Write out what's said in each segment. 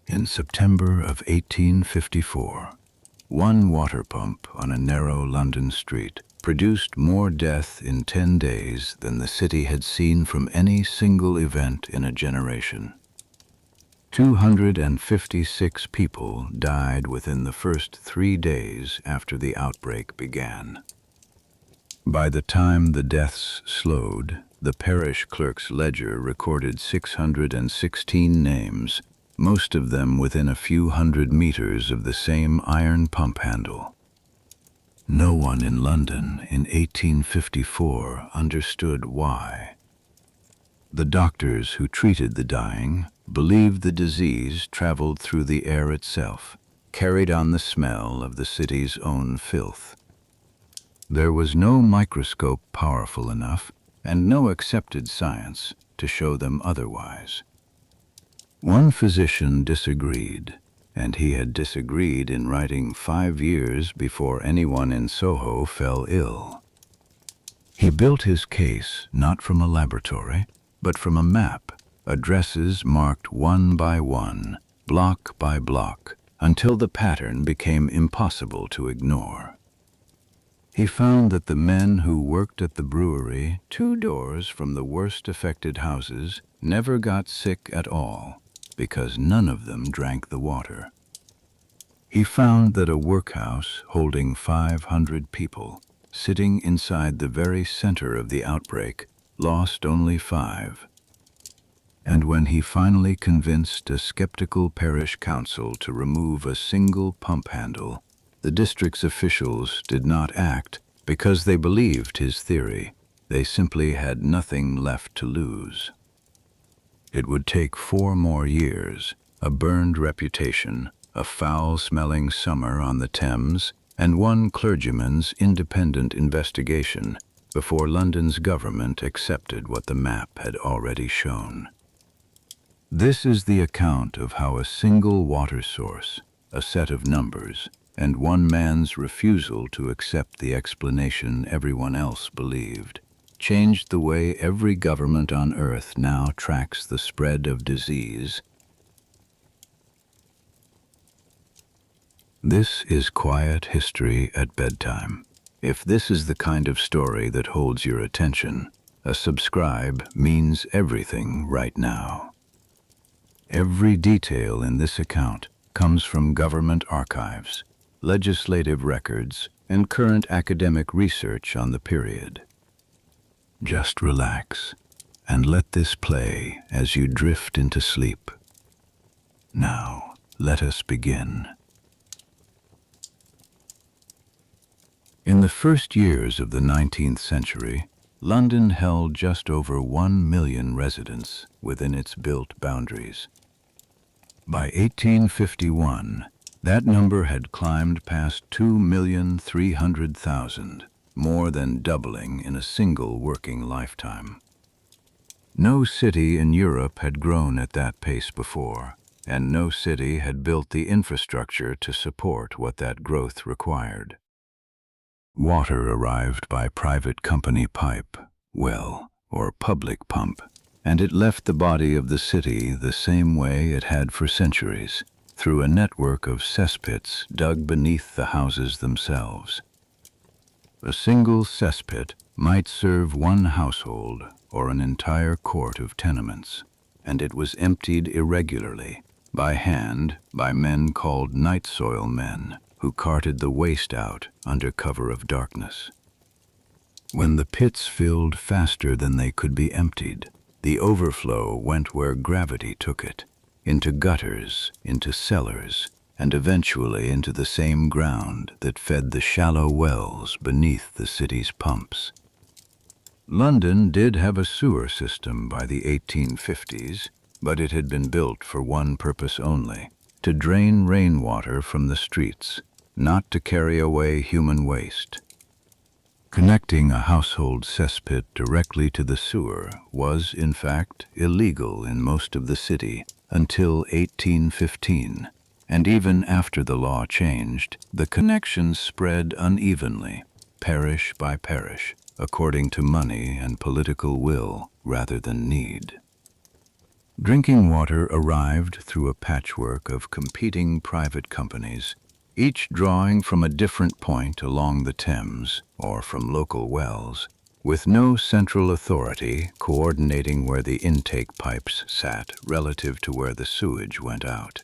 In September of 1854, one water pump on a narrow London street produced more death in 10 days than the city had seen from any single event in a generation. 256 people died within the first 3 days after the outbreak began. By the time the deaths slowed, the parish clerk's ledger recorded 616 names, most of them within a few hundred meters of the same iron pump handle. No one in London in 1854 understood why. The doctors who treated the dying believed the disease traveled through the air itself, carried on the smell of the city's own filth. There was no microscope powerful enough, and no accepted science, to show them otherwise. One physician disagreed, and he had disagreed in writing 5 years before anyone in Soho fell ill. He built his case not from a laboratory, but from a map, addresses marked one by one, block by block, until the pattern became impossible to ignore. He found that the men who worked at the brewery 2 doors from the worst affected houses never got sick at all, because none of them drank the water. He found that a workhouse holding 500 people, sitting inside the very center of the outbreak, lost only 5. And when he finally convinced a skeptical parish council to remove a single pump handle, the district's officials did not act because they believed his theory. They simply had nothing left to lose. It would take 4 more years, a burned reputation, a foul-smelling summer on the Thames, and one clergyman's independent investigation before London's government accepted what the map had already shown. This is the account of how a single water source, a set of numbers, and one man's refusal to accept the explanation everyone else believed, changed the way every government on Earth now tracks the spread of disease. This is quiet history at bedtime. If this is the kind of story that holds your attention, a subscribe means everything right now. Every detail in this account comes from government archives, legislative records, and current academic research on the period. Just relax and let this play as you drift into sleep. Now, let us begin. In the first years of the 19th century, London held just over 1 million residents within its built boundaries. By 1851, that number had climbed past 2,300,000, more than doubling in a single working lifetime. No city in Europe had grown at that pace before, and no city had built the infrastructure to support what that growth required. Water arrived by private company pipe, well, or public pump, and it left the body of the city the same way it had for centuries, through a network of cesspits dug beneath the houses themselves. A single cesspit might serve one household or an entire court of tenements, and it was emptied irregularly, by hand, by men called night soil men, who carted the waste out under cover of darkness. When the pits filled faster than they could be emptied, the overflow went where gravity took it, into gutters, into cellars, and eventually into the same ground that fed the shallow wells beneath the city's pumps. London did have a sewer system by the 1850s, but it had been built for one purpose only: to drain rainwater from the streets, not to carry away human waste. Connecting a household cesspit directly to the sewer was, in fact, illegal in most of the city until 1815, and even after the law changed, the connections spread unevenly, parish by parish, according to money and political will rather than need. Drinking water arrived through a patchwork of competing private companies, each drawing from a different point along the Thames or from local wells, with no central authority coordinating where the intake pipes sat relative to where the sewage went out.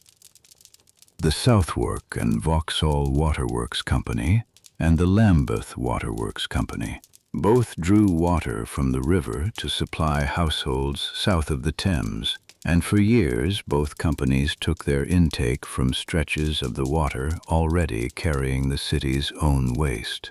The Southwark and Vauxhall Waterworks Company and the Lambeth Waterworks Company both drew water from the river to supply households south of the Thames, and for years both companies took their intake from stretches of the water already carrying the city's own waste.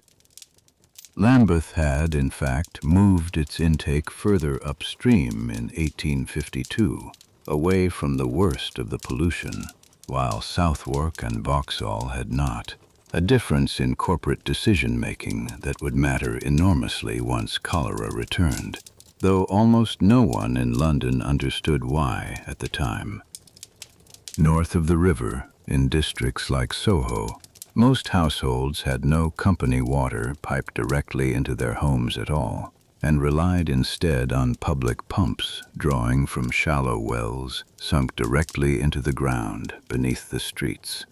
Lambeth had, in fact, moved its intake further upstream in 1852, away from the worst of the pollution, while Southwark and Vauxhall had not, a difference in corporate decision-making that would matter enormously once cholera returned, though almost no one in London understood why at the time. North of the river, in districts like Soho, most households had no company water piped directly into their homes at all, and relied instead on public pumps drawing from shallow wells sunk directly into the ground beneath the streets.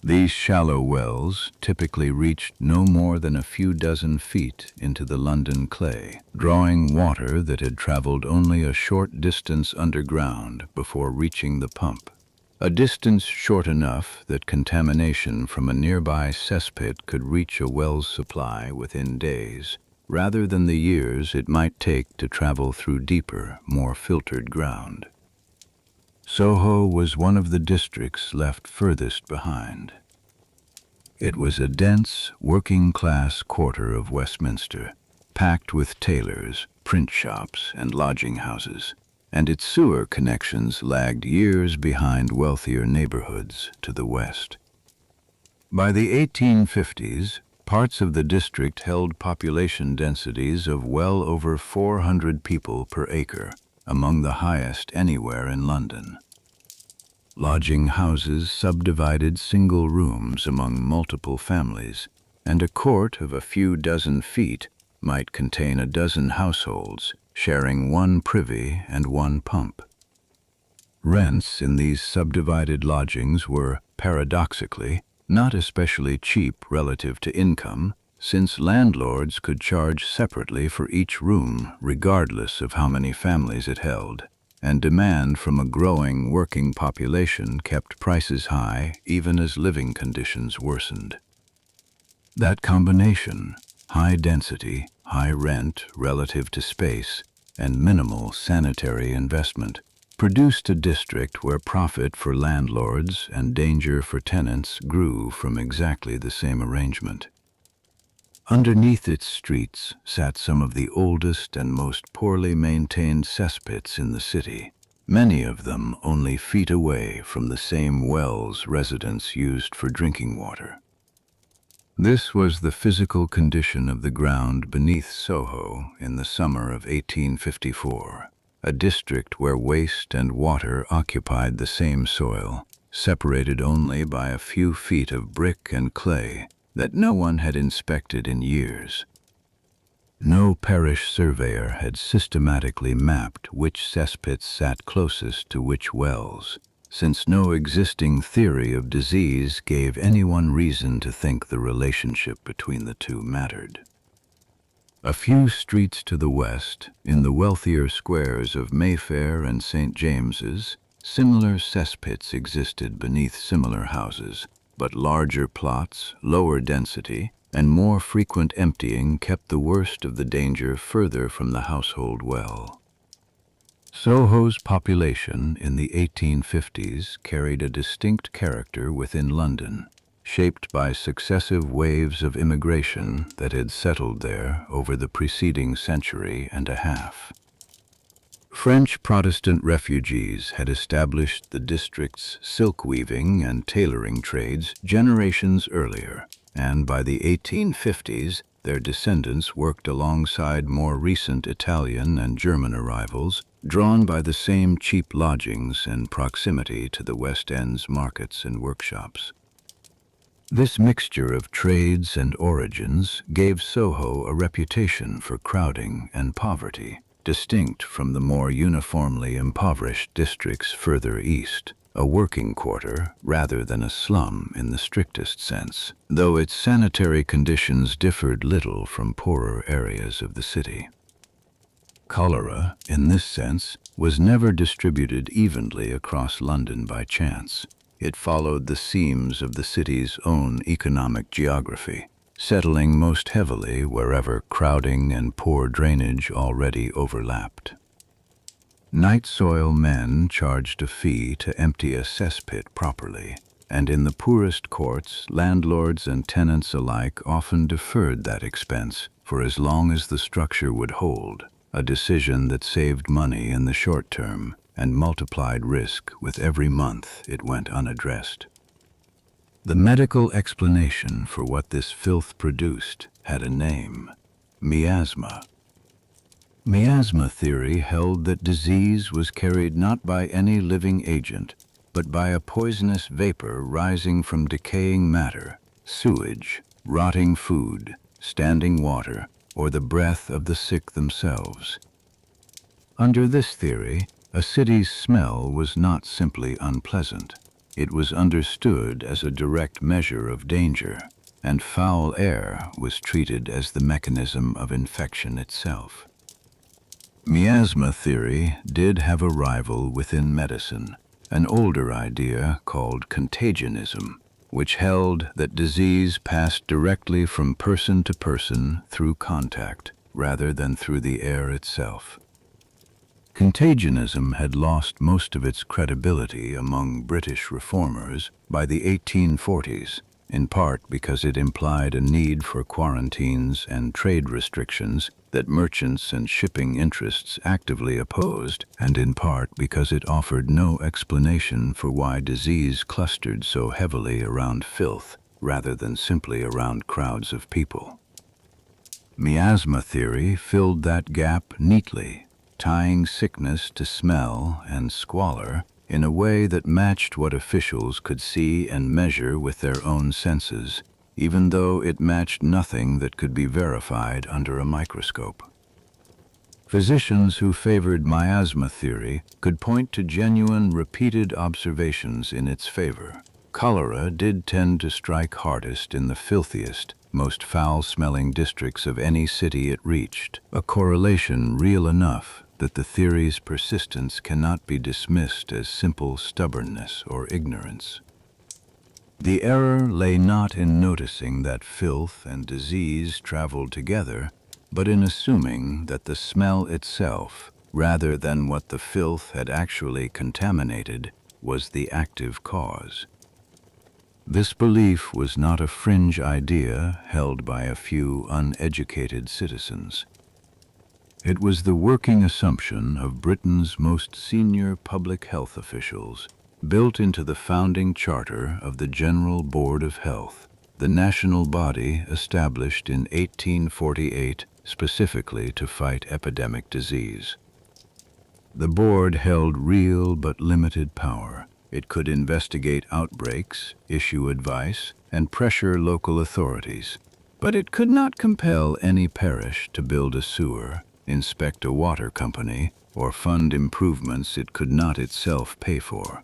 These shallow wells typically reached no more than a few dozen feet into the London clay, drawing water that had traveled only a short distance underground before reaching the pump, a distance short enough that contamination from a nearby cesspit could reach a well's supply within days, rather than the years it might take to travel through deeper, more filtered ground. Soho was one of the districts left furthest behind. It was a dense, working-class quarter of Westminster, packed with tailors, print shops, and lodging houses, and its sewer connections lagged years behind wealthier neighborhoods to the west. By the 1850s, parts of the district held population densities of well over 400 people per acre, among the highest anywhere in London. Lodging houses subdivided single rooms among multiple families, and a court of a few dozen feet might contain a dozen households, sharing one privy and one pump. Rents in these subdivided lodgings were, paradoxically, not especially cheap relative to income, since landlords could charge separately for each room regardless of how many families it held, and demand from a growing working population kept prices high even as living conditions worsened. That combination, high density, high rent relative to space, and minimal sanitary investment, produced a district where profit for landlords and danger for tenants grew from exactly the same arrangement. Underneath its streets sat some of the oldest and most poorly maintained cesspits in the city, many of them only feet away from the same wells residents used for drinking water. This was the physical condition of the ground beneath Soho in the summer of 1854, a district where waste and water occupied the same soil, separated only by a few feet of brick and clay that no one had inspected in years. No parish surveyor had systematically mapped which cesspits sat closest to which wells, since no existing theory of disease gave anyone reason to think the relationship between the two mattered. A few streets to the west, in the wealthier squares of Mayfair and St. James's, similar cesspits existed beneath similar houses, but larger plots, lower density, and more frequent emptying kept the worst of the danger further from the household well. Soho's population in the 1850s carried a distinct character within London, shaped by successive waves of immigration that had settled there over the preceding century and a half. French Protestant refugees had established the district's silk weaving and tailoring trades generations earlier, and by the 1850s their descendants worked alongside more recent Italian and German arrivals, drawn by the same cheap lodgings and proximity to the West End's markets and workshops. This mixture of trades and origins gave Soho a reputation for crowding and poverty, distinct from the more uniformly impoverished districts further east, a working quarter rather than a slum in the strictest sense, though its sanitary conditions differed little from poorer areas of the city. Cholera, in this sense, was never distributed evenly across London by chance. It followed the seams of the city's own economic geography, settling most heavily wherever crowding and poor drainage already overlapped. Night soil men charged a fee to empty a cesspit properly, and in the poorest courts, landlords and tenants alike often deferred that expense for as long as the structure would hold, a decision that saved money in the short term and multiplied risk with every month it went unaddressed. The medical explanation for what this filth produced had a name: miasma. Miasma theory held that disease was carried not by any living agent, but by a poisonous vapor rising from decaying matter, sewage, rotting food, standing water, or the breath of the sick themselves. Under this theory, a city's smell was not simply unpleasant. It was understood as a direct measure of danger, and foul air was treated as the mechanism of infection itself. Miasma theory did have a rival within medicine, an older idea called contagionism, which held that disease passed directly from person to person through contact, rather than through the air itself. Contagionism had lost most of its credibility among British reformers by the 1840s, in part because it implied a need for quarantines and trade restrictions that merchants and shipping interests actively opposed, and in part because it offered no explanation for why disease clustered so heavily around filth rather than simply around crowds of people. Miasma theory filled that gap neatly, tying sickness to smell and squalor in a way that matched what officials could see and measure with their own senses, even though it matched nothing that could be verified under a microscope. Physicians who favored miasma theory could point to genuine, repeated observations in its favor. Cholera did tend to strike hardest in the filthiest, most foul-smelling districts of any city it reached, a correlation real enough that the theory's persistence cannot be dismissed as simple stubbornness or ignorance. The error lay not in noticing that filth and disease traveled together, but in assuming that the smell itself, rather than what the filth had actually contaminated, was the active cause. This belief was not a fringe idea held by a few uneducated citizens. It was the working assumption of Britain's most senior public health officials, built into the founding charter of the General Board of Health, the national body established in 1848 specifically to fight epidemic disease. The board held real but limited power. It could investigate outbreaks, issue advice, and pressure local authorities, but it could not compel any parish to build a sewer, inspect a water company, or fund improvements it could not itself pay for.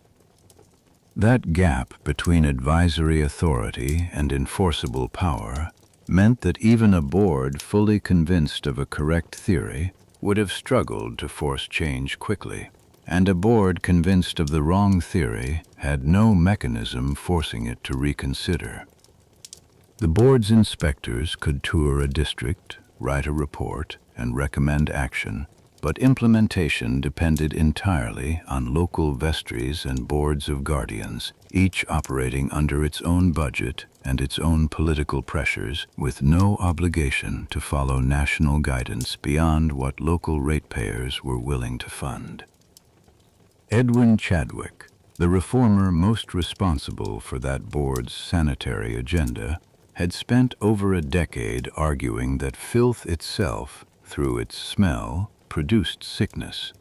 That gap between advisory authority and enforceable power meant that even a board fully convinced of a correct theory would have struggled to force change quickly, and a board convinced of the wrong theory had no mechanism forcing it to reconsider. The board's inspectors could tour a district, write a report, and recommend action, but implementation depended entirely on local vestries and boards of guardians, each operating under its own budget and its own political pressures, with no obligation to follow national guidance beyond what local ratepayers were willing to fund. Edwin Chadwick, the reformer most responsible for that board's sanitary agenda, had spent over a decade arguing that filth itself, through its smell, produced sickness.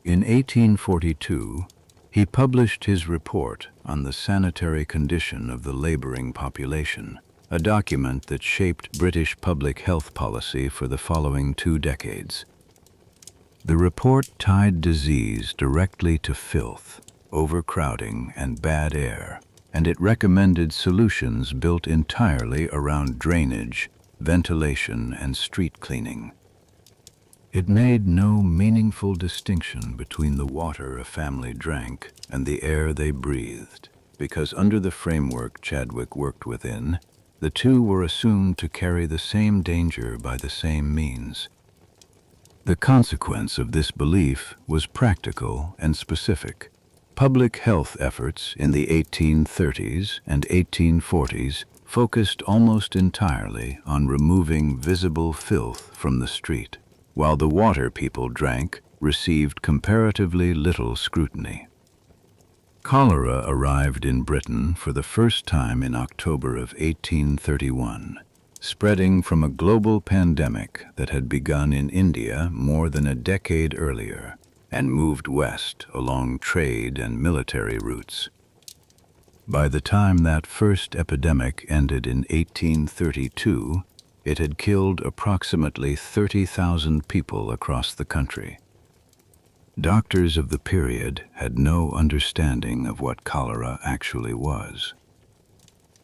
In 1842, he published his report on the sanitary condition of the laboring population, a document that shaped British public health policy for the following 2 decades. The report tied disease directly to filth, overcrowding, and bad air, and it recommended solutions built entirely around drainage, ventilation, and street cleaning. It made no meaningful distinction between the water a family drank and the air they breathed, because under the framework Chadwick worked within, the two were assumed to carry the same danger by the same means. The consequence of this belief was practical and specific. Public health efforts in the 1830s and 1840s focused almost entirely on removing visible filth from the street, while the water people drank received comparatively little scrutiny. Cholera arrived in Britain for the first time in October of 1831, spreading from a global pandemic that had begun in India more than a decade earlier and moved west along trade and military routes. By the time that first epidemic ended in 1832, it had killed approximately 30,000 people across the country. Doctors of the period had no understanding of what cholera actually was.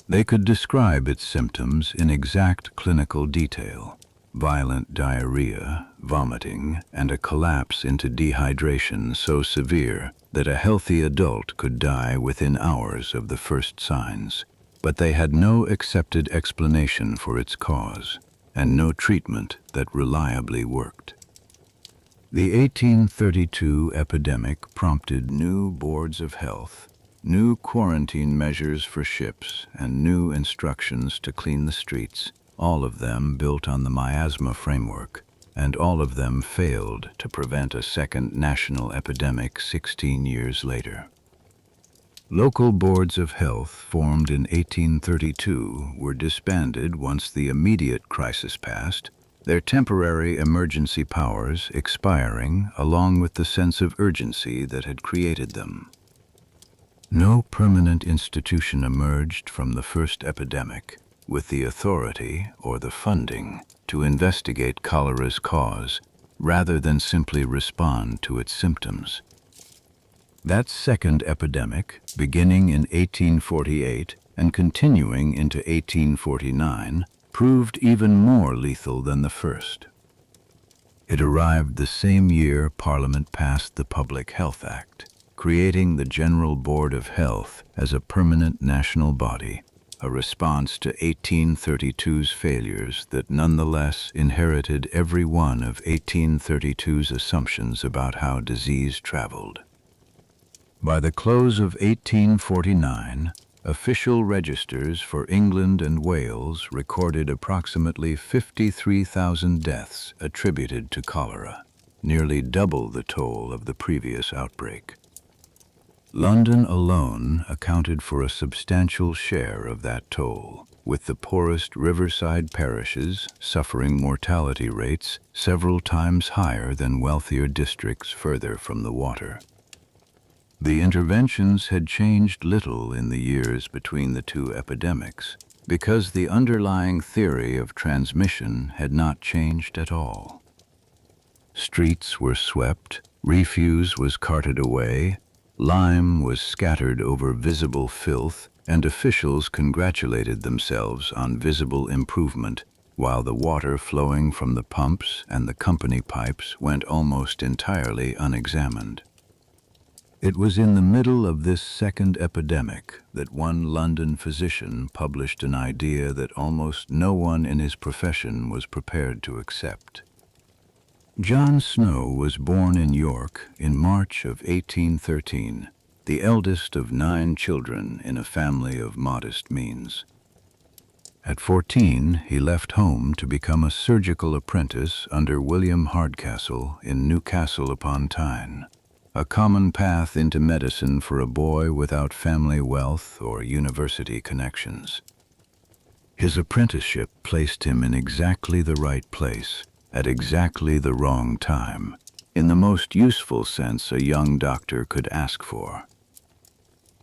They could describe its symptoms in exact clinical detail: violent diarrhea, vomiting, and a collapse into dehydration so severe that a healthy adult could die within hours of the first signs. But they had no accepted explanation for its cause, and no treatment that reliably worked. The 1832 epidemic prompted new boards of health, new quarantine measures for ships, and new instructions to clean the streets, all of them built on the miasma framework, and all of them failed to prevent a second national epidemic 16 years later. Local boards of health formed in 1832 were disbanded once the immediate crisis passed, their temporary emergency powers expiring along with the sense of urgency that had created them. No permanent institution emerged from the first epidemic with the authority or the funding to investigate cholera's cause rather than simply respond to its symptoms. That second epidemic, beginning in 1848 and continuing into 1849, proved even more lethal than the first. It arrived the same year Parliament passed the Public Health Act, creating the General Board of Health as a permanent national body, a response to 1832's failures that nonetheless inherited every one of 1832's assumptions about how disease traveled. By the close of 1849, official registers for England and Wales recorded approximately 53,000 deaths attributed to cholera, nearly double the toll of the previous outbreak. London alone accounted for a substantial share of that toll, with the poorest riverside parishes suffering mortality rates several times higher than wealthier districts further from the water. The interventions had changed little in the years between the two epidemics, because the underlying theory of transmission had not changed at all. Streets were swept, refuse was carted away, lime was scattered over visible filth, and officials congratulated themselves on visible improvement, while the water flowing from the pumps and the company pipes went almost entirely unexamined. It was in the middle of this second epidemic that one London physician published an idea that almost no one in his profession was prepared to accept. John Snow was born in York in March of 1813, the eldest of 9 children in a family of modest means. At 14, he left home to become a surgical apprentice under William Hardcastle in Newcastle upon Tyne, a common path into medicine for a boy without family wealth or university connections. His apprenticeship placed him in exactly the right place, at exactly the wrong time, in the most useful sense a young doctor could ask for.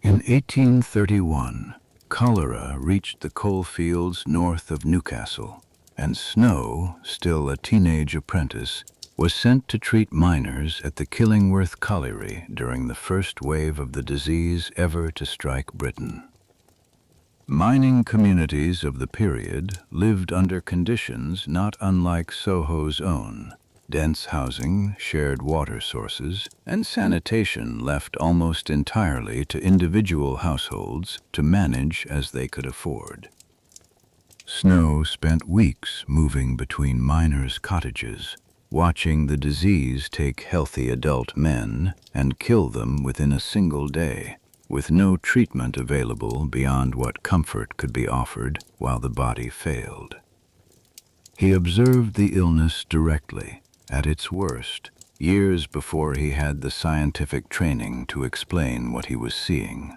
In 1831, cholera reached the coal fields north of Newcastle, and Snow, still a teenage apprentice, was sent to treat miners at the Killingworth colliery during the first wave of the disease ever to strike Britain. Mining communities of the period lived under conditions not unlike Soho's own: dense housing, shared water sources, and sanitation left almost entirely to individual households to manage as they could afford. Snow spent weeks moving between miners' cottages, watching the disease take healthy adult men and kill them within a single day, with no treatment available beyond what comfort could be offered while the body failed. He observed the illness directly, at its worst, years before he had the scientific training to explain what he was seeing.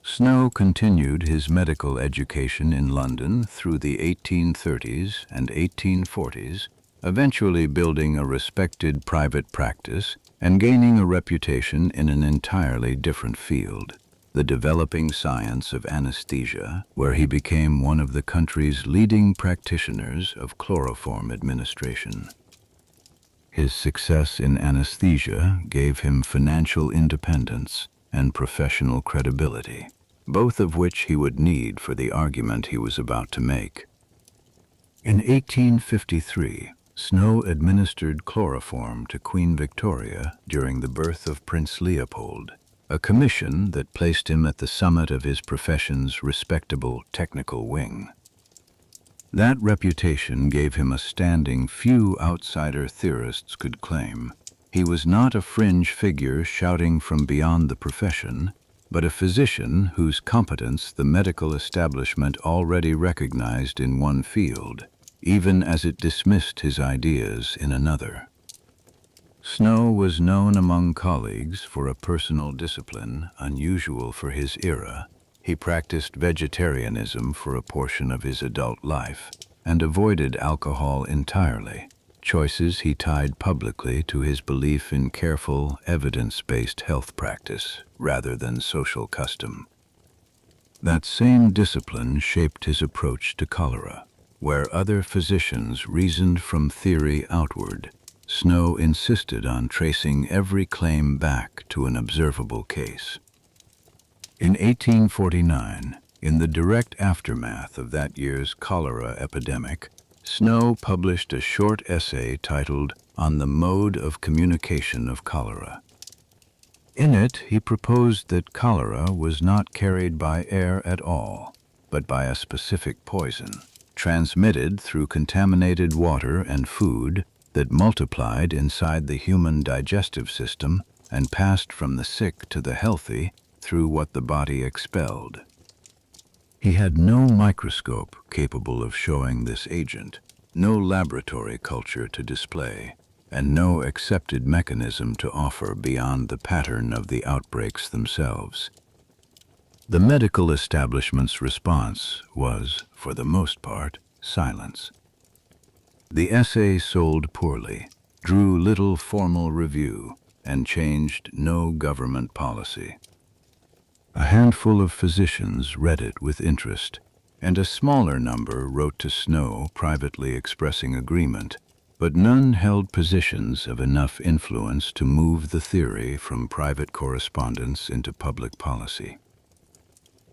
Snow continued his medical education in London through the 1830s and 1840s, eventually building a respected private practice and gaining a reputation in an entirely different field, the developing science of anesthesia, where he became one of the country's leading practitioners of chloroform administration. His success in anesthesia gave him financial independence and professional credibility, both of which he would need for the argument he was about to make. In 1853, Snow administered chloroform to Queen Victoria during the birth of Prince Leopold, a commission that placed him at the summit of his profession's respectable technical wing. That reputation gave him a standing few outsider theorists could claim. He was not a fringe figure shouting from beyond the profession, but a physician whose competence the medical establishment already recognized in one field, even as it dismissed his ideas in another. Snow was known among colleagues for a personal discipline unusual for his era. He practiced vegetarianism for a portion of his adult life and avoided alcohol entirely, choices he tied publicly to his belief in careful, evidence-based health practice rather than social custom. That same discipline shaped his approach to cholera. Where other physicians reasoned from theory outward, Snow insisted on tracing every claim back to an observable case. In 1849, in the direct aftermath of that year's cholera epidemic, Snow published a short essay titled "On the Mode of Communication of Cholera." In it, he proposed that cholera was not carried by air at all, but by a specific poison, transmitted through contaminated water and food that multiplied inside the human digestive system and passed from the sick to the healthy through what the body expelled. He had no microscope capable of showing this agent, no laboratory culture to display, and no accepted mechanism to offer beyond the pattern of the outbreaks themselves. The medical establishment's response was, for the most part, silence. The essay sold poorly, drew little formal review, and changed no government policy. A handful of physicians read it with interest, and a smaller number wrote to Snow privately expressing agreement, but none held positions of enough influence to move the theory from private correspondence into public policy.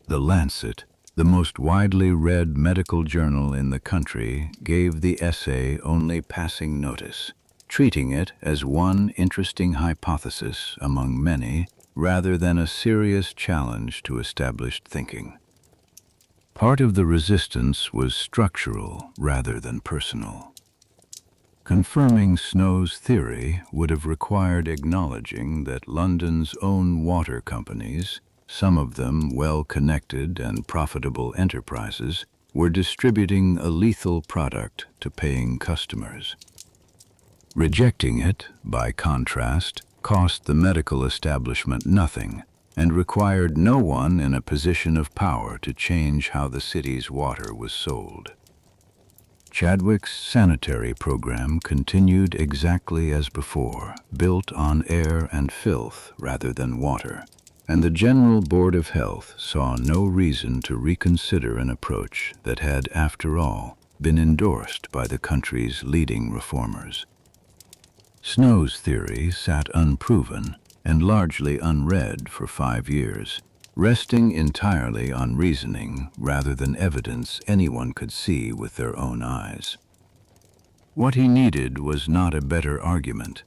The Lancet, the most widely read medical journal in the country, gave the essay only passing notice, treating it as one interesting hypothesis among many rather than a serious challenge to established thinking. Part of the resistance was structural rather than personal. Confirming Snow's theory would have required acknowledging that London's own water companies, some of them well-connected and profitable enterprises, were distributing a lethal product to paying customers. Rejecting it, by contrast, cost the medical establishment nothing and required no one in a position of power to change how the city's water was sold. Chadwick's sanitary program continued exactly as before, built on air and filth rather than water, and the General Board of Health saw no reason to reconsider an approach that had, after all, been endorsed by the country's leading reformers. Snow's theory sat unproven and largely unread for 5 years, resting entirely on reasoning rather than evidence anyone could see with their own eyes. What he needed was not a better argument.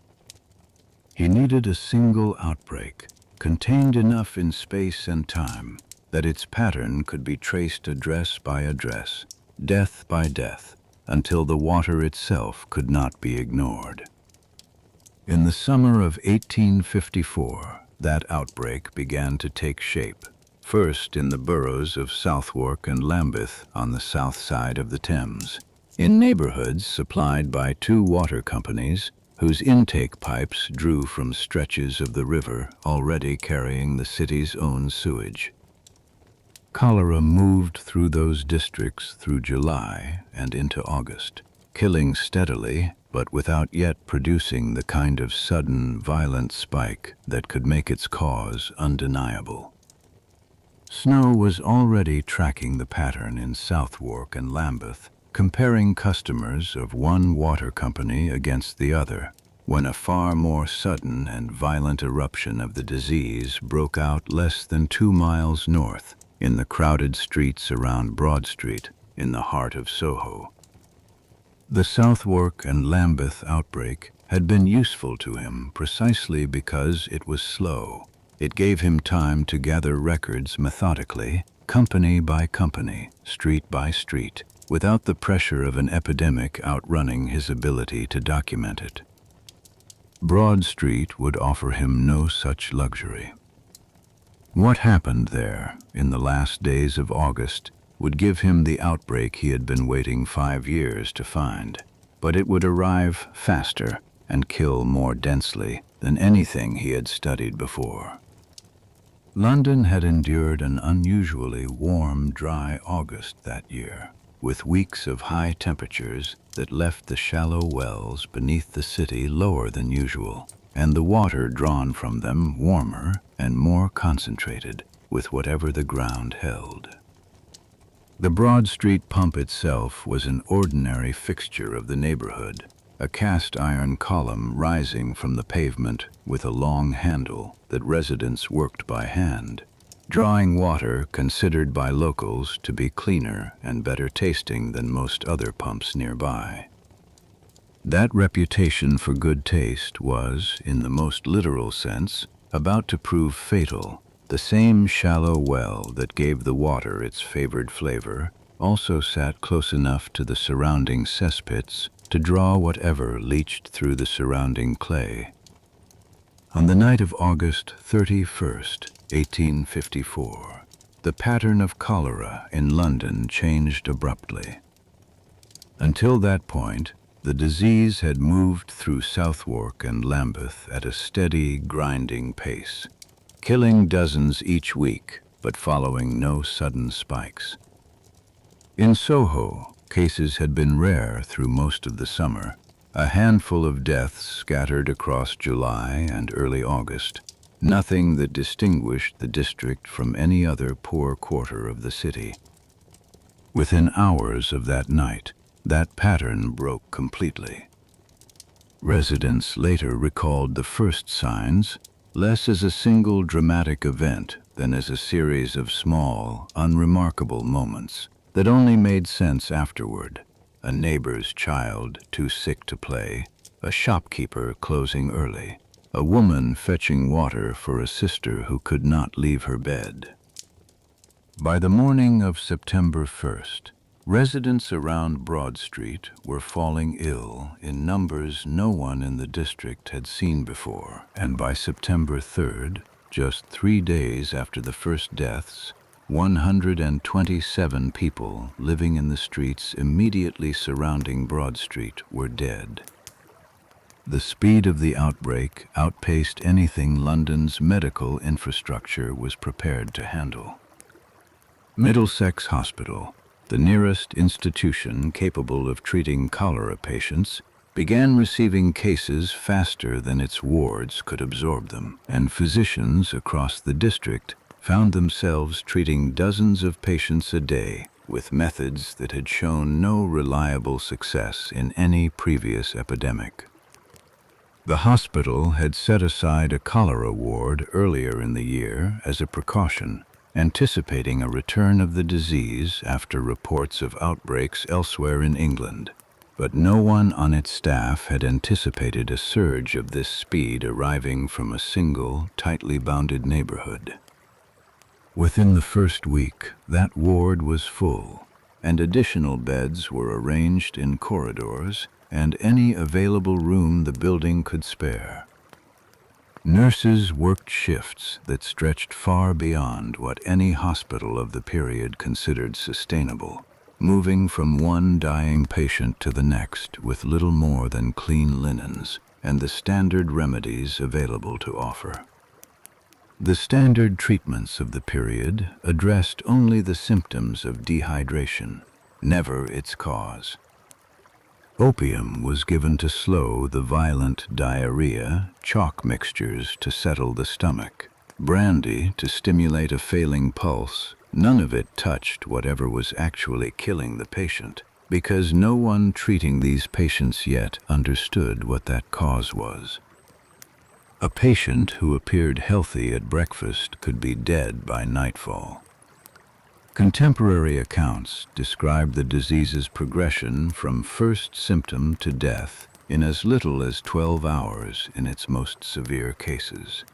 He needed a single outbreak, contained enough in space and time that its pattern could be traced address by address, death by death, until the water itself could not be ignored. In the summer of 1854, that outbreak began to take shape, first in the boroughs of Southwark and Lambeth on the south side of the Thames, in neighborhoods supplied by two water companies whose intake pipes drew from stretches of the river already carrying the city's own sewage. Cholera moved through those districts through July and into August, killing steadily but without yet producing the kind of sudden, violent spike that could make its cause undeniable. Snow was already tracking the pattern in Southwark and Lambeth, comparing customers of one water company against the other, when a far more sudden and violent eruption of the disease broke out less than 2 miles north, in the crowded streets around Broad Street, in the heart of Soho. The Southwark and Lambeth outbreak had been useful to him precisely because it was slow. It gave him time to gather records methodically, company by company, street by street, without the pressure of an epidemic outrunning his ability to document it. Broad Street would offer him no such luxury. What happened there in the last days of August would give him the outbreak he had been waiting 5 years to find, but it would arrive faster and kill more densely than anything he had studied before. London had endured an unusually warm, dry August that year, with weeks of high temperatures that left the shallow wells beneath the city lower than usual, and the water drawn from them warmer and more concentrated with whatever the ground held. The Broad Street pump itself was an ordinary fixture of the neighborhood, a cast-iron column rising from the pavement with a long handle that residents worked by hand, drawing water considered by locals to be cleaner and better tasting than most other pumps nearby. That reputation for good taste was, in the most literal sense, about to prove fatal. The same shallow well that gave the water its favored flavor also sat close enough to the surrounding cesspits to draw whatever leached through the surrounding clay. On the night of August 31st, 1854, the pattern of cholera in London changed abruptly. Until that point, the disease had moved through Southwark and Lambeth at a steady, grinding pace, killing dozens each week, but following no sudden spikes. In Soho, cases had been rare through most of the summer, a handful of deaths scattered across July and early August, nothing that distinguished the district from any other poor quarter of the city. Within hours of that night, that pattern broke completely. Residents later recalled the first signs, less as a single dramatic event than as a series of small, unremarkable moments that only made sense afterward. A neighbor's child too sick to play, a shopkeeper closing early, a woman fetching water for a sister who could not leave her bed. By the morning of September 1st, residents around Broad Street were falling ill in numbers no one in the district had seen before, and by September 3rd, just 3 days after the first deaths, 127 people living in the streets immediately surrounding Broad Street were dead. The speed of the outbreak outpaced anything London's medical infrastructure was prepared to handle. Middlesex Hospital, the nearest institution capable of treating cholera patients, began receiving cases faster than its wards could absorb them, and physicians across the district found themselves treating dozens of patients a day with methods that had shown no reliable success in any previous epidemic. The hospital had set aside a cholera ward earlier in the year as a precaution, anticipating a return of the disease after reports of outbreaks elsewhere in England. But no one on its staff had anticipated a surge of this speed arriving from a single, tightly bounded neighborhood. Within the first week, that ward was full, and additional beds were arranged in corridors and any available room the building could spare. Nurses worked shifts that stretched far beyond what any hospital of the period considered sustainable, moving from one dying patient to the next with little more than clean linens and the standard remedies available to offer. The standard treatments of the period addressed only the symptoms of dehydration, never its cause. Opium was given to slow the violent diarrhea, chalk mixtures to settle the stomach, brandy to stimulate a failing pulse. None of it touched whatever was actually killing the patient, because no one treating these patients yet understood what that cause was. A patient who appeared healthy at breakfast could be dead by nightfall. Contemporary accounts describe the disease's progression from first symptom to death in as little as 12 hours in its most severe cases.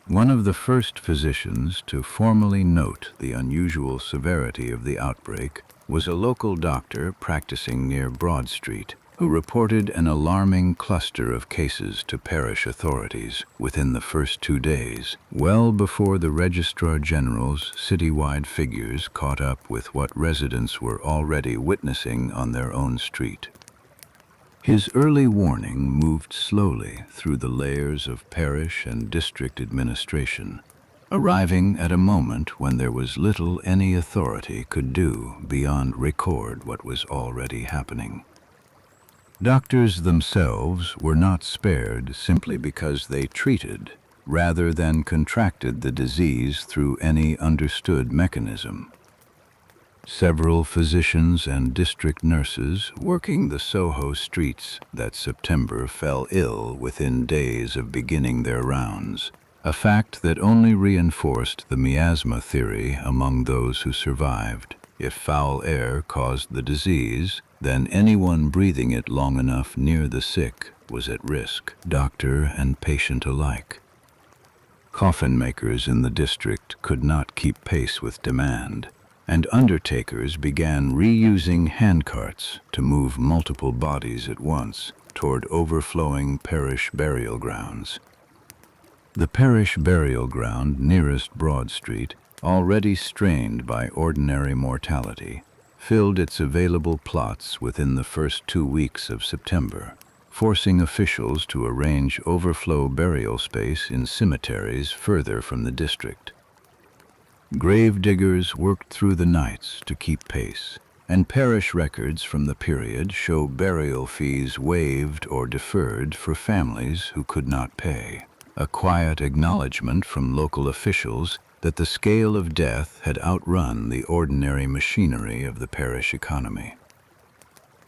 One of the first physicians to formally note the unusual severity of the outbreak was a local doctor practicing near Broad Street, who reported an alarming cluster of cases to parish authorities within the first 2 days, well before the Registrar General's citywide figures caught up with what residents were already witnessing on their own street. His early warning moved slowly through the layers of parish and district administration, arriving at a moment when there was little any authority could do beyond record what was already happening. Doctors themselves were not spared simply because they treated, rather than contracted the disease through any understood mechanism. Several physicians and district nurses working the Soho streets that September fell ill within days of beginning their rounds, a fact that only reinforced the miasma theory among those who survived. If foul air caused the disease, then anyone breathing it long enough near the sick was at risk, doctor and patient alike. Coffin makers in the district could not keep pace with demand, and undertakers began reusing handcarts to move multiple bodies at once toward overflowing parish burial grounds. The parish burial ground nearest Broad Street, already strained by ordinary mortality, filled its available plots within the first 2 weeks of September, forcing officials to arrange overflow burial space in cemeteries further from the district. Grave diggers worked through the nights to keep pace, and parish records from the period show burial fees waived or deferred for families who could not pay, a quiet acknowledgement from local officials that the scale of death had outrun the ordinary machinery of the parish economy.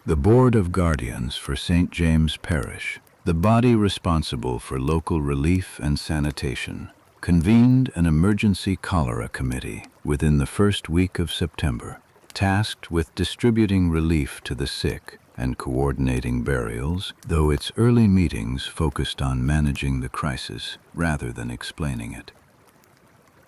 The Board of Guardians for St. James Parish, the body responsible for local relief and sanitation, convened an emergency cholera committee within the first week of September, tasked with distributing relief to the sick and coordinating burials, though its early meetings focused on managing the crisis rather than explaining it.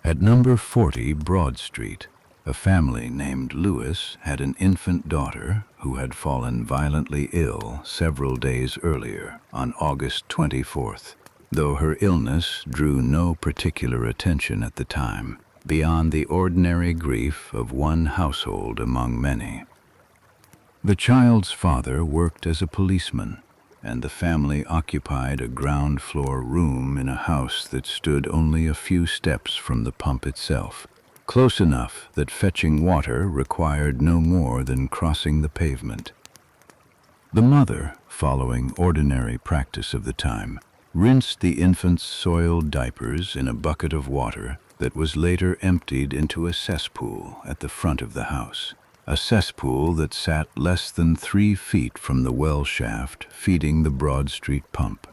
At number 40 Broad Street, a family named Lewis had an infant daughter who had fallen violently ill several days earlier, on August 24th, though her illness drew no particular attention at the time, beyond the ordinary grief of one household among many. The child's father worked as a policeman, and the family occupied a ground-floor room in a house that stood only a few steps from the pump itself, close enough that fetching water required no more than crossing the pavement. The mother, following ordinary practice of the time, rinsed the infant's soiled diapers in a bucket of water that was later emptied into a cesspool at the front of the house, a cesspool that sat less than 3 feet from the well shaft feeding the Broad Street pump.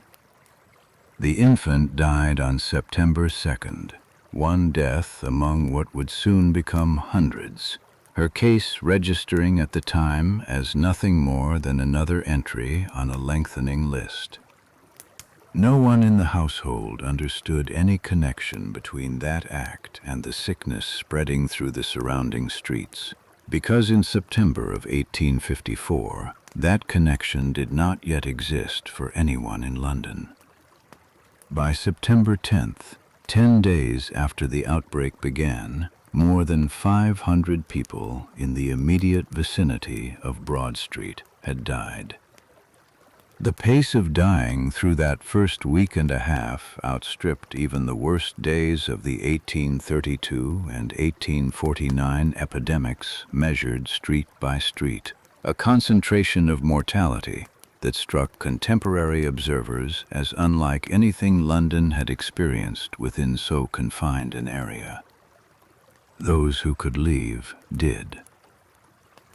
The infant died on September 2nd, one death among what would soon become hundreds, her case registering at the time as nothing more than another entry on a lengthening list. No one in the household understood any connection between that act and the sickness spreading through the surrounding streets, because in September of 1854, that connection did not yet exist for anyone in London. By September 10th, 10 days after the outbreak began, more than 500 people in the immediate vicinity of Broad Street had died. The pace of dying through that first week and a half outstripped even the worst days of the 1832 and 1849 epidemics measured street by street, a concentration of mortality that struck contemporary observers as unlike anything London had experienced within so confined an area. Those who could leave did.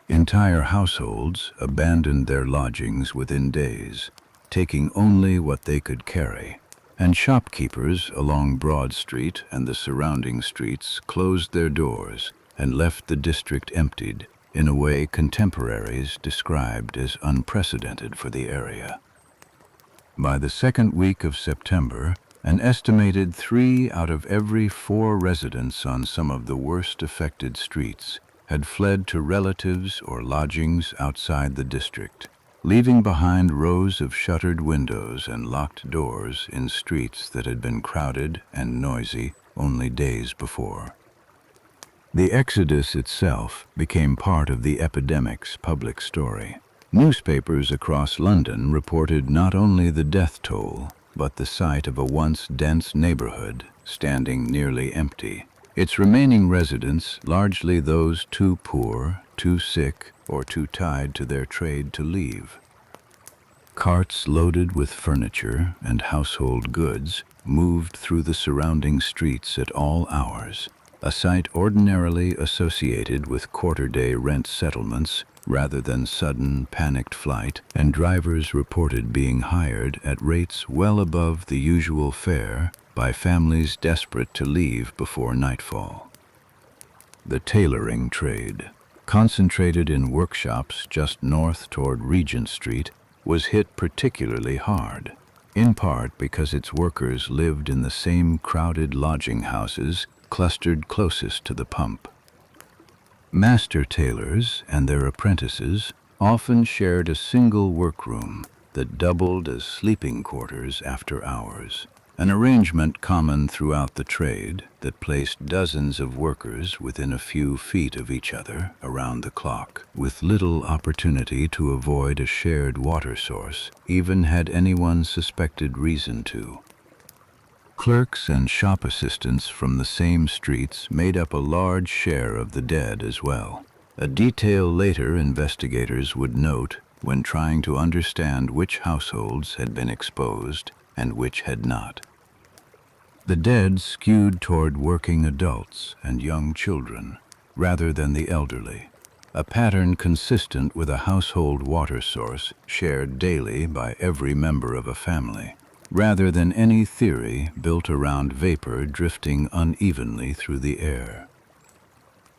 Entire households abandoned their lodgings within days, taking only what they could carry, and shopkeepers along Broad Street and the surrounding streets closed their doors and left the district emptied in a way contemporaries described as unprecedented for the area. By the second week of September, an estimated 3 out of every 4 residents on some of the worst affected streets had fled to relatives or lodgings outside the district, leaving behind rows of shuttered windows and locked doors in streets that had been crowded and noisy only days before. The exodus itself became part of the epidemic's public story. Newspapers across London reported not only the death toll, but the sight of a once dense neighborhood standing nearly empty, its remaining residents largely those too poor, too sick, or too tied to their trade to leave. Carts loaded with furniture and household goods moved through the surrounding streets at all hours, a sight ordinarily associated with quarter-day rent settlements rather than sudden, panicked flight, and drivers reported being hired at rates well above the usual fare by families desperate to leave before nightfall. The tailoring trade, concentrated in workshops just north toward Regent Street, was hit particularly hard, in part because its workers lived in the same crowded lodging houses clustered closest to the pump. Master tailors and their apprentices often shared a single workroom that doubled as sleeping quarters after hours, an arrangement common throughout the trade that placed dozens of workers within a few feet of each other around the clock, with little opportunity to avoid a shared water source, even had anyone suspected reason to. Clerks and shop assistants from the same streets made up a large share of the dead as well, a detail later investigators would note when trying to understand which households had been exposed and which had not. The dead skewed toward working adults and young children, rather than the elderly, a pattern consistent with a household water source shared daily by every member of a family, rather than any theory built around vapor drifting unevenly through the air.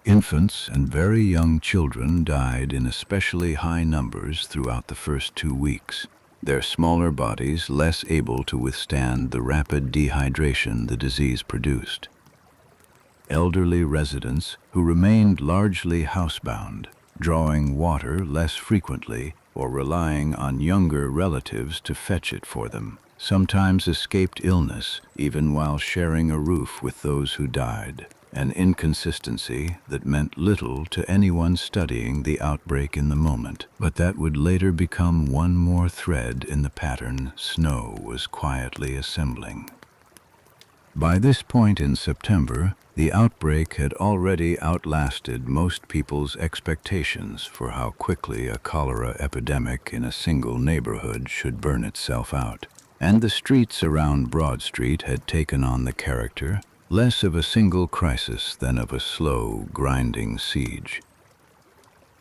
Infants and very young children died in especially high numbers throughout the first 2 weeks, their smaller bodies less able to withstand the rapid dehydration the disease produced. Elderly residents who remained largely housebound, drawing water less frequently or relying on younger relatives to fetch it for them, sometimes escaped illness even while sharing a roof with those who died, an inconsistency that meant little to anyone studying the outbreak in the moment, but that would later become one more thread in the pattern snow was quietly assembling. By this point in September, the outbreak had already outlasted most people's expectations for how quickly a cholera epidemic in a single neighborhood should burn itself out, and the streets around Broad Street had taken on the character less of a single crisis than of a slow, grinding siege.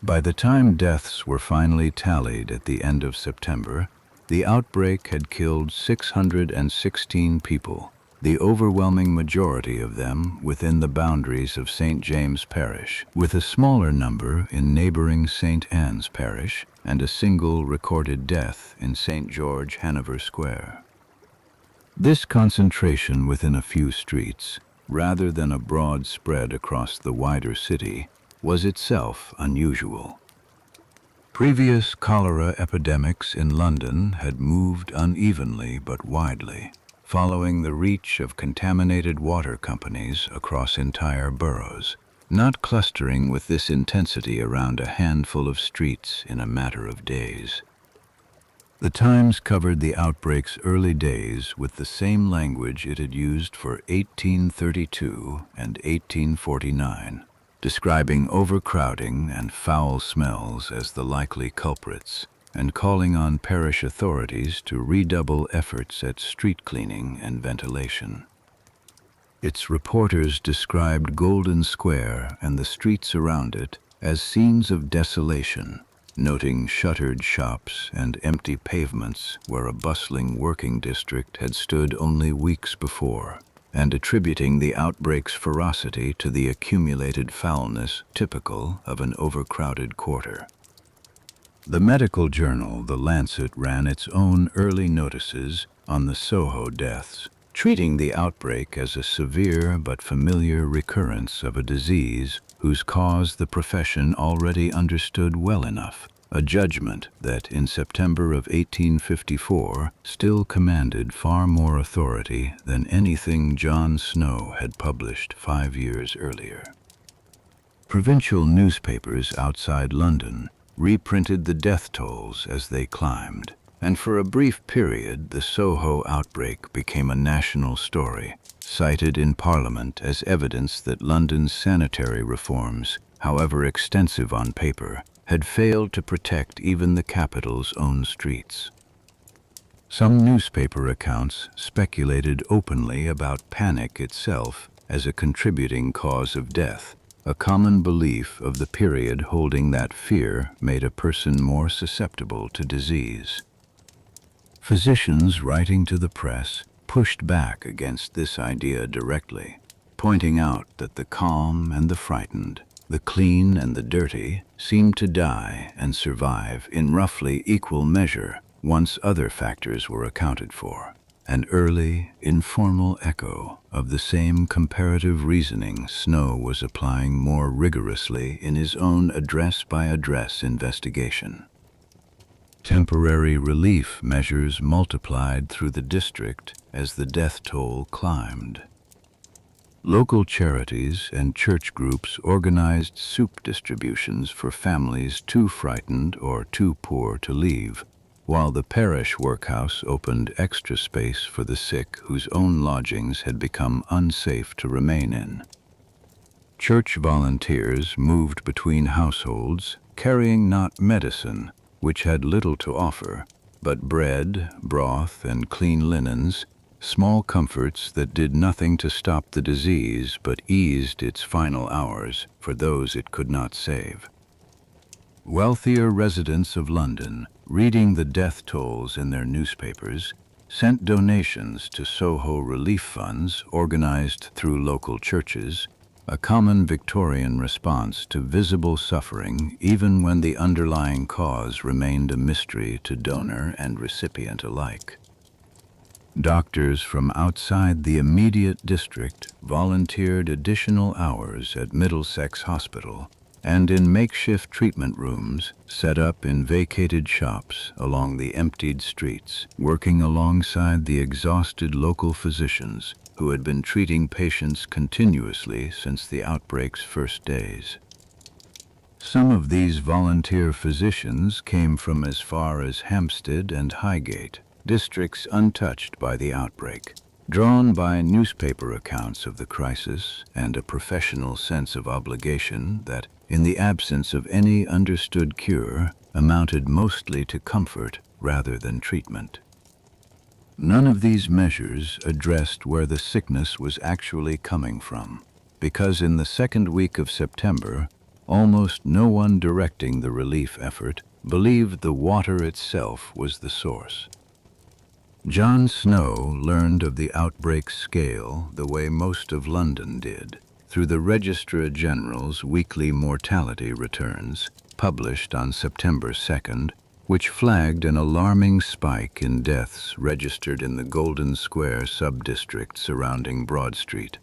By the time deaths were finally tallied at the end of September, The outbreak had killed 616 people, the overwhelming majority of them within the boundaries of St. James Parish, with a smaller number in neighboring St. Anne's Parish and a single recorded death in St. George, Hanover Square. This concentration within a few streets, rather than a broad spread across the wider city, was itself unusual. Previous cholera epidemics in London had moved unevenly but widely, following the reach of contaminated water companies across entire boroughs, not clustering with this intensity around a handful of streets in a matter of days. The Times covered the outbreak's early days with the same language it had used for 1832 and 1849, describing overcrowding and foul smells as the likely culprits, and calling on parish authorities to redouble efforts at street cleaning and ventilation. Its reporters described Golden Square and the streets around it as scenes of desolation, noting shuttered shops and empty pavements where a bustling working district had stood only weeks before, and attributing the outbreak's ferocity to the accumulated foulness typical of an overcrowded quarter. The medical journal The Lancet ran its own early notices on the Soho deaths, treating the outbreak as a severe but familiar recurrence of a disease whose cause the profession already understood well enough, a judgment that in September of 1854 still commanded far more authority than anything John Snow had published 5 years earlier. Provincial newspapers outside London reprinted the death tolls as they climbed, and for a brief period the Soho outbreak became a national story, cited in Parliament as evidence that London's sanitary reforms, however extensive on paper, had failed to protect even the capital's own streets. Some newspaper accounts speculated openly about panic itself as a contributing cause of death, a common belief of the period holding that fear made a person more susceptible to disease. Physicians writing to the press pushed back against this idea directly, pointing out that the calm and the frightened, the clean and the dirty, seemed to die and survive in roughly equal measure once other factors were accounted for, an early, informal echo of the same comparative reasoning Snow was applying more rigorously in his own address-by-address investigation. Temporary relief measures multiplied through the district as the death toll climbed. Local charities and church groups organized soup distributions for families too frightened or too poor to leave, while the parish workhouse opened extra space for the sick whose own lodgings had become unsafe to remain in. Church volunteers moved between households, carrying not medicine, which had little to offer, but bread, broth, and clean linens, small comforts that did nothing to stop the disease but eased its final hours for those it could not save. Wealthier residents of London, reading the death tolls in their newspapers, sent donations to Soho relief funds organized through local churches, a common Victorian response to visible suffering even when the underlying cause remained a mystery to donor and recipient alike. Doctors from outside the immediate district volunteered additional hours at Middlesex Hospital and in makeshift treatment rooms set up in vacated shops along the emptied streets, working alongside the exhausted local physicians who had been treating patients continuously since the outbreak's first days. Some of these volunteer physicians came from as far as Hampstead and Highgate, districts untouched by the outbreak. Drawn by newspaper accounts of the crisis and a professional sense of obligation that, in the absence of any understood cure, amounted mostly to comfort rather than treatment. None of these measures addressed where the sickness was actually coming from, because in the second week of September, almost no one directing the relief effort believed the water itself was the source. John Snow learned of the outbreak scale the way most of London did, through the Registrar General's weekly mortality returns, published on September 2nd, which flagged an alarming spike in deaths registered in the Golden Square sub-district surrounding Broad Street.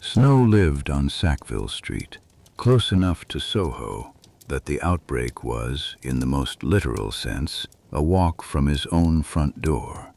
Snow lived on Sackville Street, close enough to Soho that the outbreak was, in the most literal sense, a walk from his own front door.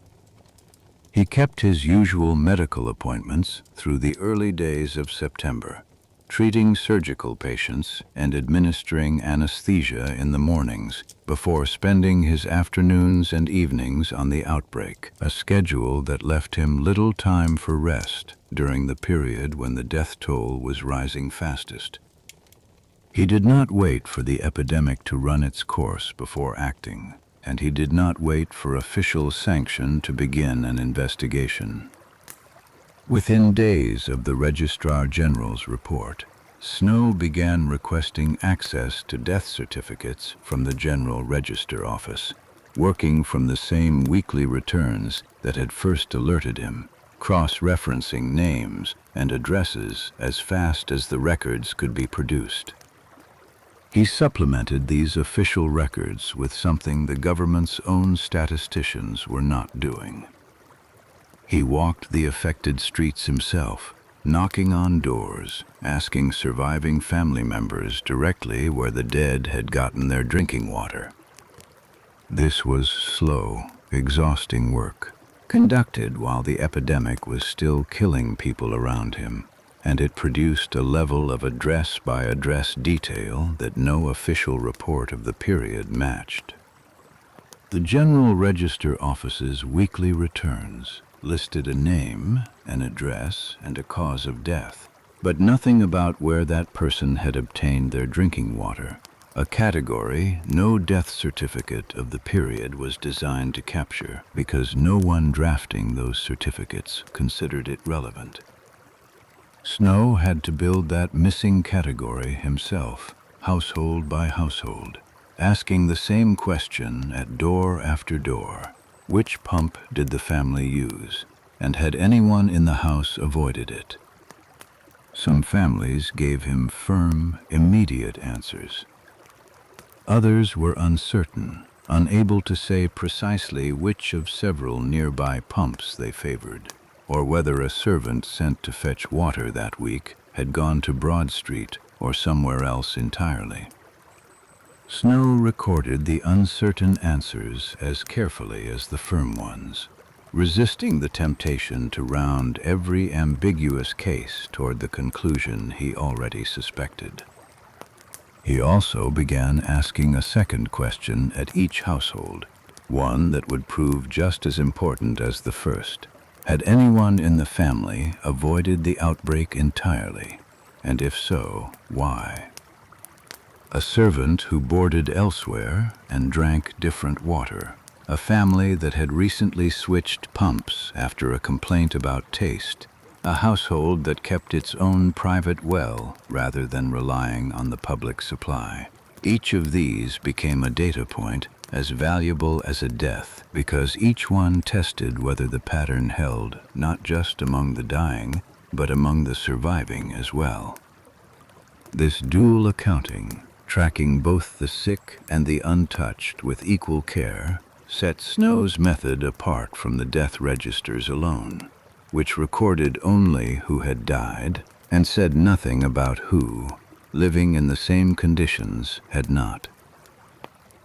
He kept his usual medical appointments through the early days of September, treating surgical patients and administering anesthesia in the mornings before spending his afternoons and evenings on the outbreak, a schedule that left him little time for rest during the period when the death toll was rising fastest. He did not wait for the epidemic to run its course before acting, and he did not wait for official sanction to begin an investigation. Within days of the Registrar General's report, Snow began requesting access to death certificates from the General Register Office, working from the same weekly returns that had first alerted him, cross-referencing names and addresses as fast as the records could be produced. He supplemented these official records with something the government's own statisticians were not doing. He walked the affected streets himself, knocking on doors, asking surviving family members directly where the dead had gotten their drinking water. This was slow, exhausting work, conducted while the epidemic was still killing people around him, and it produced a level of address-by-address detail that no official report of the period matched. The General Register Office's weekly returns listed a name, an address, and a cause of death, but nothing about where that person had obtained their drinking water, a category no death certificate of the period was designed to capture because no one drafting those certificates considered it relevant. Snow had to build that missing category himself, household by household, asking the same question at door after door. Which pump did the family use, and had anyone in the house avoided it? Some families gave him firm, immediate answers. Others were uncertain, unable to say precisely which of several nearby pumps they favored, or whether a servant sent to fetch water that week had gone to Broad Street or somewhere else entirely. Snow recorded the uncertain answers as carefully as the firm ones, resisting the temptation to round every ambiguous case toward the conclusion he already suspected. He also began asking a second question at each household, one that would prove just as important as the first. Had anyone in the family avoided the outbreak entirely, and if so, why? A servant who boarded elsewhere and drank different water, a family that had recently switched pumps after a complaint about taste, a household that kept its own private well rather than relying on the public supply. Each of these became a data point as valuable as a death because each one tested whether the pattern held not just among the dying, but among the surviving as well. This dual accounting, tracking both the sick and the untouched with equal care, set Snow's method apart from the death registers alone, which recorded only who had died and said nothing about who, living in the same conditions, had not.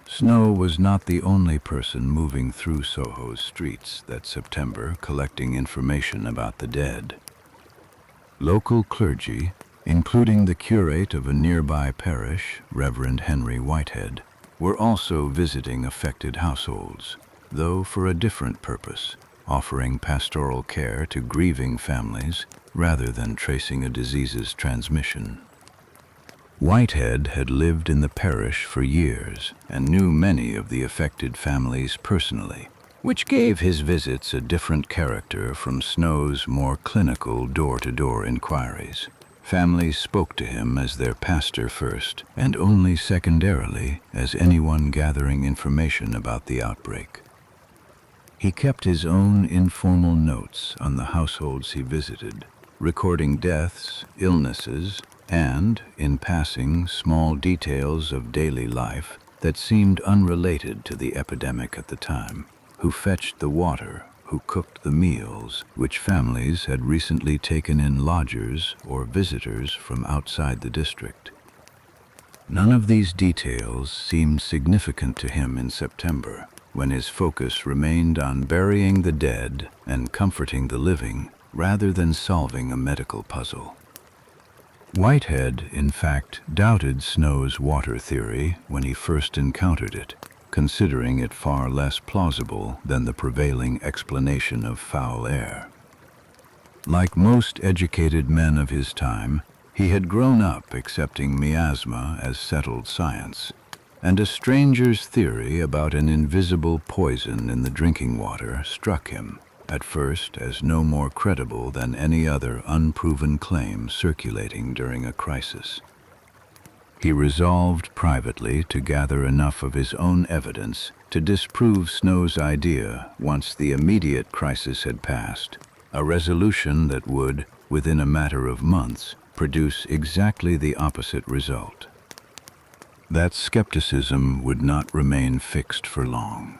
Snow was not the only person moving through Soho's streets that September collecting information about the dead. Local clergy, including the curate of a nearby parish, Reverend Henry Whitehead, were also visiting affected households, though for a different purpose, offering pastoral care to grieving families rather than tracing a disease's transmission. Whitehead had lived in the parish for years and knew many of the affected families personally, which gave his visits a different character from Snow's more clinical door-to-door inquiries. Families spoke to him as their pastor first, and only secondarily as anyone gathering information about the outbreak. He kept his own informal notes on the households he visited, recording deaths, illnesses, and, in passing, small details of daily life that seemed unrelated to the epidemic at the time. Who fetched the water, who cooked the meals, which families had recently taken in lodgers or visitors from outside the district. None of these details seemed significant to him in September, when his focus remained on burying the dead and comforting the living rather than solving a medical puzzle. Whitehead, in fact, doubted Snow's water theory when he first encountered it, considering it far less plausible than the prevailing explanation of foul air. Like most educated men of his time, he had grown up accepting miasma as settled science, and a stranger's theory about an invisible poison in the drinking water struck him, at first, as no more credible than any other unproven claim circulating during a crisis. He resolved privately to gather enough of his own evidence to disprove Snow's idea once the immediate crisis had passed, a resolution that would, within a matter of months, produce exactly the opposite result. That skepticism would not remain fixed for long.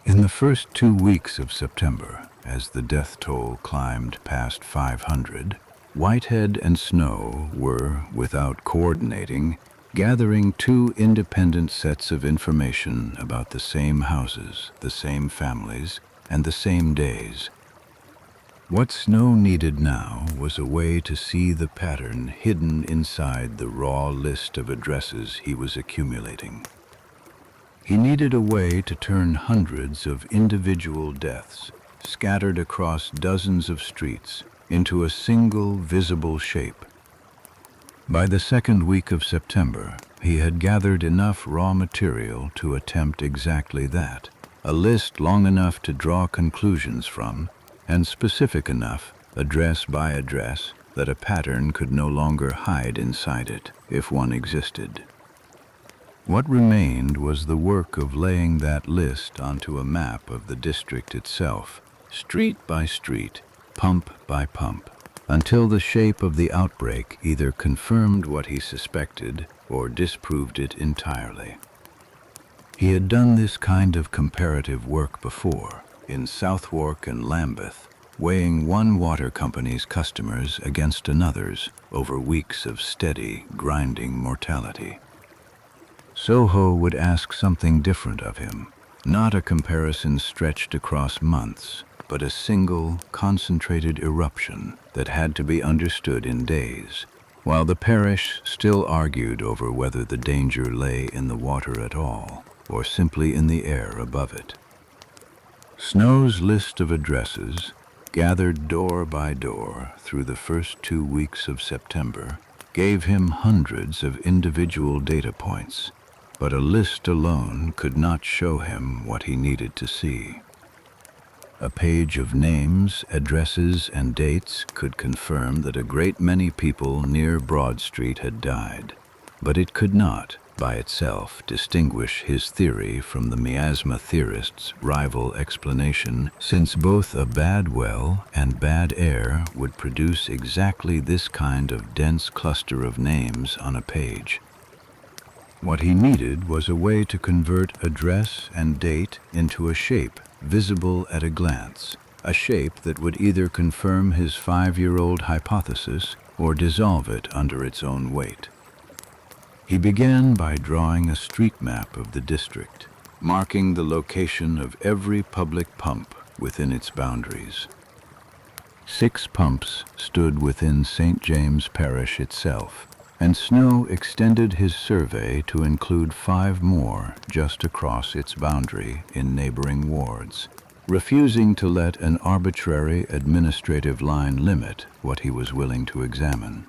In the first 2 weeks of September, as the death toll climbed past 500, Whitehead and Snow were, without coordinating, gathering two independent sets of information about the same houses, the same families, and the same days. What Snow needed now was a way to see the pattern hidden inside the raw list of addresses he was accumulating. He needed a way to turn hundreds of individual deaths, scattered across dozens of streets, into a single visible shape. By the second week of September, he had gathered enough raw material to attempt exactly that, a list long enough to draw conclusions from, and specific enough, address by address, that a pattern could no longer hide inside it, if one existed. What remained was the work of laying that list onto a map of the district itself, street by street, pump by pump, until the shape of the outbreak either confirmed what he suspected or disproved it entirely. He had done this kind of comparative work before, in Southwark and Lambeth, weighing one water company's customers against another's over weeks of steady, grinding mortality. Soho would ask something different of him, not a comparison stretched across months, but a single, concentrated eruption that had to be understood in days, while the parish still argued over whether the danger lay in the water at all, or simply in the air above it. Snow's list of addresses, gathered door by door through the first 2 weeks of September, gave him hundreds of individual data points, but a list alone could not show him what he needed to see. A page of names, addresses, and dates could confirm that a great many people near Broad Street had died, but it could not, by itself, distinguish his theory from the miasma theorist's rival explanation, since both a bad well and bad air would produce exactly this kind of dense cluster of names on a page. What he needed was a way to convert address and date into a shape visible at a glance, a shape that would either confirm his 5-year-old hypothesis or dissolve it under its own weight. He began by drawing a street map of the district, marking the location of every public pump within its boundaries. 6 pumps stood within St. James Parish itself, and Snow extended his survey to include 5 more just across its boundary in neighboring wards, refusing to let an arbitrary administrative line limit what he was willing to examine.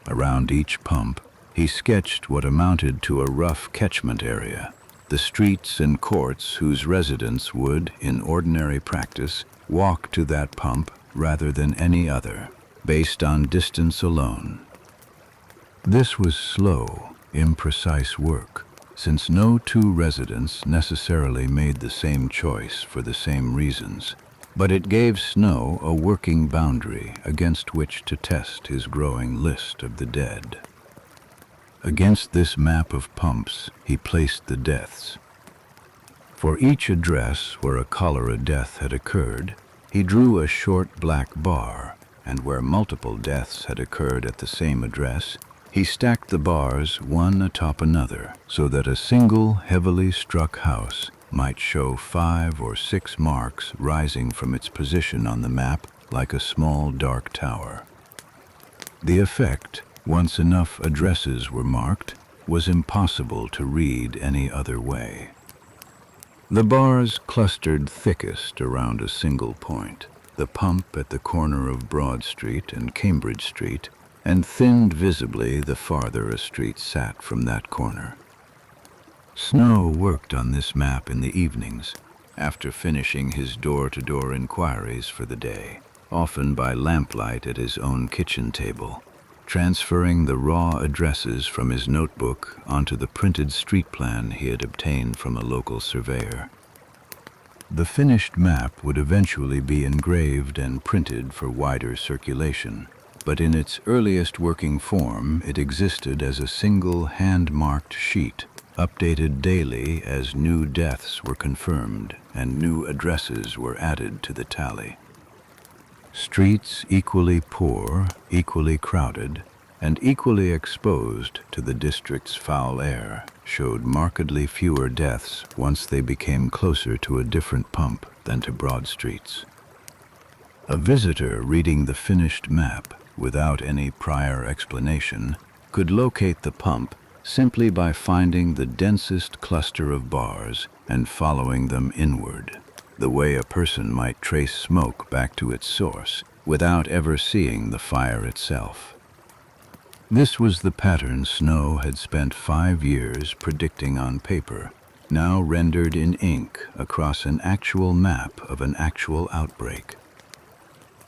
Around each pump, he sketched what amounted to a rough catchment area, the streets and courts whose residents would, in ordinary practice, walk to that pump rather than any other, based on distance alone. This was slow, imprecise work, since no two residents necessarily made the same choice for the same reasons, but it gave Snow a working boundary against which to test his growing list of the dead. Against this map of pumps, he placed the deaths. For each address where a cholera death had occurred, he drew a short black bar, and where multiple deaths had occurred at the same address, he stacked the bars one atop another so that a single heavily struck house might show 5 or 6 marks rising from its position on the map like a small dark tower. The effect, once enough addresses were marked, was impossible to read any other way. The bars clustered thickest around a single point, the pump at the corner of Broad Street and Cambridge Street, and thinned visibly the farther a street sat from that corner. Snow worked on this map in the evenings, after finishing his door-to-door inquiries for the day, often by lamplight at his own kitchen table, transferring the raw addresses from his notebook onto the printed street plan he had obtained from a local surveyor. The finished map would eventually be engraved and printed for wider circulation, but in its earliest working form it existed as a single hand-marked sheet, updated daily as new deaths were confirmed and new addresses were added to the tally. Streets equally poor, equally crowded, and equally exposed to the district's foul air showed markedly fewer deaths once they became closer to a different pump than to broad streets. A visitor reading the finished map without any prior explanation could locate the pump simply by finding the densest cluster of bars and following them inward, the way a person might trace smoke back to its source without ever seeing the fire itself. This was the pattern Snow had spent 5 years predicting on paper, now rendered in ink across an actual map of an actual outbreak.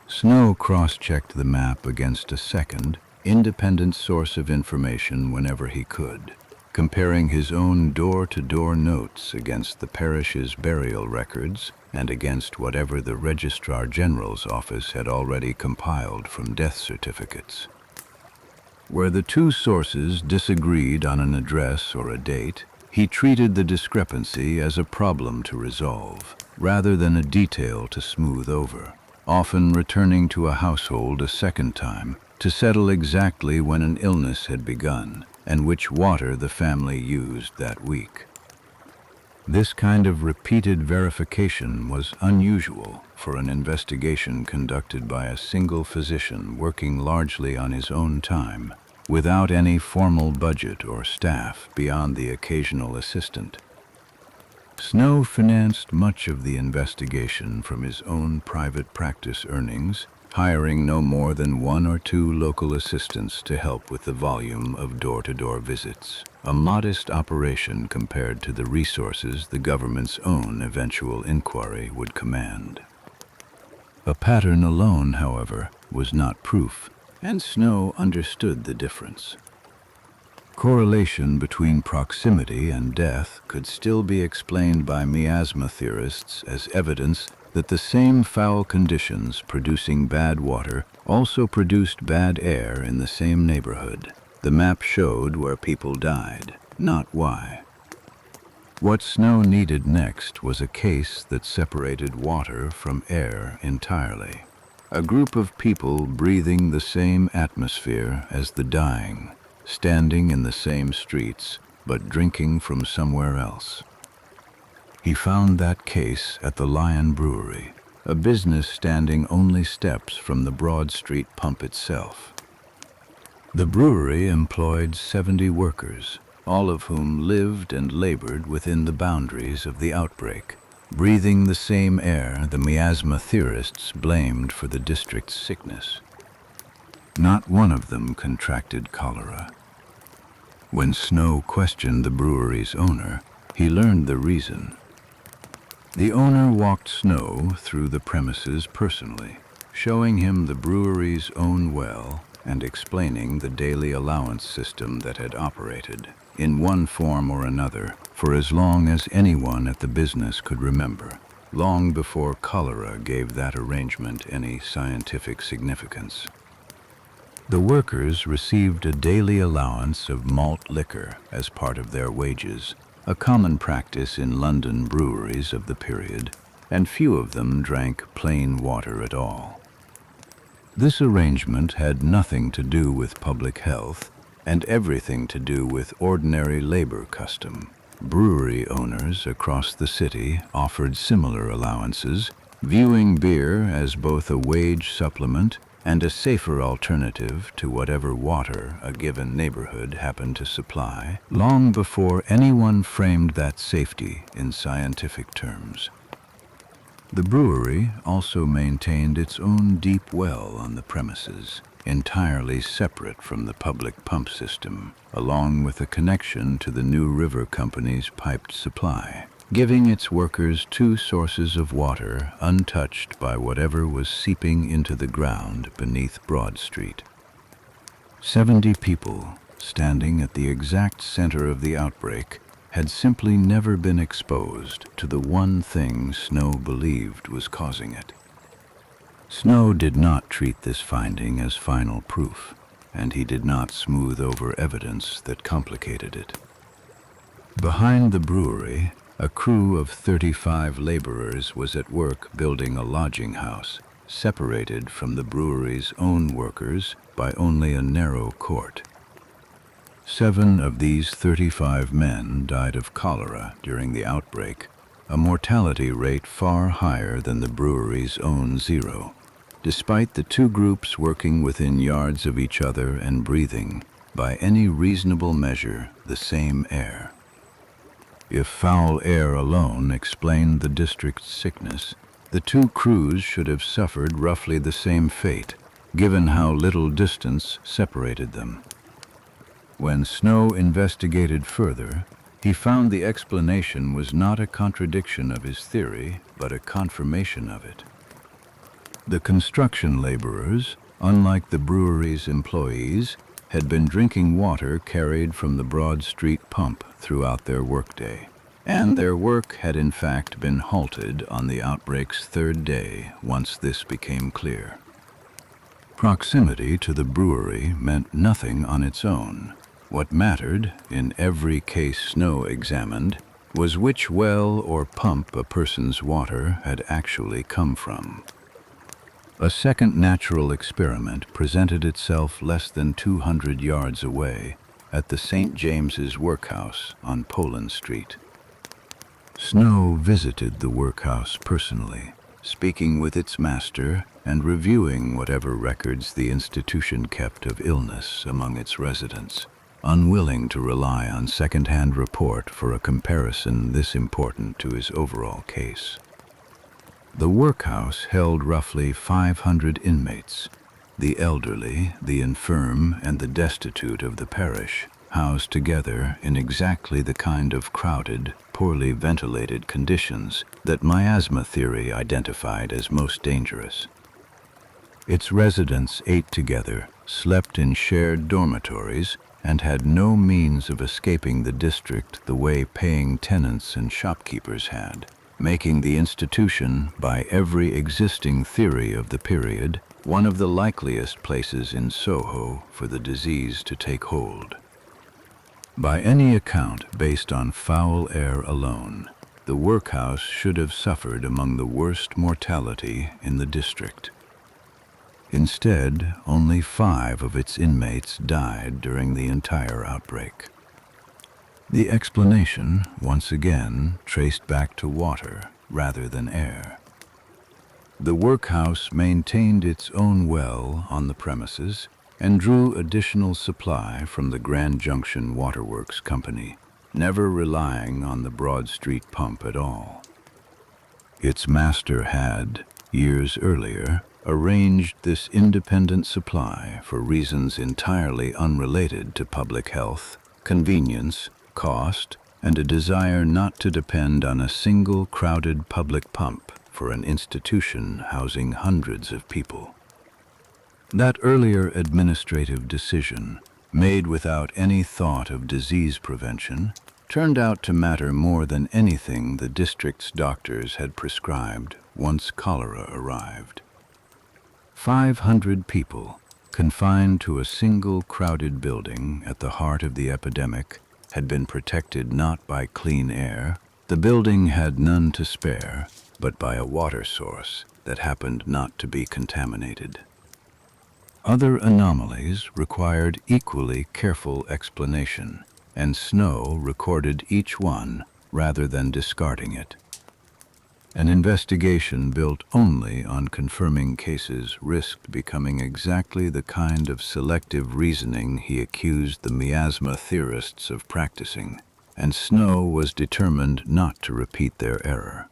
Snow cross-checked the map against a second, independent source of information whenever he could, comparing his own door-to-door notes against the parish's burial records and against whatever the Registrar General's office had already compiled from death certificates. Where the two sources disagreed on an address or a date, he treated the discrepancy as a problem to resolve, rather than a detail to smooth over, often returning to a household a second time to settle exactly when an illness had begun and which water the family used that week. This kind of repeated verification was unusual for an investigation conducted by a single physician working largely on his own time, without any formal budget or staff beyond the occasional assistant. Snow financed much of the investigation from his own private practice earnings, hiring no more than 1 or 2 local assistants to help with the volume of door-to-door visits, a modest operation compared to the resources the government's own eventual inquiry would command. A pattern alone, however, was not proof, and Snow understood the difference. Correlation between proximity and death could still be explained by miasma theorists as evidence that the same foul conditions producing bad water also produced bad air in the same neighborhood. The map showed where people died, not why. What Snow needed next was a case that separated water from air entirely. A group of people breathing the same atmosphere as the dying, standing in the same streets, but drinking from somewhere else. He found that case at the Lion Brewery, a business standing only steps from the Broad Street pump itself. The brewery employed 70 workers, all of whom lived and labored within the boundaries of the outbreak, breathing the same air the miasma theorists blamed for the district's sickness. Not one of them contracted cholera. When Snow questioned the brewery's owner, he learned the reason. The owner walked Snow through the premises personally, showing him the brewery's own well and explaining the daily allowance system that had operated, in one form or another, for as long as anyone at the business could remember, long before cholera gave that arrangement any scientific significance. The workers received a daily allowance of malt liquor as part of their wages, a common practice in London breweries of the period, and few of them drank plain water at all. This arrangement had nothing to do with public health and everything to do with ordinary labor custom. Brewery owners across the city offered similar allowances, viewing beer as both a wage supplement and a safer alternative to whatever water a given neighborhood happened to supply, long before anyone framed that safety in scientific terms. The brewery also maintained its own deep well on the premises, entirely separate from the public pump system, along with a connection to the New River Company's piped supply, giving its workers two sources of water untouched by whatever was seeping into the ground beneath Broad Street. 70 people, standing at the exact center of the outbreak, had simply never been exposed to the one thing Snow believed was causing it. Snow did not treat this finding as final proof, and he did not smooth over evidence that complicated it. Behind the brewery, a crew of 35 laborers was at work building a lodging house, separated from the brewery's own workers by only a narrow court. 7 of these 35 men died of cholera during the outbreak, a mortality rate far higher than the brewery's own 0, despite the two groups working within yards of each other and breathing, by any reasonable measure, the same air. If foul air alone explained the district's sickness, the two crews should have suffered roughly the same fate, given how little distance separated them. When Snow investigated further, he found the explanation was not a contradiction of his theory, but a confirmation of it. The construction laborers, unlike the brewery's employees, had been drinking water carried from the Broad Street pump throughout their workday, and their work had in fact been halted on the outbreak's 3rd day once this became clear. Proximity to the brewery meant nothing on its own. What mattered, in every case Snow examined, was which well or pump a person's water had actually come from. A second natural experiment presented itself less than 200 yards away at the St. James's Workhouse on Poland Street. Snow visited the workhouse personally, speaking with its master and reviewing whatever records the institution kept of illness among its residents, unwilling to rely on second-hand report for a comparison this important to his overall case. The workhouse held roughly 500 inmates, the elderly, the infirm, and the destitute of the parish, housed together in exactly the kind of crowded, poorly ventilated conditions that miasma theory identified as most dangerous. Its residents ate together, slept in shared dormitories, and had no means of escaping the district the way paying tenants and shopkeepers had, making the institution, by every existing theory of the period, one of the likeliest places in Soho for the disease to take hold. By any account based on foul air alone, the workhouse should have suffered among the worst mortality in the district. Instead, only 5 of its inmates died during the entire outbreak. The explanation, once again, traced back to water rather than air. The workhouse maintained its own well on the premises and drew additional supply from the Grand Junction Waterworks Company, never relying on the Broad Street pump at all. Its master had, years earlier, arranged this independent supply for reasons entirely unrelated to public health, convenience, cost, and a desire not to depend on a single crowded public pump for an institution housing hundreds of people. That earlier administrative decision, made without any thought of disease prevention, turned out to matter more than anything the district's doctors had prescribed once cholera arrived. 500 people, confined to a single crowded building at the heart of the epidemic, had been protected not by clean air. The building had none to spare, but by a water source that happened not to be contaminated. Other anomalies required equally careful explanation, and Snow recorded each one rather than discarding it. An investigation built only on confirming cases risked becoming exactly the kind of selective reasoning he accused the miasma theorists of practicing, and Snow was determined not to repeat their error.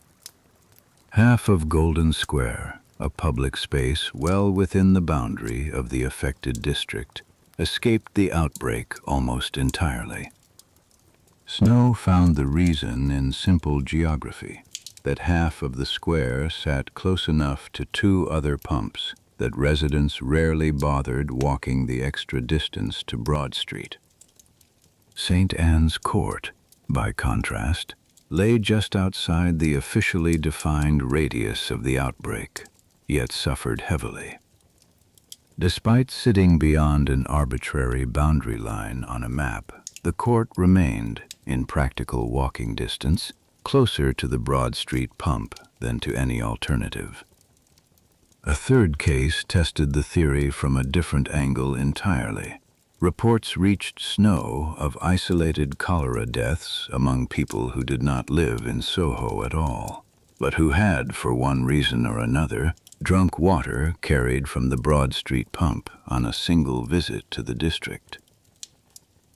Half of Golden Square, a public space well within the boundary of the affected district, escaped the outbreak almost entirely. Snow found the reason in simple geography, that half of the square sat close enough to two other pumps that residents rarely bothered walking the extra distance to Broad Street. St. Anne's Court, by contrast, lay just outside the officially defined radius of the outbreak, yet suffered heavily. Despite sitting beyond an arbitrary boundary line on a map, the court remained, in practical walking distance, closer to the Broad Street pump than to any alternative. A third case tested the theory from a different angle entirely. Reports reached Snow of isolated cholera deaths among people who did not live in Soho at all, but who had, for one reason or another, drunk water carried from the Broad Street pump on a single visit to the district.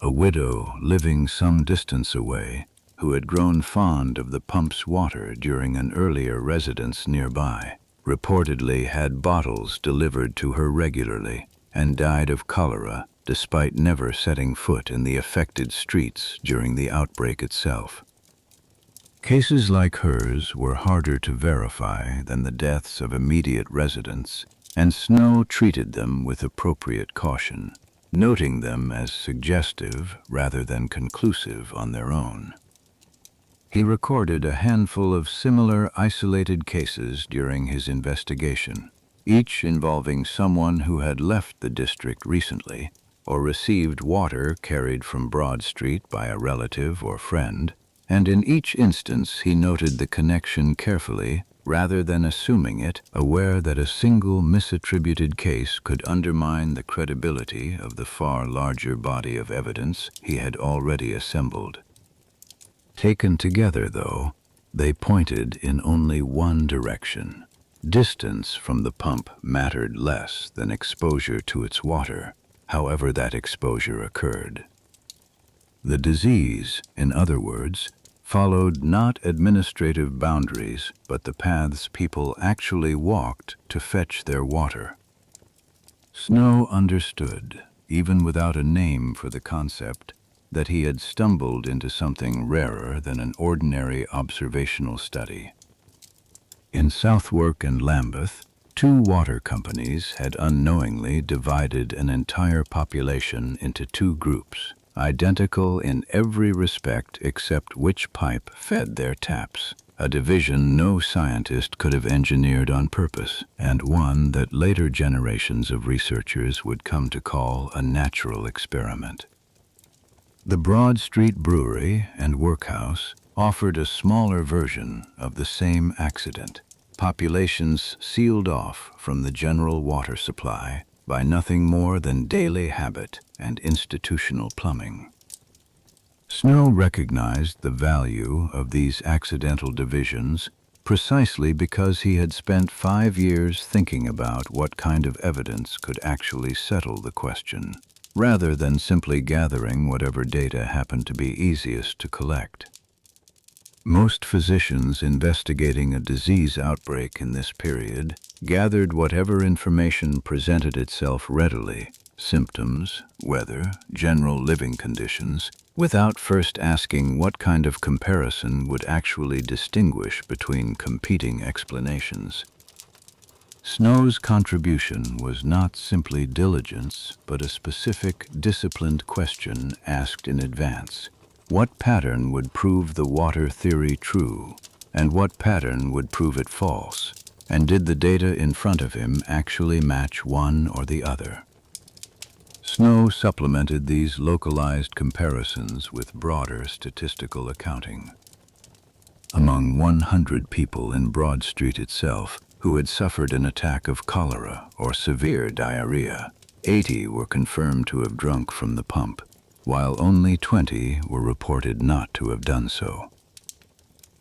A widow living some distance away, who had grown fond of the pump's water during an earlier residence nearby, reportedly had bottles delivered to her regularly and died of cholera despite never setting foot in the affected streets during the outbreak itself. Cases like hers were harder to verify than the deaths of immediate residents, and Snow treated them with appropriate caution, noting them as suggestive rather than conclusive on their own. He recorded a handful of similar isolated cases during his investigation, each involving someone who had left the district recently or received water carried from Broad Street by a relative or friend, and in each instance he noted the connection carefully rather than assuming it, aware that a single misattributed case could undermine the credibility of the far larger body of evidence he had already assembled. Taken together, though, they pointed in only one direction. Distance from the pump mattered less than exposure to its water, however that exposure occurred. The disease, in other words, followed not administrative boundaries, but the paths people actually walked to fetch their water. Snow understood, even without a name for the concept, that he had stumbled into something rarer than an ordinary observational study. In Southwark and Lambeth, two water companies had unknowingly divided an entire population into two groups, identical in every respect except which pipe fed their taps, a division no scientist could have engineered on purpose, and one that later generations of researchers would come to call a natural experiment. The Broad Street Brewery and Workhouse offered a smaller version of the same accident, populations sealed off from the general water supply by nothing more than daily habit and institutional plumbing. Snow recognized the value of these accidental divisions precisely because he had spent 5 years thinking about what kind of evidence could actually settle the question, rather than simply gathering whatever data happened to be easiest to collect. Most physicians investigating a disease outbreak in this period gathered whatever information presented itself readily: symptoms, weather, general living conditions, without first asking what kind of comparison would actually distinguish between competing explanations. Snow's contribution was not simply diligence, but a specific, disciplined question asked in advance. What pattern would prove the water theory true, and what pattern would prove it false? And did the data in front of him actually match one or the other? Snow supplemented these localized comparisons with broader statistical accounting. Among 100 people in Broad Street itself who had suffered an attack of cholera or severe diarrhea, 80 were confirmed to have drunk from the pump, while only 20 were reported not to have done so.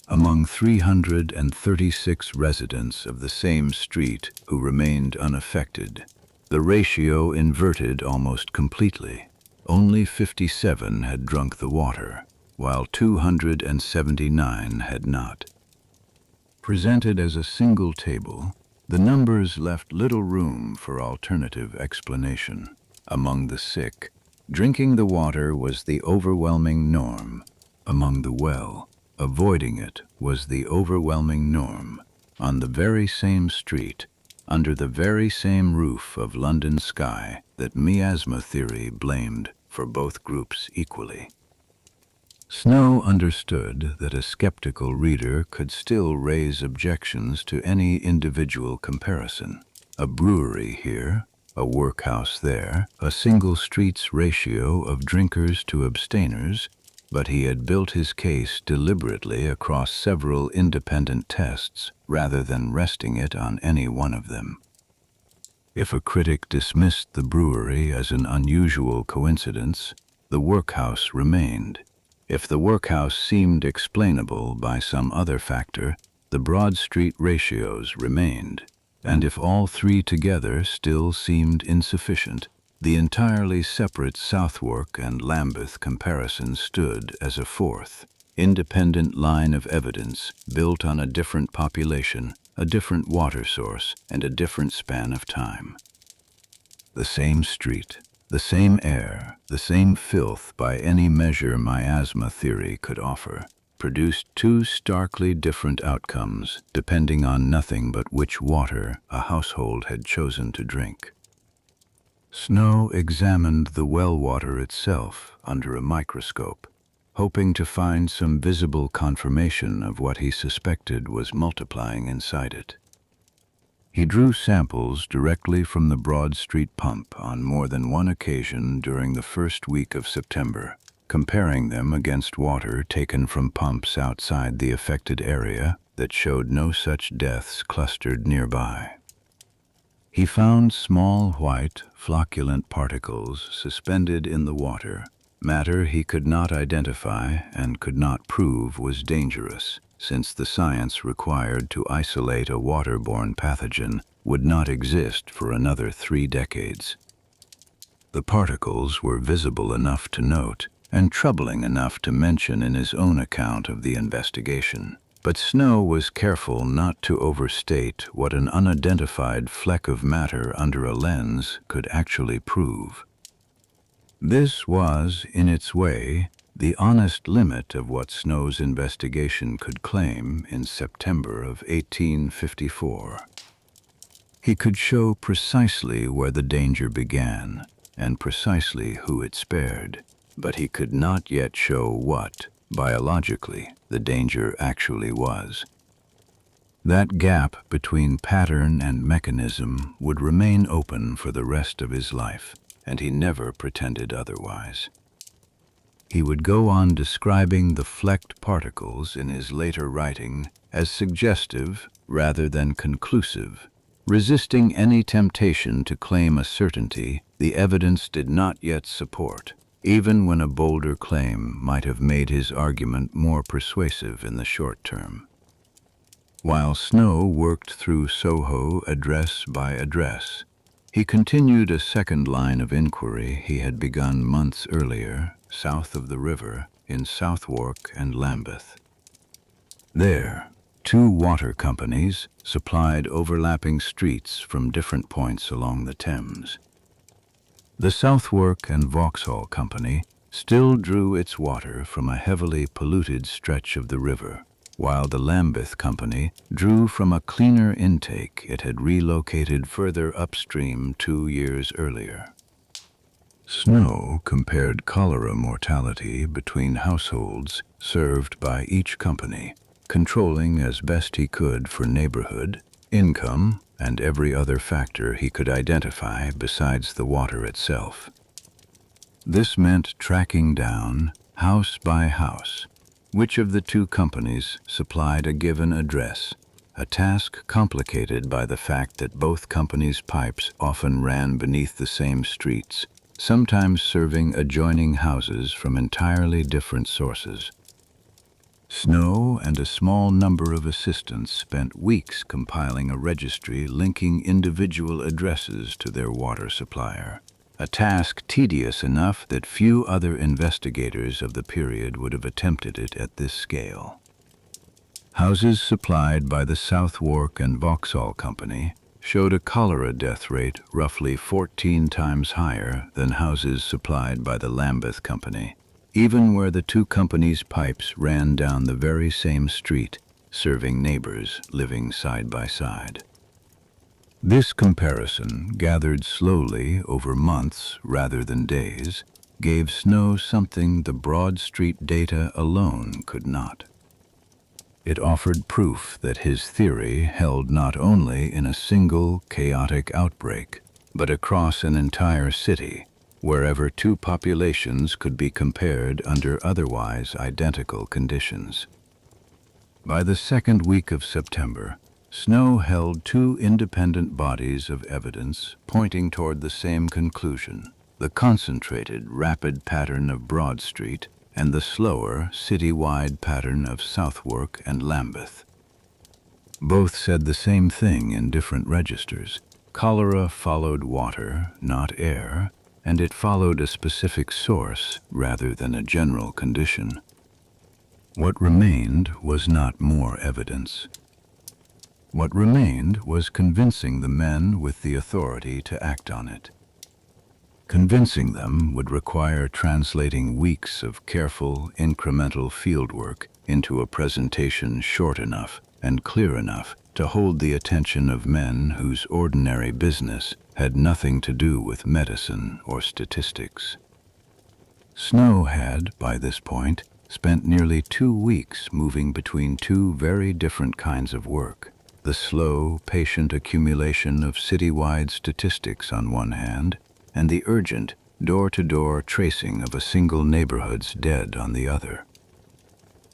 Among 336 residents of the same street who remained unaffected, the ratio inverted almost completely. Only 57 had drunk the water, while 279 had not. Presented as a single table, the numbers left little room for alternative explanation. Among the sick, drinking the water was the overwhelming norm. Among the well, avoiding it was the overwhelming norm. On the very same street, under the very same roof of London sky that miasma theory blamed for both groups equally. Snow understood that a skeptical reader could still raise objections to any individual comparison. A brewery here, a workhouse there, a single street's ratio of drinkers to abstainers, but he had built his case deliberately across several independent tests rather than resting it on any one of them. If a critic dismissed the brewery as an unusual coincidence, the workhouse remained. If the workhouse seemed explainable by some other factor, the Broad Street ratios remained. And if all three together still seemed insufficient, the entirely separate Southwark and Lambeth comparison stood as a fourth, independent line of evidence built on a different population, a different water source, and a different span of time. The same street, the same air, the same filth by any measure miasma theory could offer, produced two starkly different outcomes depending on nothing but which water a household had chosen to drink. Snow examined the well water itself under a microscope, hoping to find some visible confirmation of what he suspected was multiplying inside it. He drew samples directly from the Broad Street pump on more than one occasion during the first week of September, comparing them against water taken from pumps outside the affected area that showed no such deaths clustered nearby. He found small white, flocculent particles suspended in the water, matter he could not identify and could not prove was dangerous, since the science required to isolate a waterborne pathogen would not exist for another 3 decades. The particles were visible enough to note and troubling enough to mention in his own account of the investigation. But Snow was careful not to overstate what an unidentified fleck of matter under a lens could actually prove. This was, in its way, the honest limit of what Snow's investigation could claim in September of 1854. He could show precisely where the danger began and precisely who it spared, but he could not yet show what, biologically, the danger actually was. That gap between pattern and mechanism would remain open for the rest of his life, and he never pretended otherwise. He would go on describing the flecked particles in his later writing as suggestive rather than conclusive, resisting any temptation to claim a certainty the evidence did not yet support, even when a bolder claim might have made his argument more persuasive in the short term. While Snow worked through Soho address by address, he continued a second line of inquiry he had begun months earlier, south of the river, in Southwark and Lambeth. There, 2 water companies supplied overlapping streets from different points along the Thames. The Southwark and Vauxhall Company still drew its water from a heavily polluted stretch of the river, while the Lambeth Company drew from a cleaner intake it had relocated further upstream 2 years earlier. Snow compared cholera mortality between households served by each company, controlling as best he could for neighborhood, income, and every other factor he could identify besides the water itself. This meant tracking down, house by house, which of the two companies supplied a given address, a task complicated by the fact that both companies' pipes often ran beneath the same streets, sometimes serving adjoining houses from entirely different sources. Snow and a small number of assistants spent weeks compiling a registry linking individual addresses to their water supplier, a task tedious enough that few other investigators of the period would have attempted it at this scale. Houses supplied by the Southwark and Vauxhall Company showed a cholera death rate roughly 14 times higher than houses supplied by the Lambeth Company, even where the two companies' pipes ran down the very same street, serving neighbors living side by side. This comparison, gathered slowly over months rather than days, gave Snow something the Broad Street data alone could not. It offered proof that his theory held not only in a single chaotic outbreak, but across an entire city, wherever two populations could be compared under otherwise identical conditions. By the second week of September, Snow held two independent bodies of evidence pointing toward the same conclusion: the concentrated, rapid pattern of Broad Street and the slower, city-wide pattern of Southwark and Lambeth. Both said the same thing in different registers. Cholera followed water, not air, and it followed a specific source rather than a general condition. What remained was not more evidence. What remained was convincing the men with the authority to act on it. Convincing them would require translating weeks of careful, incremental fieldwork into a presentation short enough and clear enough to hold the attention of men whose ordinary business had nothing to do with medicine or statistics. Snow had, by this point, spent nearly 2 weeks moving between two very different kinds of work: the slow, patient accumulation of citywide statistics on one hand, and the urgent, door-to-door tracing of a single neighborhood's dead on the other.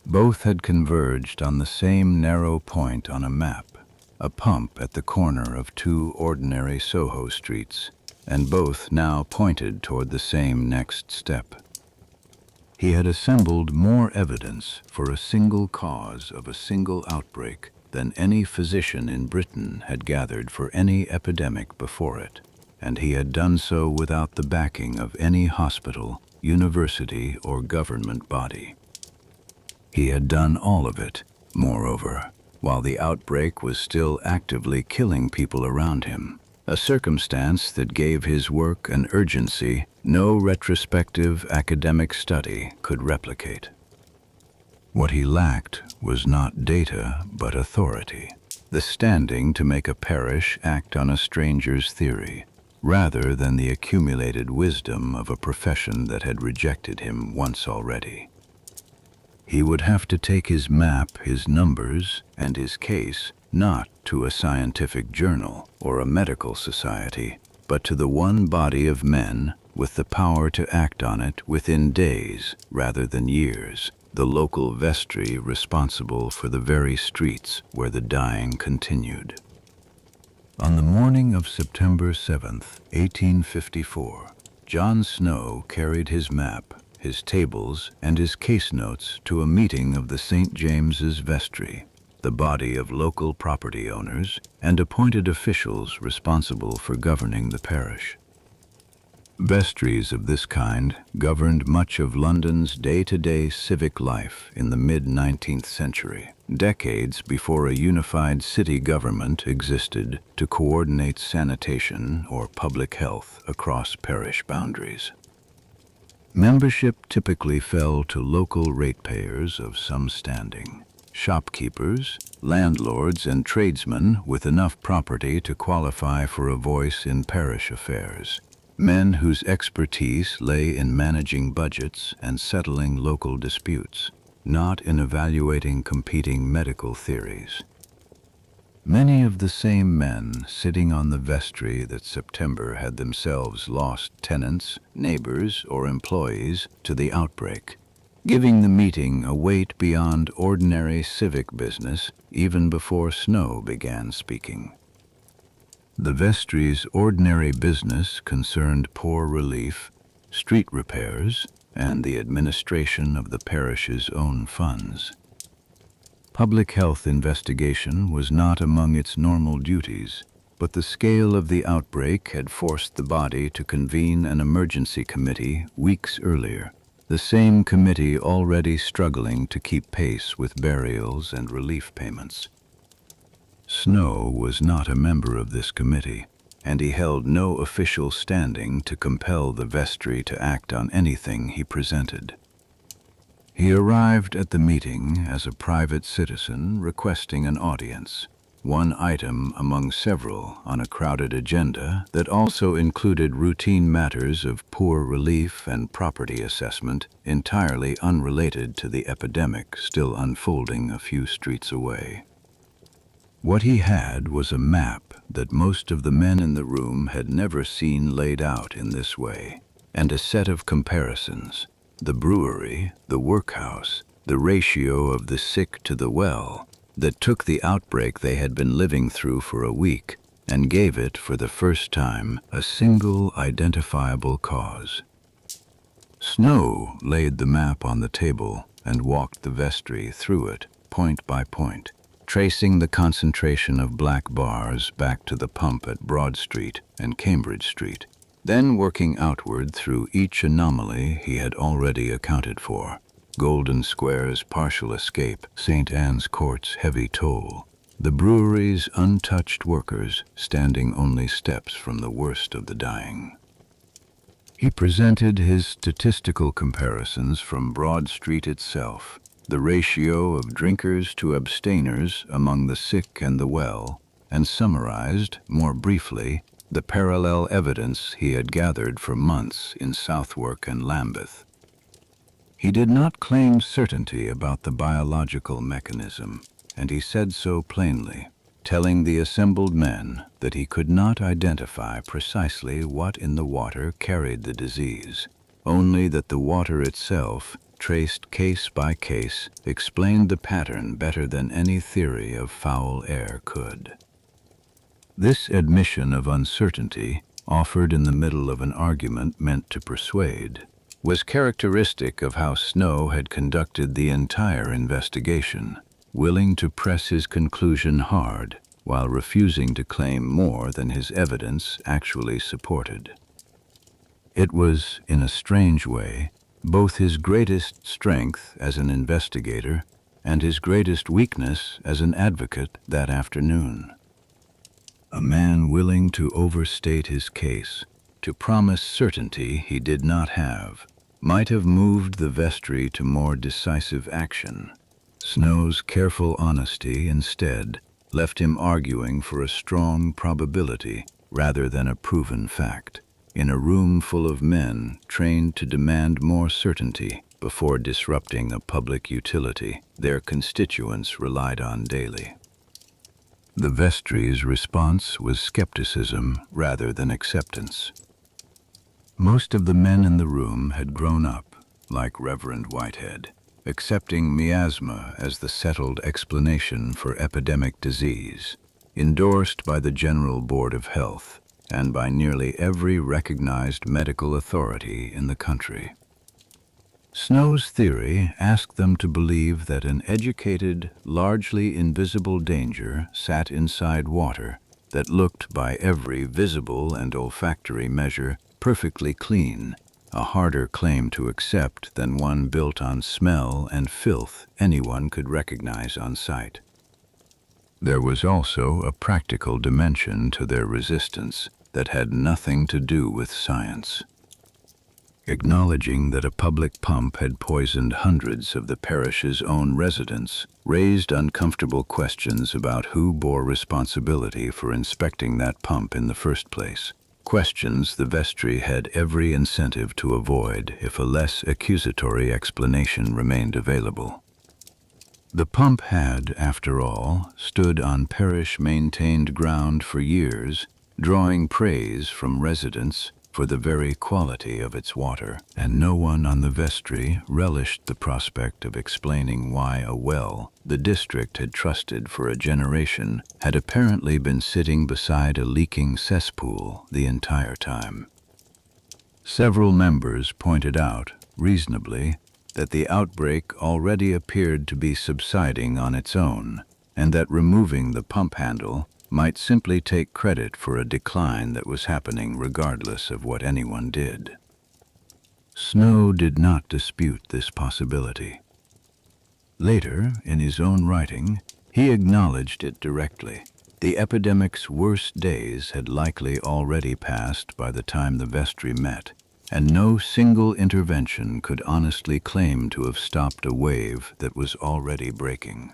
Both had converged on the same narrow point on a map, a pump at the corner of two ordinary Soho streets, and both now pointed toward the same next step. He had assembled more evidence for a single cause of a single outbreak than any physician in Britain had gathered for any epidemic before it, and he had done so without the backing of any hospital, university, or government body. He had done all of it, moreover, while the outbreak was still actively killing people around him, a circumstance that gave his work an urgency no retrospective academic study could replicate. What he lacked was not data but authority, the standing to make a parish act on a stranger's theory, rather than the accumulated wisdom of a profession that had rejected him once already. He would have to take his map, his numbers, and his case not to a scientific journal or a medical society, but to the one body of men with the power to act on it within days rather than years, the local vestry responsible for the very streets where the dying continued. On the morning of September 7th, 1854, John Snow carried his map, his tables, and his case notes to a meeting of the St. James's Vestry, the body of local property owners and appointed officials responsible for governing the parish. Vestries of this kind governed much of London's day-to-day civic life in the mid-19th century, decades before a unified city government existed to coordinate sanitation or public health across parish boundaries. Membership typically fell to local ratepayers of some standing, shopkeepers, landlords, and tradesmen with enough property to qualify for a voice in parish affairs, men whose expertise lay in managing budgets and settling local disputes, not in evaluating competing medical theories. Many of the same men sitting on the vestry that September had themselves lost tenants, neighbors, or employees to the outbreak, giving the meeting a weight beyond ordinary civic business even before Snow began speaking. The vestry's ordinary business concerned poor relief, street repairs, and the administration of the parish's own funds. Public health investigation was not among its normal duties, but the scale of the outbreak had forced the body to convene an emergency committee weeks earlier, the same committee already struggling to keep pace with burials and relief payments. Snow was not a member of this committee, and he held no official standing to compel the vestry to act on anything he presented. He arrived at the meeting as a private citizen requesting an audience, one item among several on a crowded agenda that also included routine matters of poor relief and property assessment entirely unrelated to the epidemic still unfolding a few streets away. What he had was a map that most of the men in the room had never seen laid out in this way, and a set of comparisons. The brewery, the workhouse, the ratio of the sick to the well, that took the outbreak they had been living through for a week and gave it, for the first time, a single identifiable cause. Snow laid the map on the table and walked the vestry through it, point by point, tracing the concentration of black bars back to the pump at Broad Street and Cambridge Street, then working outward through each anomaly he had already accounted for: Golden Square's partial escape, St. Anne's Court's heavy toll, the brewery's untouched workers standing only steps from the worst of the dying. He presented his statistical comparisons from Broad Street itself, the ratio of drinkers to abstainers among the sick and the well, and summarized, more briefly, the parallel evidence he had gathered for months in Southwark and Lambeth. He did not claim certainty about the biological mechanism, and he said so plainly, telling the assembled men that he could not identify precisely what in the water carried the disease, only that the water itself, traced case by case, explained the pattern better than any theory of foul air could. This admission of uncertainty, offered in the middle of an argument meant to persuade, was characteristic of how Snow had conducted the entire investigation, willing to press his conclusion hard while refusing to claim more than his evidence actually supported. It was, in a strange way, both his greatest strength as an investigator and his greatest weakness as an advocate that afternoon. A man willing to overstate his case, to promise certainty he did not have, might have moved the vestry to more decisive action. Snow's careful honesty, instead, left him arguing for a strong probability rather than a proven fact, in a room full of men trained to demand more certainty before disrupting a public utility their constituents relied on daily. The vestry's response was skepticism rather than acceptance. Most of the men in the room had grown up, like Reverend Whitehead, accepting miasma as the settled explanation for epidemic disease, endorsed by the General Board of Health and by nearly every recognized medical authority in the country. Snow's theory asked them to believe that an educated, largely invisible danger sat inside water that looked by every visible and olfactory measure perfectly clean, a harder claim to accept than one built on smell and filth anyone could recognize on sight. There was also a practical dimension to their resistance that had nothing to do with science. Acknowledging that a public pump had poisoned hundreds of the parish's own residents raised uncomfortable questions about who bore responsibility for inspecting that pump in the first place. Questions the vestry had every incentive to avoid if a less accusatory explanation remained available. The pump had, after all, stood on parish-maintained ground for years, drawing praise from residents for the very quality of its water, and no one on the vestry relished the prospect of explaining why a well the district had trusted for a generation had apparently been sitting beside a leaking cesspool the entire time. Several members pointed out, reasonably, that the outbreak already appeared to be subsiding on its own, and that removing the pump handle might simply take credit for a decline that was happening regardless of what anyone did. Snow did not dispute this possibility. Later, in his own writing, he acknowledged it directly. The epidemic's worst days had likely already passed by the time the vestry met, and no single intervention could honestly claim to have stopped a wave that was already breaking.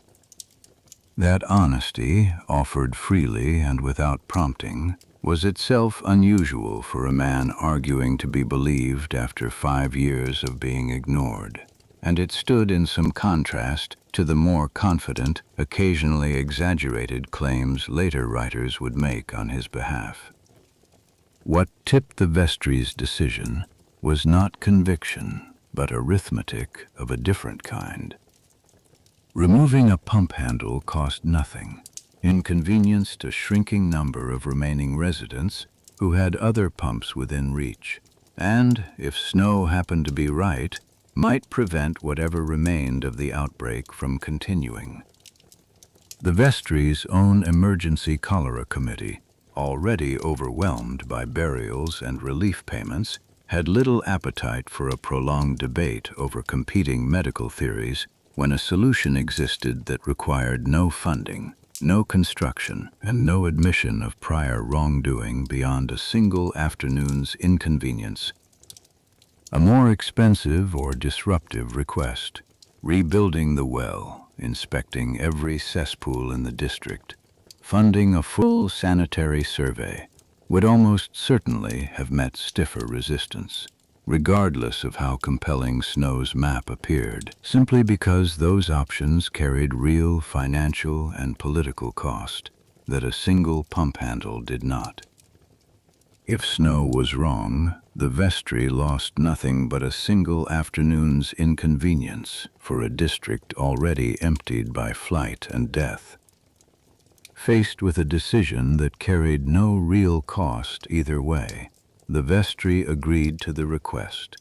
That honesty, offered freely and without prompting, was itself unusual for a man arguing to be believed after 5 years of being ignored, and it stood in some contrast to the more confident, occasionally exaggerated claims later writers would make on his behalf. What tipped the vestry's decision was not conviction, but arithmetic of a different kind. Removing a pump handle cost nothing, inconvenienced a shrinking number of remaining residents who had other pumps within reach, and, if Snow happened to be right, might prevent whatever remained of the outbreak from continuing. The vestry's own emergency cholera committee, already overwhelmed by burials and relief payments, had little appetite for a prolonged debate over competing medical theories when a solution existed that required no funding, no construction, and no admission of prior wrongdoing beyond a single afternoon's inconvenience. A more expensive or disruptive request, rebuilding the well, inspecting every cesspool in the district, funding a full sanitary survey, would almost certainly have met stiffer resistance, regardless of how compelling Snow's map appeared, simply because those options carried real financial and political cost that a single pump handle did not. If Snow was wrong, the vestry lost nothing but a single afternoon's inconvenience for a district already emptied by flight and death. Faced with a decision that carried no real cost either way, the vestry agreed to the request.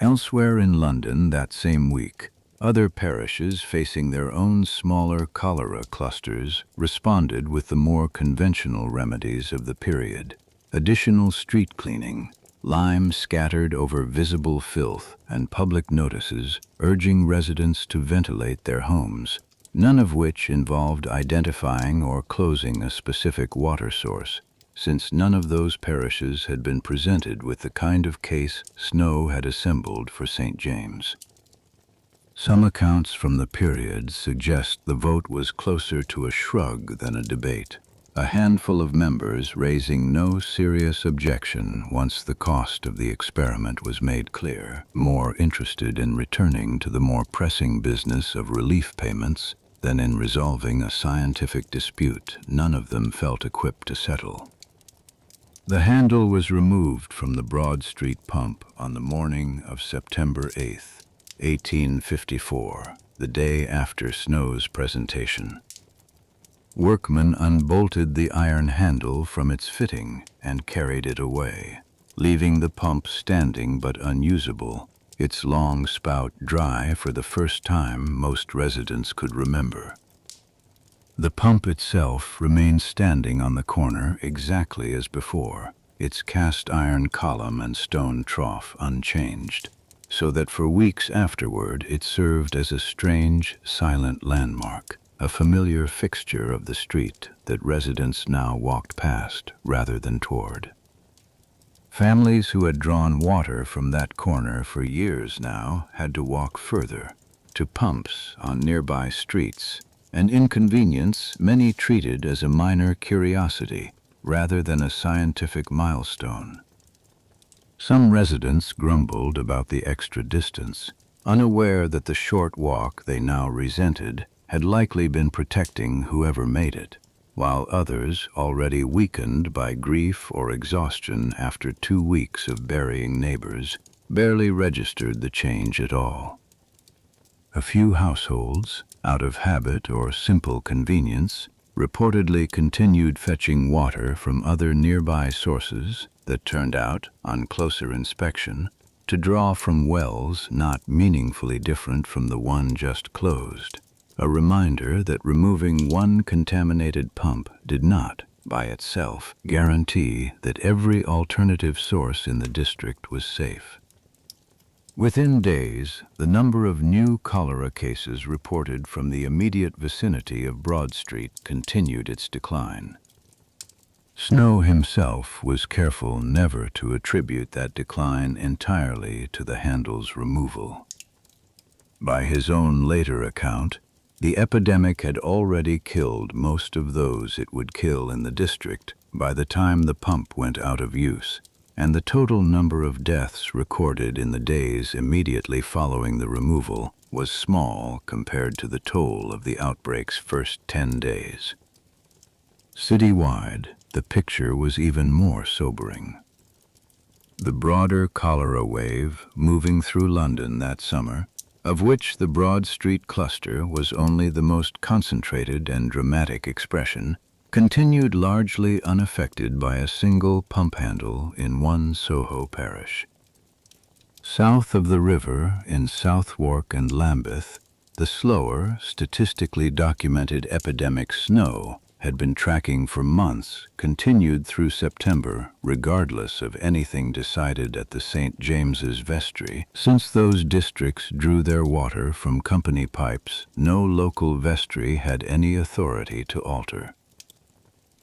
Elsewhere in London that same week, other parishes facing their own smaller cholera clusters responded with the more conventional remedies of the period: additional street cleaning, lime scattered over visible filth, and public notices urging residents to ventilate their homes, none of which involved identifying or closing a specific water source, since none of those parishes had been presented with the kind of case Snow had assembled for St. James. Some accounts from the period suggest the vote was closer to a shrug than a debate, a handful of members raising no serious objection once the cost of the experiment was made clear, more interested in returning to the more pressing business of relief payments than in resolving a scientific dispute none of them felt equipped to settle. The handle was removed from the Broad Street pump on the morning of September 8th, 1854, the day after Snow's presentation. Workmen unbolted the iron handle from its fitting and carried it away, leaving the pump standing but unusable, its long spout dry for the first time most residents could remember. The pump itself remained standing on the corner exactly as before, its cast iron column and stone trough unchanged, so that for weeks afterward it served as a strange, silent landmark, a familiar fixture of the street that residents now walked past rather than toward. Families who had drawn water from that corner for years now had to walk further, to pumps on nearby streets, an inconvenience many treated as a minor curiosity rather than a scientific milestone. Some residents grumbled about the extra distance, unaware that the short walk they now resented had likely been protecting whoever made it, while others, already weakened by grief or exhaustion after 2 weeks of burying neighbors, barely registered the change at all. A few households, out of habit or simple convenience, reportedly continued fetching water from other nearby sources that turned out, on closer inspection, to draw from wells not meaningfully different from the one just closed. A reminder that removing one contaminated pump did not, by itself, guarantee that every alternative source in the district was safe. Within days, the number of new cholera cases reported from the immediate vicinity of Broad Street continued its decline. Snow himself was careful never to attribute that decline entirely to the handle's removal. By his own later account, the epidemic had already killed most of those it would kill in the district by the time the pump went out of use, and the total number of deaths recorded in the days immediately following the removal was small compared to the toll of the outbreak's first 10 days. Citywide, the picture was even more sobering. The broader cholera wave moving through London that summer, of which the Broad Street cluster was only the most concentrated and dramatic expression, continued largely unaffected by a single pump handle in one Soho parish. South of the river, in Southwark and Lambeth, the slower, statistically documented epidemic snow had been tracking for months, continued through September, regardless of anything decided at the St. James's vestry. Since those districts drew their water from company pipes, no local vestry had any authority to alter.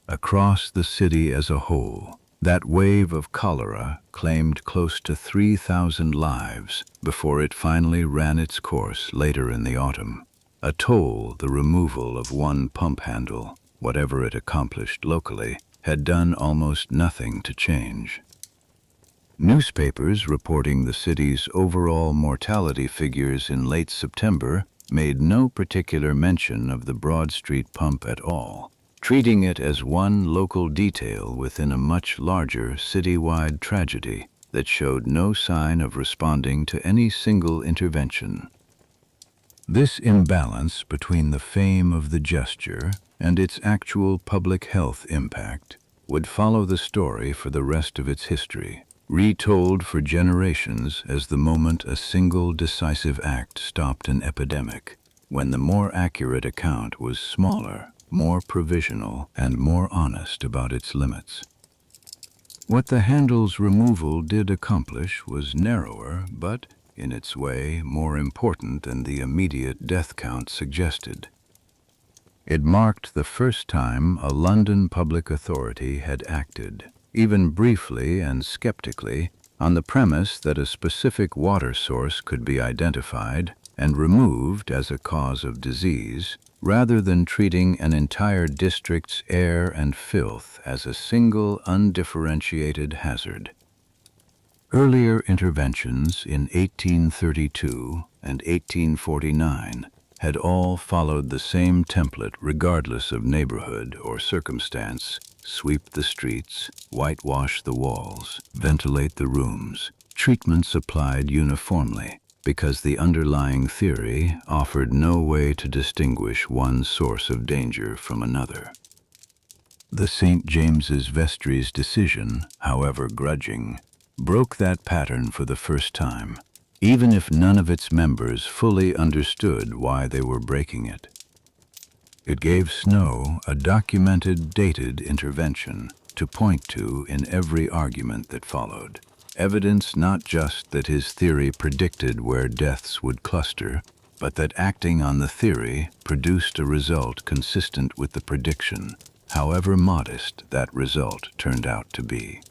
Across the city as a whole, that wave of cholera claimed close to 3,000 lives before it finally ran its course later in the autumn. A toll the removal of one pump handle, whatever it accomplished locally, had done almost nothing to change. Newspapers reporting the city's overall mortality figures in late September made no particular mention of the Broad Street pump at all, treating it as one local detail within a much larger citywide tragedy that showed no sign of responding to any single intervention. This imbalance between the fame of the gesture and its actual public health impact would follow the story for the rest of its history, retold for generations as the moment a single decisive act stopped an epidemic, when the more accurate account was smaller, more provisional, and more honest about its limits. What the handle's removal did accomplish was narrower, but, in its way, more important than the immediate death count suggested. It marked the first time a London public authority had acted, even briefly and skeptically, on the premise that a specific water source could be identified and removed as a cause of disease, rather than treating an entire district's air and filth as a single undifferentiated hazard. Earlier interventions in 1832 and 1849 had all followed the same template regardless of neighborhood or circumstance: sweep the streets, whitewash the walls, ventilate the rooms, treatments applied uniformly, because the underlying theory offered no way to distinguish one source of danger from another. The St. James's vestry's decision, however grudging, broke that pattern for the first time, even if none of its members fully understood why they were breaking it. It gave Snow a documented, dated intervention to point to in every argument that followed. Evidence not just that his theory predicted where deaths would cluster, but that acting on the theory produced a result consistent with the prediction, however modest that result turned out to be.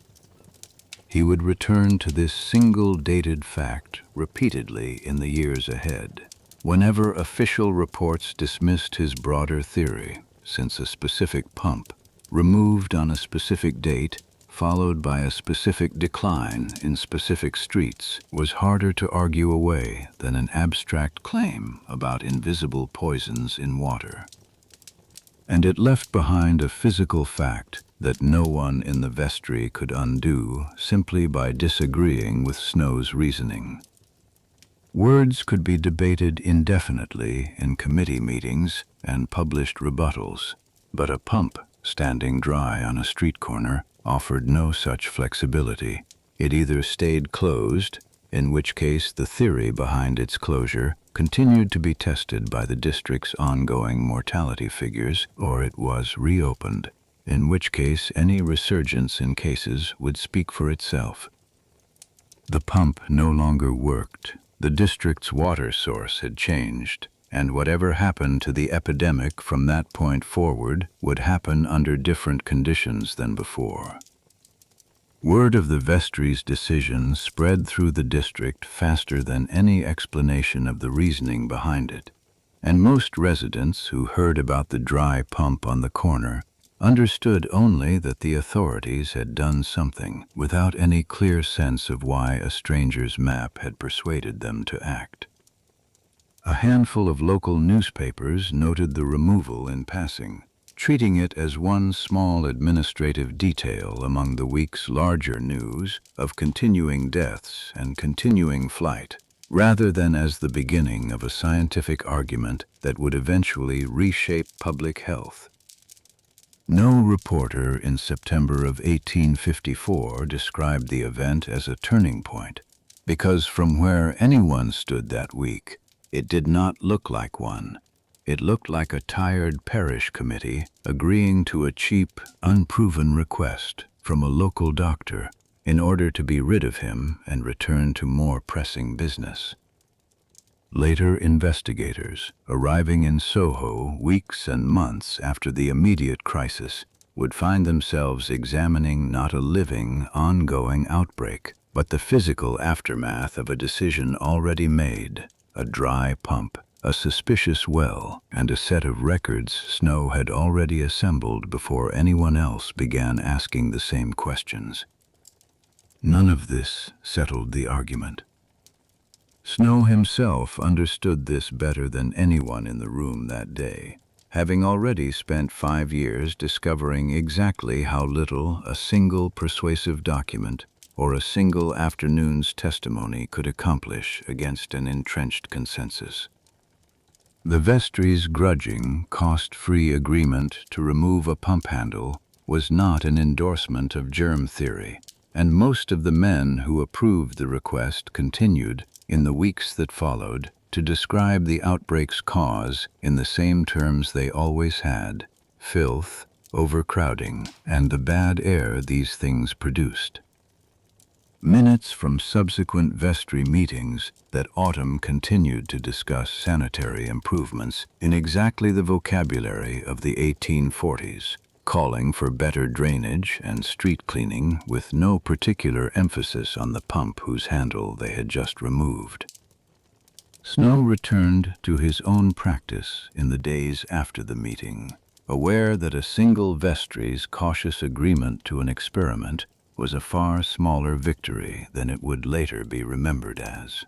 He would return to this single dated fact repeatedly in the years ahead, whenever official reports dismissed his broader theory, since a specific pump, removed on a specific date, followed by a specific decline in specific streets, was harder to argue away than an abstract claim about invisible poisons in water. And it left behind a physical fact that no one in the vestry could undo simply by disagreeing with Snow's reasoning. Words could be debated indefinitely in committee meetings and published rebuttals, but a pump standing dry on a street corner offered no such flexibility. It either stayed closed, in which case the theory behind its closure continued to be tested by the district's ongoing mortality figures, or it was reopened, in which case any resurgence in cases would speak for itself. The pump no longer worked. The district's water source had changed, and whatever happened to the epidemic from that point forward would happen under different conditions than before. Word of the vestry's decision spread through the district faster than any explanation of the reasoning behind it, and most residents who heard about the dry pump on the corner understood only that the authorities had done something, without any clear sense of why a stranger's map had persuaded them to act. A handful of local newspapers noted the removal in passing, treating it as one small administrative detail among the week's larger news of continuing deaths and continuing flight, rather than as the beginning of a scientific argument that would eventually reshape public health. No reporter in September of 1854 described the event as a turning point, because from where anyone stood that week, it did not look like one. It looked like a tired parish committee agreeing to a cheap, unproven request from a local doctor in order to be rid of him and return to more pressing business. Later investigators, arriving in Soho weeks and months after the immediate crisis, would find themselves examining not a living, ongoing outbreak, but the physical aftermath of a decision already made: a dry pump, a suspicious well, and a set of records Snow had already assembled before anyone else began asking the same questions. None of this settled the argument. Snow himself understood this better than anyone in the room that day, having already spent 5 years discovering exactly how little a single persuasive document or a single afternoon's testimony could accomplish against an entrenched consensus. The vestry's grudging, cost-free agreement to remove a pump handle was not an endorsement of germ theory, and most of the men who approved the request continued, in the weeks that followed, to describe the outbreak's cause in the same terms they always had: filth, overcrowding, and the bad air these things produced. Minutes from subsequent vestry meetings that autumn continued to discuss sanitary improvements in exactly the vocabulary of the 1840s, calling for better drainage and street cleaning with no particular emphasis on the pump whose handle they had just removed. Snow returned to his own practice in the days after the meeting, aware that a single vestry's cautious agreement to an experiment was a far smaller victory than it would later be remembered as.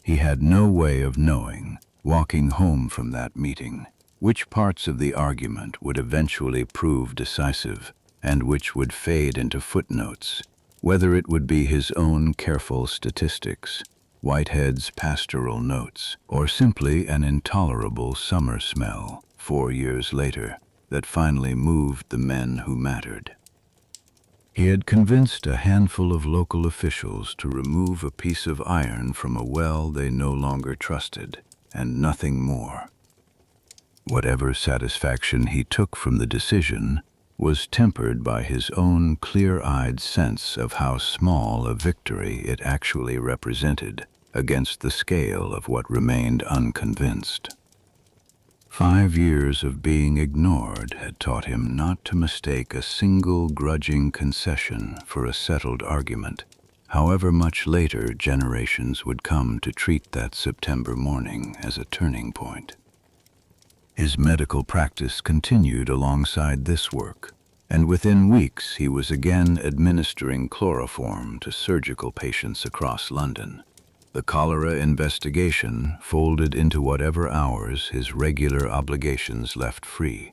He had no way of knowing, walking home from that meeting, which parts of the argument would eventually prove decisive and which would fade into footnotes, whether it would be his own careful statistics, Whitehead's pastoral notes, or simply an intolerable summer smell 4 years later that finally moved the men who mattered. He had convinced a handful of local officials to remove a piece of iron from a well they no longer trusted, and nothing more. Whatever satisfaction he took from the decision was tempered by his own clear-eyed sense of how small a victory it actually represented against the scale of what remained unconvinced. 5 years of being ignored had taught him not to mistake a single grudging concession for a settled argument, however much later generations would come to treat that September morning as a turning point. His medical practice continued alongside this work, and within weeks he was again administering chloroform to surgical patients across London. The cholera investigation folded into whatever hours his regular obligations left free.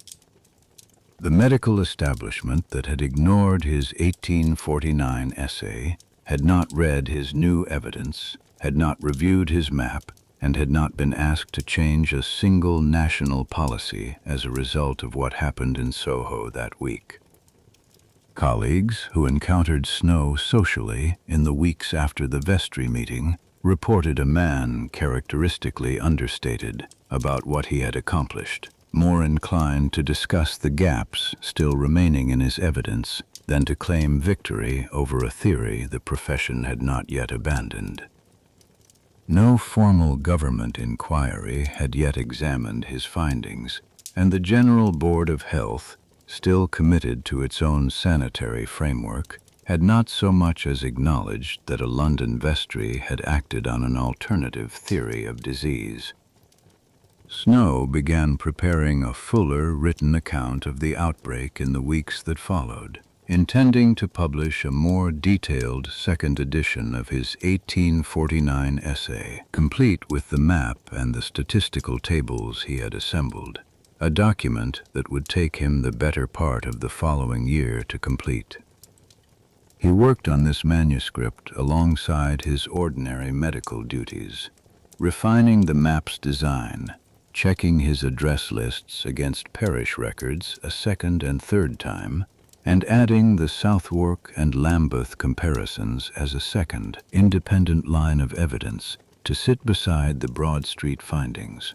The medical establishment that had ignored his 1849 essay had not read his new evidence, had not reviewed his map, and had not been asked to change a single national policy as a result of what happened in Soho that week. Colleagues who encountered Snow socially in the weeks after the vestry meeting reported a man characteristically understated about what he had accomplished, more inclined to discuss the gaps still remaining in his evidence than to claim victory over a theory the profession had not yet abandoned. No formal government inquiry had yet examined his findings, and the General Board of Health, still committed to its own sanitary framework, had not so much as acknowledged that a London vestry had acted on an alternative theory of disease. Snow began preparing a fuller written account of the outbreak in the weeks that followed, intending to publish a more detailed second edition of his 1849 essay, complete with the map and the statistical tables he had assembled, a document that would take him the better part of the following year to complete. He worked on this manuscript alongside his ordinary medical duties, refining the map's design, checking his address lists against parish records a second and third time, and adding the Southwark and Lambeth comparisons as a second, independent line of evidence to sit beside the Broad Street findings.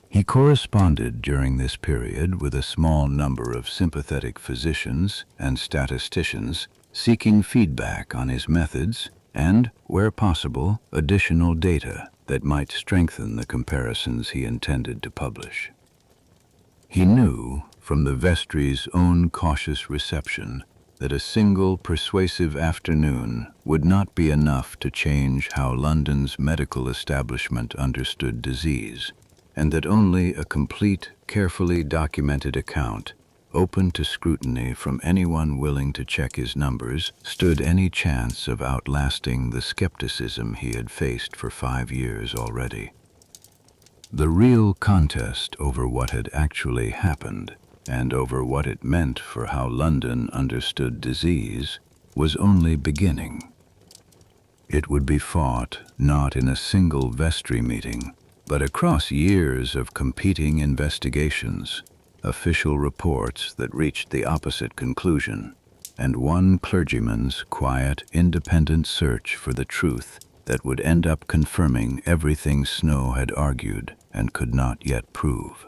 He corresponded during this period with a small number of sympathetic physicians and statisticians seeking feedback on his methods and, where possible, additional data that might strengthen the comparisons he intended to publish. He knew, from the vestry's own cautious reception, that a single persuasive afternoon would not be enough to change how London's medical establishment understood disease, and that only a complete, carefully documented account, open to scrutiny from anyone willing to check his numbers, stood any chance of outlasting the skepticism he had faced for 5 years already. The real contest over what had actually happened, and over what it meant for how London understood disease, was only beginning. It would be fought not in a single vestry meeting, but across years of competing investigations, official reports that reached the opposite conclusion, and one clergyman's quiet, independent search for the truth that would end up confirming everything Snow had argued and could not yet prove.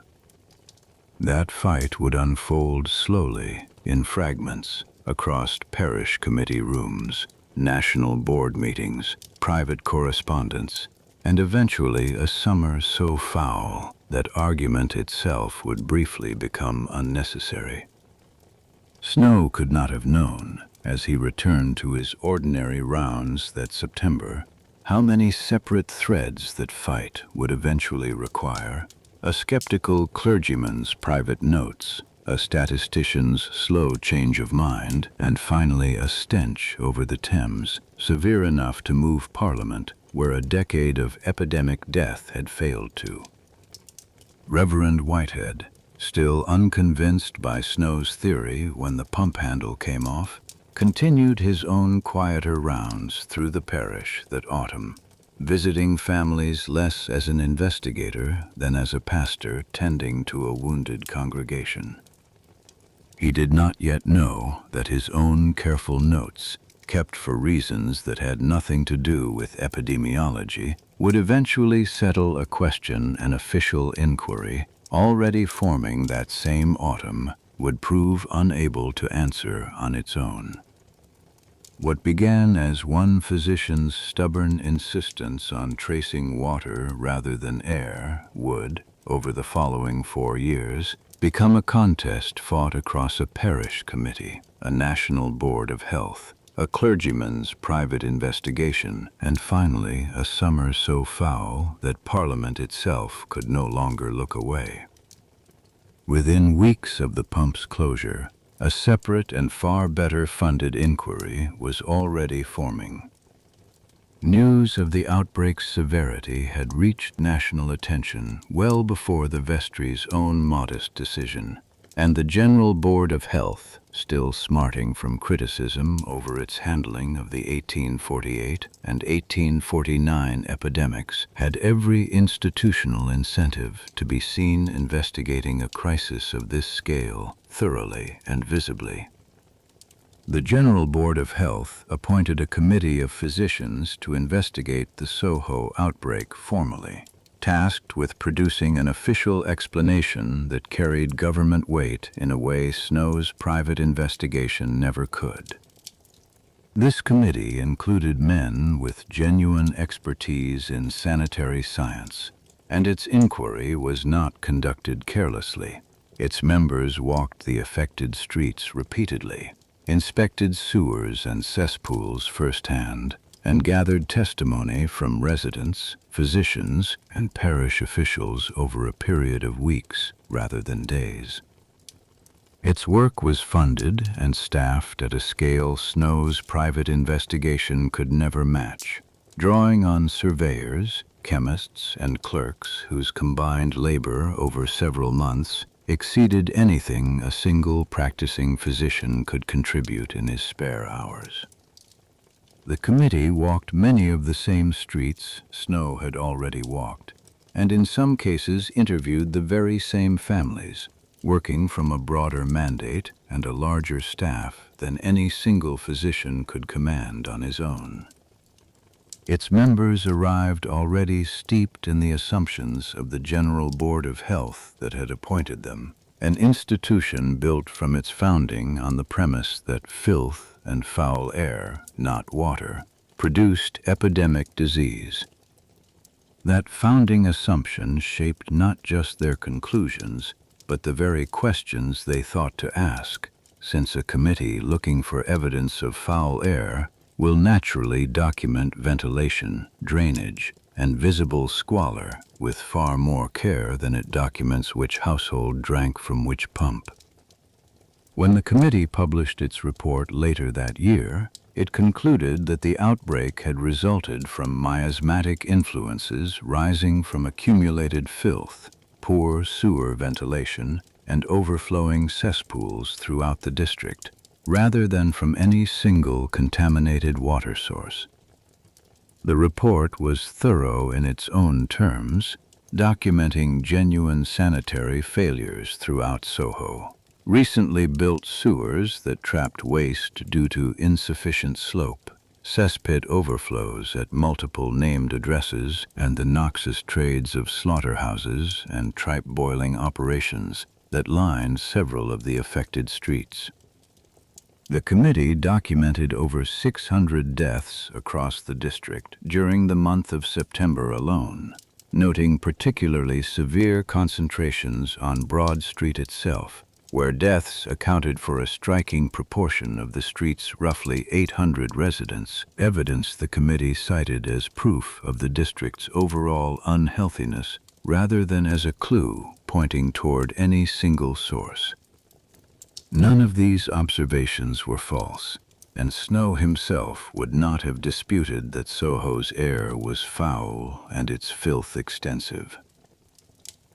That fight would unfold slowly, in fragments, across parish committee rooms, national board meetings, private correspondence, and eventually a summer so foul that argument itself would briefly become unnecessary. Snow could not have known, as he returned to his ordinary rounds that September, how many separate threads that fight would eventually require: a skeptical clergyman's private notes, a statistician's slow change of mind, and finally a stench over the Thames, severe enough to move Parliament where a decade of epidemic death had failed to. Reverend Whitehead, still unconvinced by Snow's theory when the pump handle came off, continued his own quieter rounds through the parish that autumn, visiting families less as an investigator than as a pastor tending to a wounded congregation. He did not yet know that his own careful notes, kept for reasons that had nothing to do with epidemiology, would eventually settle a question an official inquiry, already forming that same autumn, would prove unable to answer on its own. What began as one physician's stubborn insistence on tracing water rather than air would, over the following 4 years, become a contest fought across a parish committee, a national board of health, a clergyman's private investigation, and finally a summer so foul that Parliament itself could no longer look away. Within weeks of the pump's closure, a separate and far better funded inquiry was already forming. News of the outbreak's severity had reached national attention well before the vestry's own modest decision, and the General Board of Health, still smarting from criticism over its handling of the 1848 and 1849 epidemics, had every institutional incentive to be seen investigating a crisis of this scale thoroughly and visibly. The General Board of Health appointed a committee of physicians to investigate the Soho outbreak formally, tasked with producing an official explanation that carried government weight in a way Snow's private investigation never could. This committee included men with genuine expertise in sanitary science, and its inquiry was not conducted carelessly. Its members walked the affected streets repeatedly, inspected sewers and cesspools firsthand, and gathered testimony from residents, physicians, and parish officials over a period of weeks rather than days. Its work was funded and staffed at a scale Snow's private investigation could never match, drawing on surveyors, chemists, and clerks whose combined labor over several months exceeded anything a single practicing physician could contribute in his spare hours. The committee walked many of the same streets Snow had already walked, and in some cases interviewed the very same families, working from a broader mandate and a larger staff than any single physician could command on his own. Its members arrived already steeped in the assumptions of the General Board of Health that had appointed them, an institution built from its founding on the premise that filth and foul air, not water, produced epidemic disease. That founding assumption shaped not just their conclusions, but the very questions they thought to ask, since a committee looking for evidence of foul air will naturally document ventilation, drainage, and visible squalor with far more care than it documents which household drank from which pump. When the committee published its report later that year, it concluded that the outbreak had resulted from miasmatic influences rising from accumulated filth, poor sewer ventilation, and overflowing cesspools throughout the district, rather than from any single contaminated water source. The report was thorough in its own terms, documenting genuine sanitary failures throughout Soho. Recently built sewers that trapped waste due to insufficient slope, cesspit overflows at multiple named addresses, and the noxious trades of slaughterhouses and tripe boiling operations that lined several of the affected streets. The committee documented over 600 deaths across the district during the month of September alone, noting particularly severe concentrations on Broad Street itself, where deaths accounted for a striking proportion of the street's roughly 800 residents, evidence the committee cited as proof of the district's overall unhealthiness rather than as a clue pointing toward any single source. None of these observations were false, and Snow himself would not have disputed that Soho's air was foul and its filth extensive.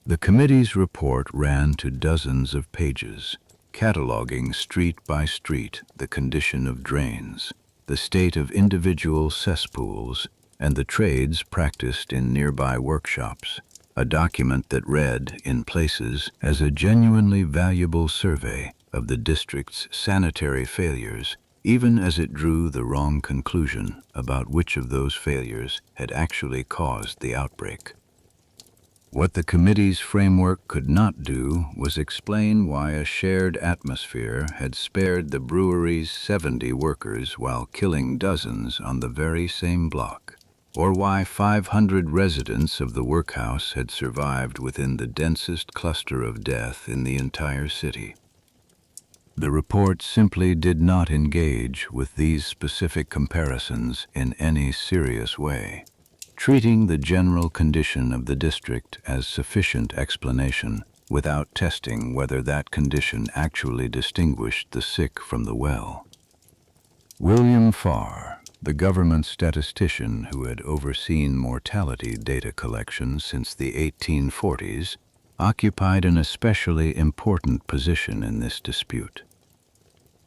The committee's report ran to dozens of pages, cataloging street by street the condition of drains, the state of individual cesspools, and the trades practiced in nearby workshops, a document that read, in places, as a genuinely valuable survey of the district's sanitary failures, even as it drew the wrong conclusion about which of those failures had actually caused the outbreak. What the committee's framework could not do was explain why a shared atmosphere had spared the brewery's 70 workers while killing dozens on the very same block. or why 500 residents of the workhouse had survived within the densest cluster of death in the entire city. The report simply did not engage with these specific comparisons in any serious way, treating the general condition of the district as sufficient explanation without testing whether that condition actually distinguished the sick from the well. William Farr, the government statistician who had overseen mortality data collection since the 1840s, occupied an especially important position in this dispute.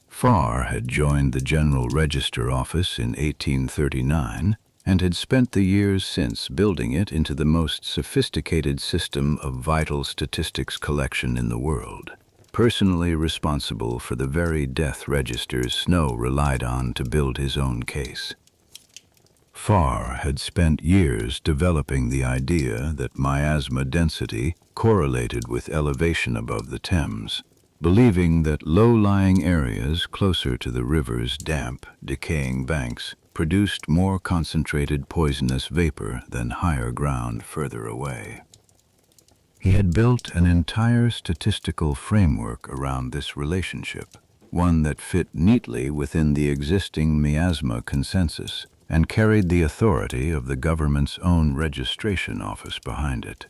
Farr had joined the General Register Office in 1839 and had spent the years since building it into the most sophisticated system of vital statistics collection in the world, personally responsible for the very death registers Snow relied on to build his own case. Farr had spent years developing the idea that miasma density correlated with elevation above the Thames, believing that low-lying areas closer to the river's damp, decaying banks produced more concentrated poisonous vapor than higher ground further away. He had built an entire statistical framework around this relationship, one that fit neatly within the existing miasma consensus and carried the authority of the government's own registration office behind it.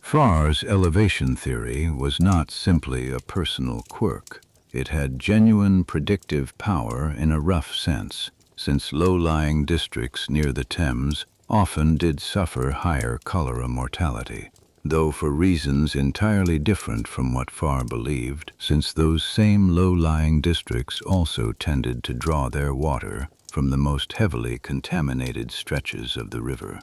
Farr's elevation theory was not simply a personal quirk. It had genuine predictive power in a rough sense, since low-lying districts near the Thames often did suffer higher cholera mortality, though for reasons entirely different from what Farr believed, since those same low-lying districts also tended to draw their water from the most heavily contaminated stretches of the river.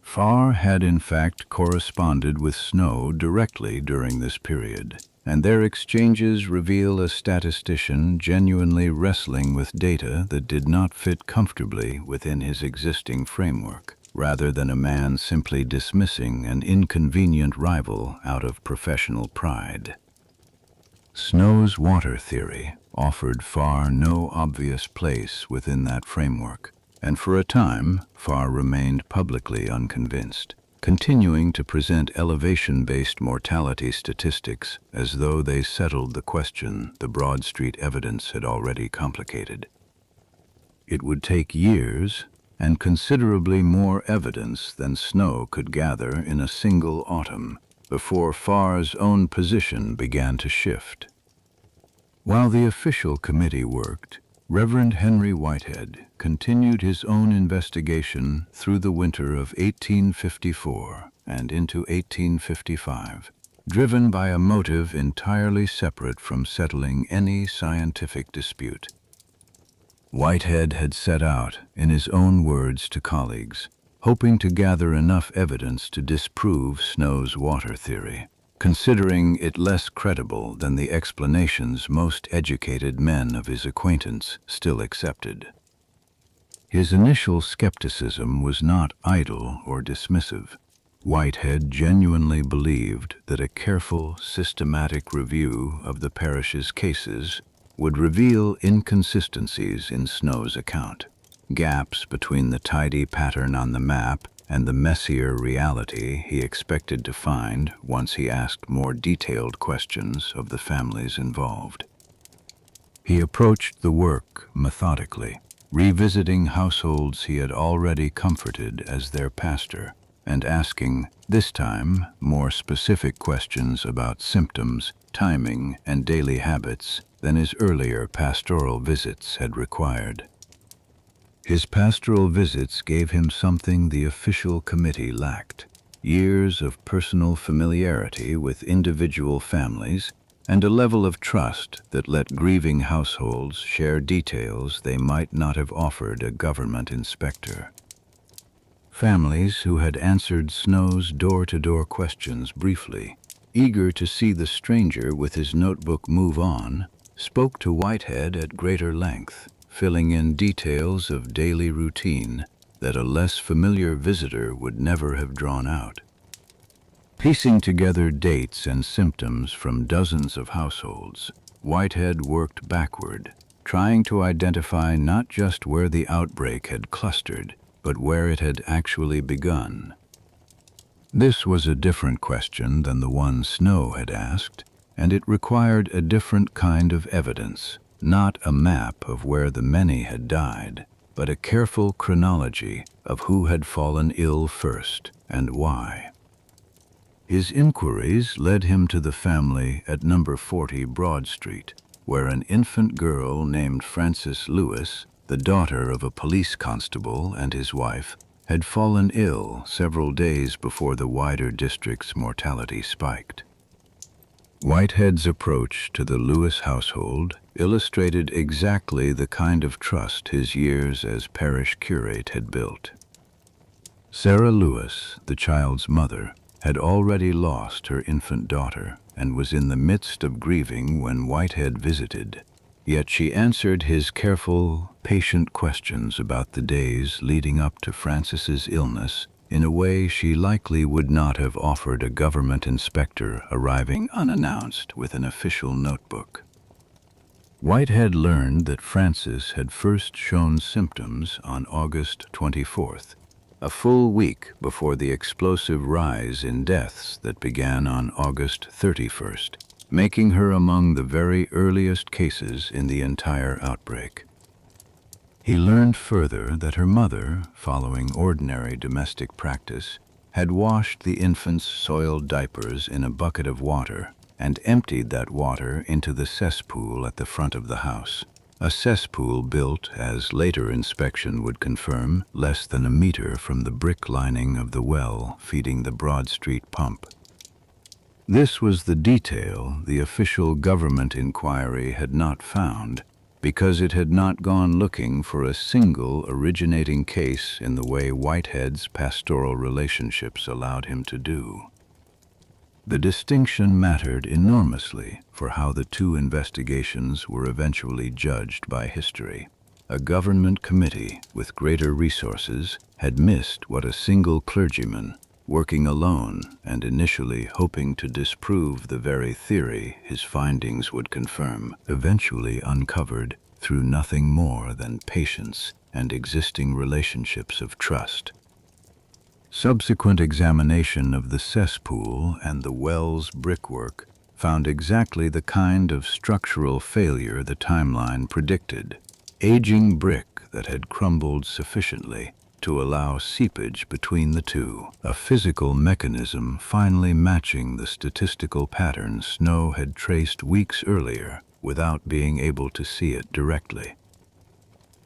Farr had in fact corresponded with Snow directly during this period, and their exchanges reveal a statistician genuinely wrestling with data that did not fit comfortably within his existing framework, rather than a man simply dismissing an inconvenient rival out of professional pride. Snow's water theory offered Farr no obvious place within that framework, and for a time Farr remained publicly unconvinced, continuing to present elevation-based mortality statistics as though they settled the question the Broad Street evidence had already complicated. It would take years and considerably more evidence than Snow could gather in a single autumn before Farr's own position began to shift. While the official committee worked, Reverend Henry Whitehead continued his own investigation through the winter of 1854 and into 1855, driven by a motive entirely separate from settling any scientific dispute. Whitehead had set out, in his own words to colleagues, hoping to gather enough evidence to disprove Snow's water theory, considering it less credible than the explanations most educated men of his acquaintance still accepted. His initial skepticism was not idle or dismissive. Whitehead genuinely believed that a careful, systematic review of the parish's cases would reveal inconsistencies in Snow's account, gaps between the tidy pattern on the map and the messier reality he expected to find once he asked more detailed questions of the families involved. He approached the work methodically, revisiting households he had already comforted as their pastor, and asking, this time, more specific questions about symptoms, timing, and daily habits than his earlier pastoral visits had required. His pastoral visits gave him something the official committee lacked: years of personal familiarity with individual families and a level of trust that let grieving households share details they might not have offered a government inspector. Families who had answered Snow's door-to-door questions briefly, eager to see the stranger with his notebook move on, spoke to Whitehead at greater length, filling in details of daily routine that a less familiar visitor would never have drawn out. Piecing together dates and symptoms from dozens of households, Whitehead worked backward, trying to identify not just where the outbreak had clustered, but where it had actually begun. This was a different question than the one Snow had asked, and it required a different kind of evidence, not a map of where the many had died, but a careful chronology of who had fallen ill first and why. His inquiries led him to the family at number 40 Broad Street, where an infant girl named Frances Lewis, the daughter of a police constable and his wife, had fallen ill several days before the wider district's mortality spiked. Whitehead's approach to the Lewis household illustrated exactly the kind of trust his years as parish curate had built. Sarah Lewis, the child's mother, had already lost her infant daughter and was in the midst of grieving when Whitehead visited. Yet she answered his careful, patient questions about the days leading up to Frances's illness in a way she likely would not have offered a government inspector arriving unannounced with an official notebook. Whitehead learned that Frances had first shown symptoms on August 24th, a full week before the explosive rise in deaths that began on August 31st, making her among the very earliest cases in the entire outbreak. He learned further that her mother, following ordinary domestic practice, had washed the infant's soiled diapers in a bucket of water and emptied that water into the cesspool at the front of the house, a cesspool built, as later inspection would confirm, less than a meter from the brick lining of the well feeding the Broad Street pump. This was the detail the official government inquiry had not found, because it had not gone looking for a single originating case in the way Whitehead's pastoral relationships allowed him to do. The distinction mattered enormously for how the two investigations were eventually judged by history. A government committee with greater resources had missed what a single clergyman, working alone and initially hoping to disprove the very theory his findings would confirm, eventually uncovered through nothing more than patience and existing relationships of trust. Subsequent examination of the cesspool and the well's brickwork found exactly the kind of structural failure the timeline predicted: aging brick that had crumbled sufficiently to allow seepage between the two, a physical mechanism finally matching the statistical pattern Snow had traced weeks earlier without being able to see it directly.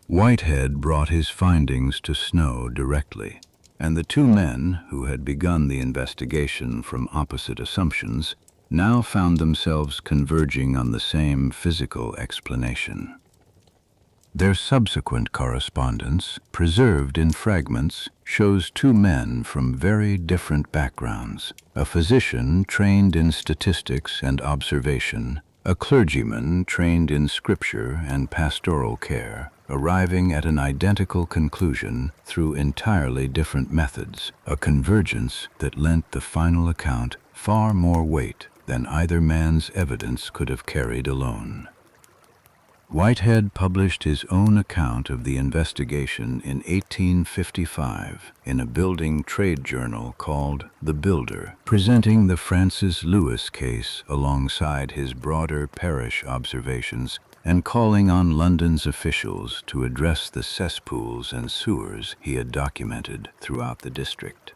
Whitehead brought his findings to Snow directly, and the two men who had begun the investigation from opposite assumptions now found themselves converging on the same physical explanation. Their subsequent correspondence, preserved in fragments, shows two men from very different backgrounds: a physician trained in statistics and observation, a clergyman trained in scripture and pastoral care, arriving at an identical conclusion through entirely different methods, a convergence that lent the final account far more weight than either man's evidence could have carried alone. Whitehead published his own account of the investigation in 1855 in a building trade journal called The Builder, presenting the Frances Lewis case alongside his broader parish observations and calling on London's officials to address the cesspools and sewers he had documented throughout the district.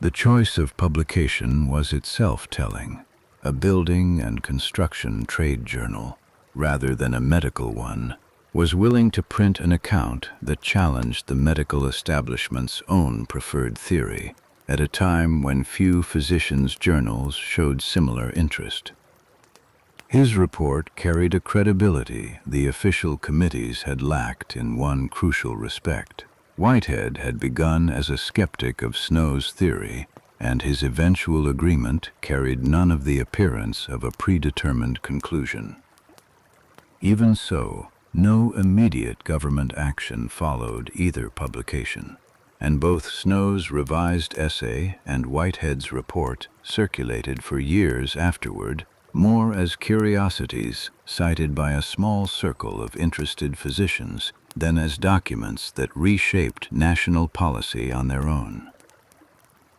The choice of publication was itself telling: a building and construction trade journal, rather than a medical one, was willing to print an account that challenged the medical establishment's own preferred theory, at a time when few physicians' journals showed similar interest. His report carried a credibility the official committees had lacked in one crucial respect. Whitehead had begun as a skeptic of Snow's theory, and his eventual agreement carried none of the appearance of a predetermined conclusion. Even so, no immediate government action followed either publication, and both Snow's revised essay and Whitehead's report circulated for years afterward, more as curiosities cited by a small circle of interested physicians than as documents that reshaped national policy on their own.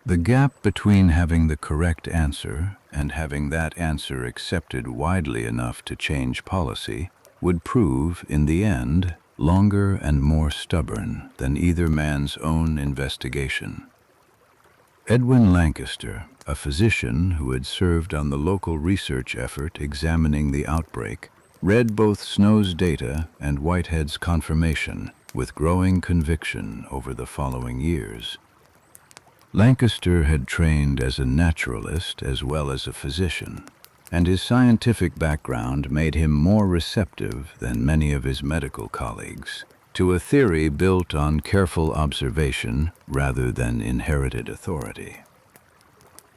The gap between having the correct answer and having that answer accepted widely enough to change policy would prove, in the end, longer and more stubborn than either man's own investigation. Edwin Lancaster, a physician who had served on the local research effort examining the outbreak, read both Snow's data and Whitehead's confirmation with growing conviction over the following years. Lancaster had trained as a naturalist as well as a physician, and his scientific background made him more receptive than many of his medical colleagues to a theory built on careful observation rather than inherited authority.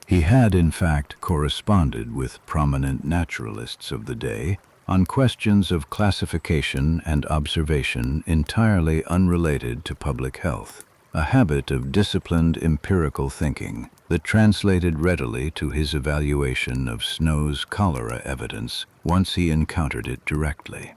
He had, in fact, corresponded with prominent naturalists of the day on questions of classification and observation entirely unrelated to public health, a habit of disciplined empirical thinking that translated readily to his evaluation of Snow's cholera evidence once he encountered it directly.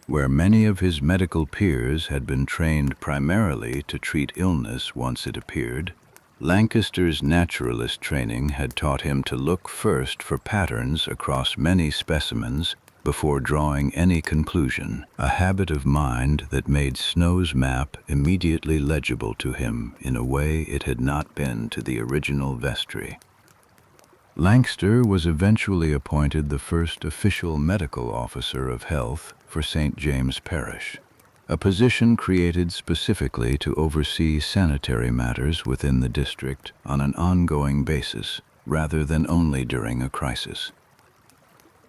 Where many of his medical peers had been trained primarily to treat illness once it appeared, Lancaster's naturalist training had taught him to look first for patterns across many specimens before drawing any conclusion, a habit of mind that made Snow's map immediately legible to him in a way it had not been to the original vestry. Lancaster was eventually appointed the first official medical officer of health for St. James Parish, a position created specifically to oversee sanitary matters within the district on an ongoing basis rather than only during a crisis.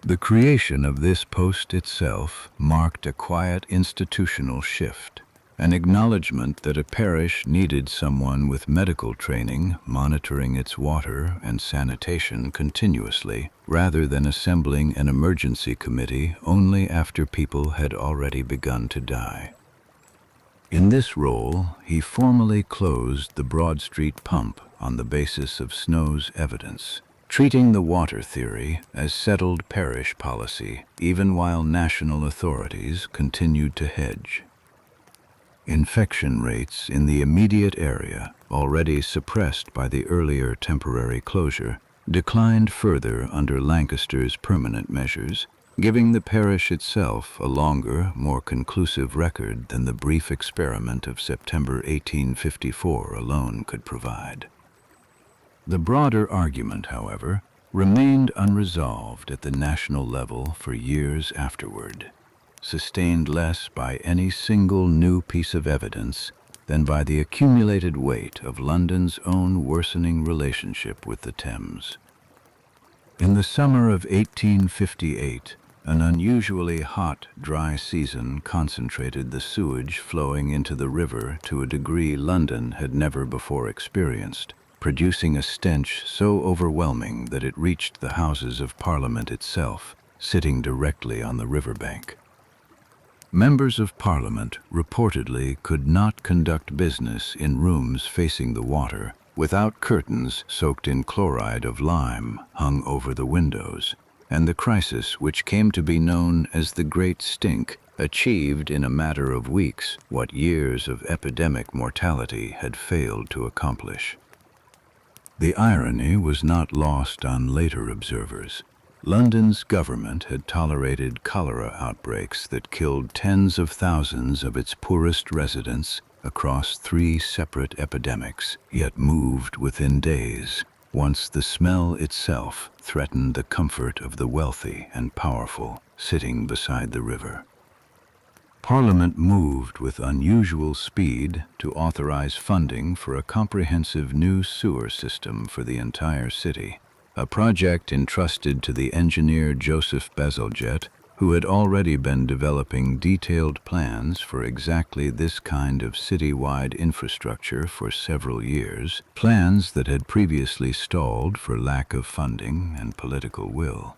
The creation of this post itself marked a quiet institutional shift, an acknowledgement that a parish needed someone with medical training monitoring its water and sanitation continuously, rather than assembling an emergency committee only after people had already begun to die. In this role, he formally closed the Broad Street pump on the basis of Snow's evidence, treating the water theory as settled parish policy even while national authorities continued to hedge. Infection rates in the immediate area, already suppressed by the earlier temporary closure, declined further under Lancaster's permanent measures, giving the parish itself a longer, more conclusive record than the brief experiment of September 1854 alone could provide. The broader argument, however, remained unresolved at the national level for years afterward, sustained less by any single new piece of evidence than by the accumulated weight of London's own worsening relationship with the Thames. In the summer of 1858, an unusually hot, dry season concentrated the sewage flowing into the river to a degree London had never before experienced, producing a stench so overwhelming that it reached the Houses of Parliament itself, sitting directly on the riverbank. Members of Parliament reportedly could not conduct business in rooms facing the water without curtains soaked in chloride of lime hung over the windows, and the crisis which came to be known as the Great Stink achieved in a matter of weeks what years of epidemic mortality had failed to accomplish. The irony was not lost on later observers. London's government had tolerated cholera outbreaks that killed tens of thousands of its poorest residents across 3 separate epidemics, yet moved within days, once the smell itself threatened the comfort of the wealthy and powerful sitting beside the river. Parliament moved with unusual speed to authorize funding for a comprehensive new sewer system for the entire city, a project entrusted to the engineer Joseph Bazalgette, who had already been developing detailed plans for exactly this kind of citywide infrastructure for several years, plans that had previously stalled for lack of funding and political will.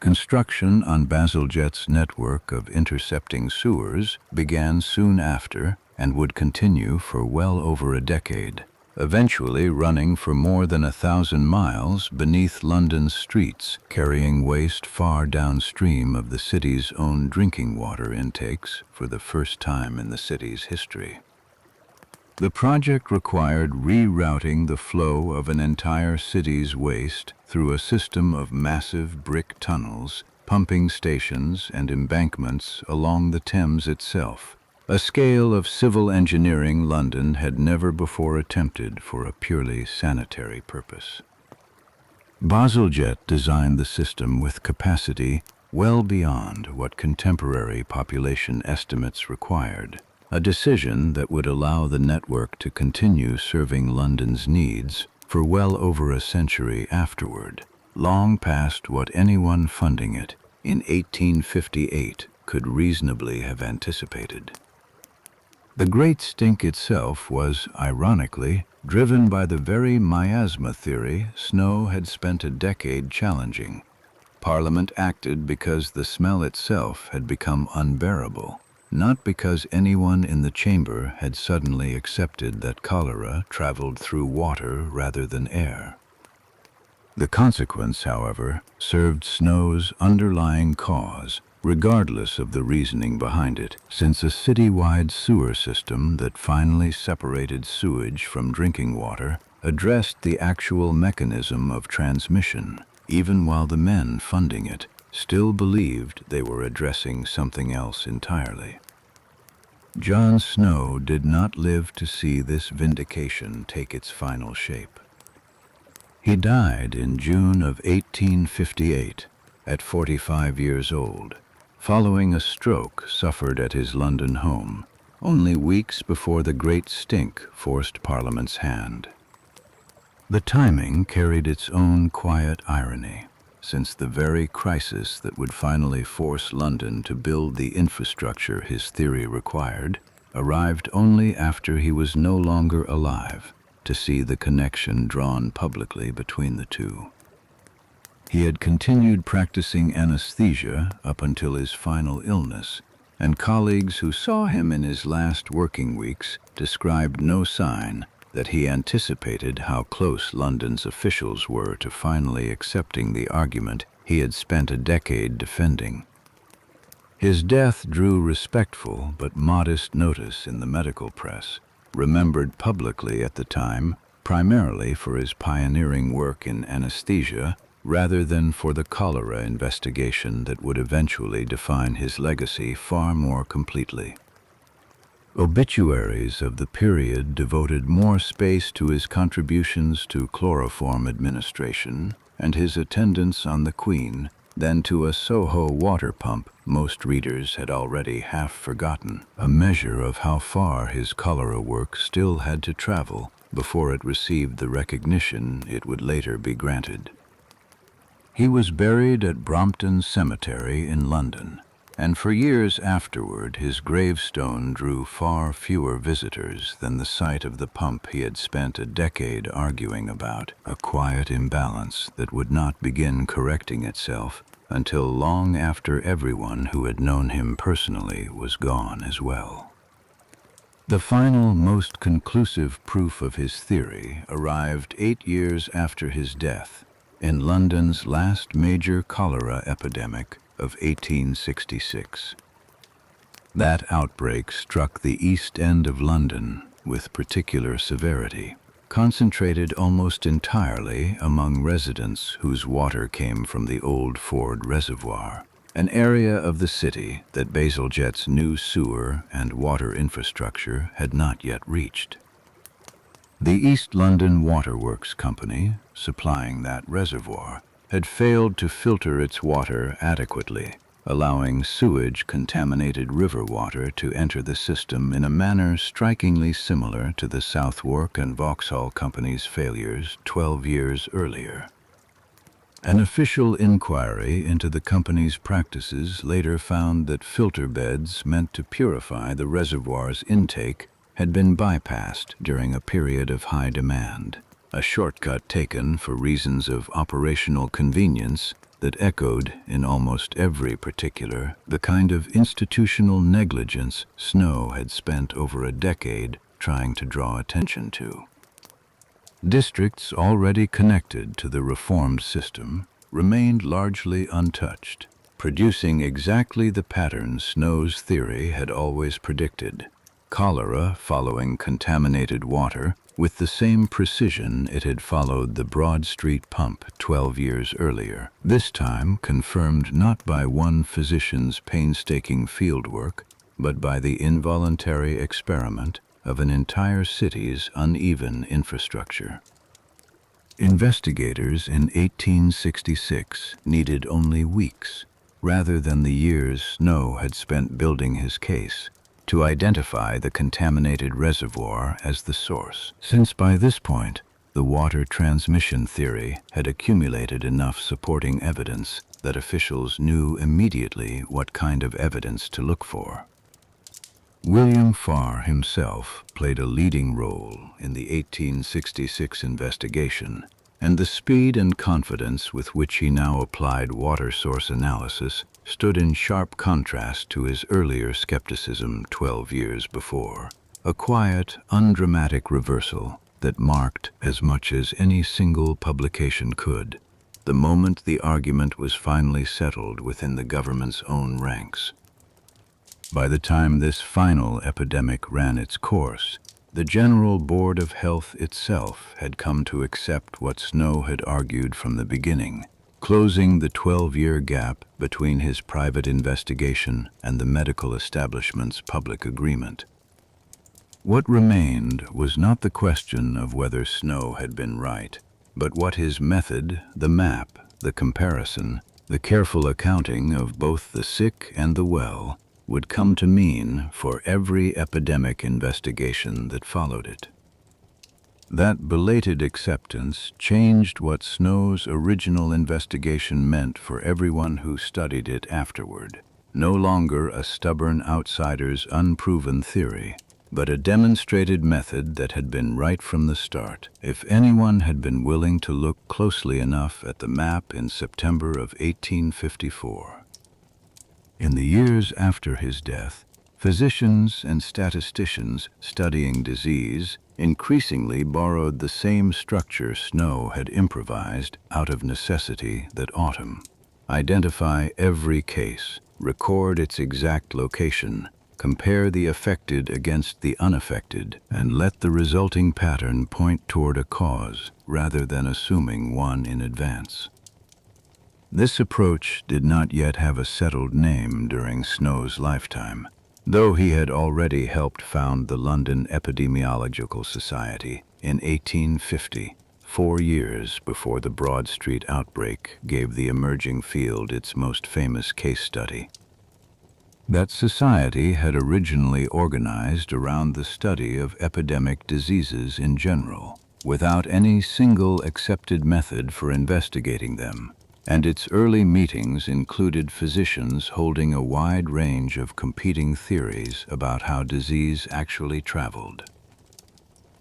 Construction on Bazalgette's network of intercepting sewers began soon after and would continue for well over a decade, eventually running for more than 1,000 miles beneath London's streets, carrying waste far downstream of the city's own drinking water intakes for the first time in the city's history. The project required rerouting the flow of an entire city's waste through a system of massive brick tunnels, pumping stations, and embankments along the Thames itself, a scale of civil engineering London had never before attempted for a purely sanitary purpose. Bazalgette designed the system with capacity well beyond what contemporary population estimates required, a decision that would allow the network to continue serving London's needs for well over a century afterward, long past what anyone funding it in 1858 could reasonably have anticipated. The Great Stink itself was, ironically, driven by the very miasma theory Snow had spent a decade challenging. Parliament acted because the smell itself had become unbearable, not because anyone in the chamber had suddenly accepted that cholera traveled through water rather than air. The consequence, however, served Snow's underlying cause, regardless of the reasoning behind it, since a city-wide sewer system that finally separated sewage from drinking water addressed the actual mechanism of transmission, even while the men funding it still believed they were addressing something else entirely. John Snow did not live to see this vindication take its final shape. He died in June of 1858, at 45 years old, following a stroke suffered at his London home, only weeks before the Great Stink forced Parliament's hand. The timing carried its own quiet irony, since the very crisis that would finally force London to build the infrastructure his theory required arrived only after he was no longer alive to see the connection drawn publicly between the two. He had continued practicing anesthesia up until his final illness, and colleagues who saw him in his last working weeks described no sign that he anticipated how close London's officials were to finally accepting the argument he had spent a decade defending. His death drew respectful but modest notice in the medical press, remembered publicly at the time primarily for his pioneering work in anesthesia rather than for the cholera investigation that would eventually define his legacy far more completely. Obituaries of the period devoted more space to his contributions to chloroform administration and his attendance on the Queen than to a Soho water pump most readers had already half forgotten, a measure of how far his cholera work still had to travel before it received the recognition it would later be granted. He was buried at Brompton Cemetery in London, and for years afterward his gravestone drew far fewer visitors than the site of the pump he had spent a decade arguing about, a quiet imbalance that would not begin correcting itself until long after everyone who had known him personally was gone as well. The final, most conclusive proof of his theory arrived 8 years after his death, in London's last major cholera epidemic of 1866. That outbreak struck the East End of London with particular severity, concentrated almost entirely among residents whose water came from the Old Ford Reservoir, an area of the city that Bazalgette's new sewer and water infrastructure had not yet reached. The East London Waterworks Company, supplying that reservoir, had failed to filter its water adequately, allowing sewage-contaminated river water to enter the system in a manner strikingly similar to the Southwark and Vauxhall Company's failures 12 years earlier. An official inquiry into the company's practices later found that filter beds meant to purify the reservoir's intake had been bypassed during a period of high demand, a shortcut taken for reasons of operational convenience that echoed in almost every particular the kind of institutional negligence Snow had spent over a decade trying to draw attention to. Districts already connected to the reformed system remained largely untouched, producing exactly the pattern Snow's theory had always predicted: cholera following contaminated water with the same precision it had followed the Broad Street pump 12 years earlier, this time confirmed not by one physician's painstaking fieldwork, but by the involuntary experiment of an entire city's uneven infrastructure. Investigators in 1866 needed only weeks, rather than the years Snow had spent building his case, to identify the contaminated reservoir as the source, since by this point the water transmission theory had accumulated enough supporting evidence that officials knew immediately what kind of evidence to look for. William Farr himself played a leading role in the 1866 investigation, and the speed and confidence with which he now applied water source analysis stood in sharp contrast to his earlier skepticism 12 years before, a quiet, undramatic reversal that marked, as much as any single publication could, the moment the argument was finally settled within the government's own ranks. By the time this final epidemic ran its course, the General Board of Health itself had come to accept what Snow had argued from the beginning, closing the 12-year gap between his private investigation and the medical establishment's public agreement. What remained was not the question of whether Snow had been right, but what his method, the map, the comparison, the careful accounting of both the sick and the well, would come to mean for every epidemic investigation that followed it. That belated acceptance changed what Snow's original investigation meant for everyone who studied it afterward. No longer a stubborn outsider's unproven theory, but a demonstrated method that had been right from the start, if anyone had been willing to look closely enough at the map in September of 1854. In the years after his death, physicians and statisticians studying disease increasingly borrowed the same structure Snow had improvised out of necessity that autumn. Identify every case, record its exact location, compare the affected against the unaffected, and let the resulting pattern point toward a cause rather than assuming one in advance. This approach did not yet have a settled name during Snow's lifetime, though he had already helped found the London Epidemiological Society in 1850, 4 years before the Broad Street outbreak gave the emerging field its most famous case study. That society had originally organized around the study of epidemic diseases in general, without any single accepted method for investigating them, and its early meetings included physicians holding a wide range of competing theories about how disease actually traveled.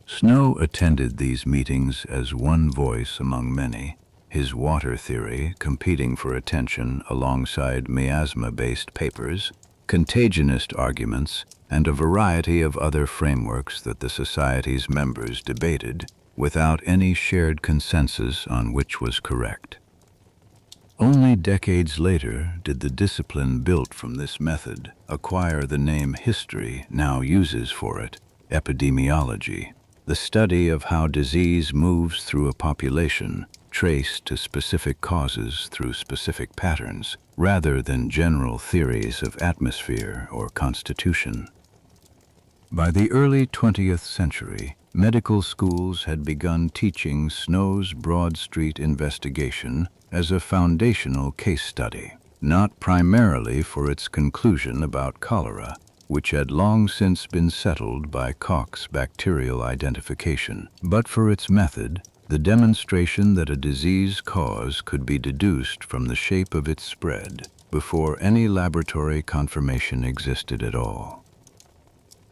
Snow attended these meetings as one voice among many, his water theory competing for attention alongside miasma-based papers, contagionist arguments, and a variety of other frameworks that the Society's members debated without any shared consensus on which was correct. Only decades later did the discipline built from this method acquire the name history now uses for it, epidemiology, the study of how disease moves through a population, traced to specific causes through specific patterns, rather than general theories of atmosphere or constitution. By the early 20th century, medical schools had begun teaching Snow's Broad Street investigation as a foundational case study, not primarily for its conclusion about cholera, which had long since been settled by Koch's bacterial identification, but for its method, the demonstration that a disease cause could be deduced from the shape of its spread before any laboratory confirmation existed at all.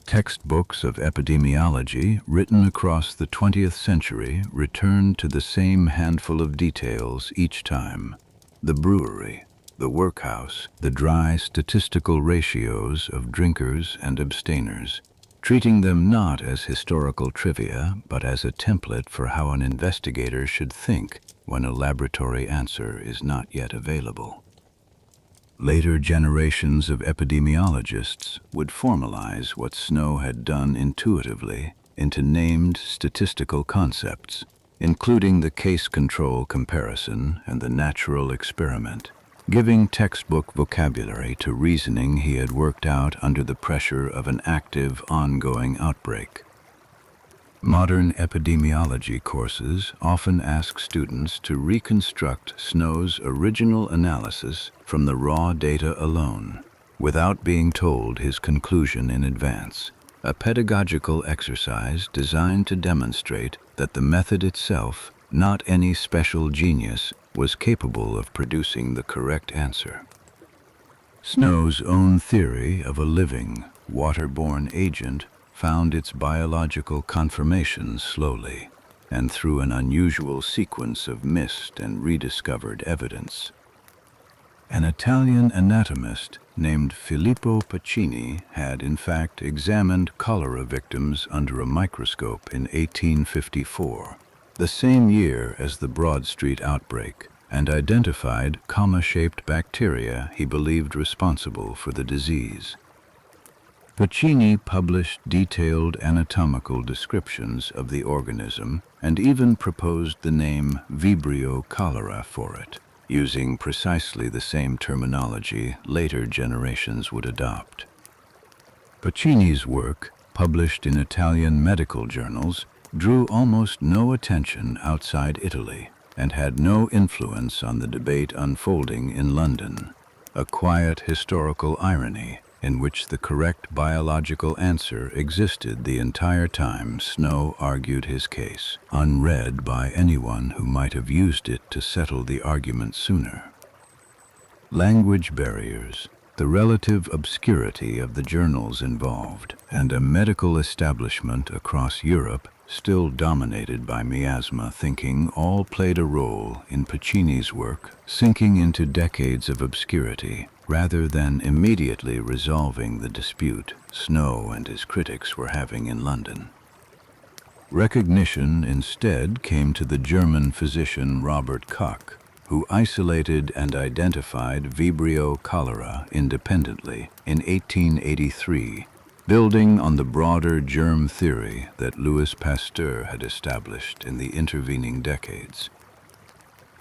Textbooks of epidemiology written across the 20th century returned to the same handful of details each time: the brewery, the workhouse, the dry statistical ratios of drinkers and abstainers, treating them not as historical trivia, but as a template for how an investigator should think when a laboratory answer is not yet available. Later generations of epidemiologists would formalize what Snow had done intuitively into named statistical concepts, including the case control comparison and the natural experiment, giving textbook vocabulary to reasoning he had worked out under the pressure of an active, ongoing outbreak. Modern epidemiology courses often ask students to reconstruct Snow's original analysis from the raw data alone, without being told his conclusion in advance, a pedagogical exercise designed to demonstrate that the method itself, not any special genius, was capable of producing the correct answer. Snow's own theory of a living, waterborne agent found its biological confirmation slowly, and through an unusual sequence of missed and rediscovered evidence. An Italian anatomist named Filippo Pacini had in fact examined cholera victims under a microscope in 1854, the same year as the Broad Street outbreak, and identified comma-shaped bacteria he believed responsible for the disease. Pacini published detailed anatomical descriptions of the organism and even proposed the name Vibrio cholera for it, using precisely the same terminology later generations would adopt. Pacini's work, published in Italian medical journals, drew almost no attention outside Italy and had no influence on the debate unfolding in London, a quiet historical irony in which the correct biological answer existed the entire time Snow argued his case, unread by anyone who might have used it to settle the argument sooner. Language barriers, the relative obscurity of the journals involved, and a medical establishment across Europe still dominated by miasma thinking all played a role in Pacini's work sinking into decades of obscurity rather than immediately resolving the dispute Snow and his critics were having in London. Recognition instead came to the German physician Robert Koch, who isolated and identified Vibrio cholera independently in 1883, building on the broader germ theory that Louis Pasteur had established in the intervening decades.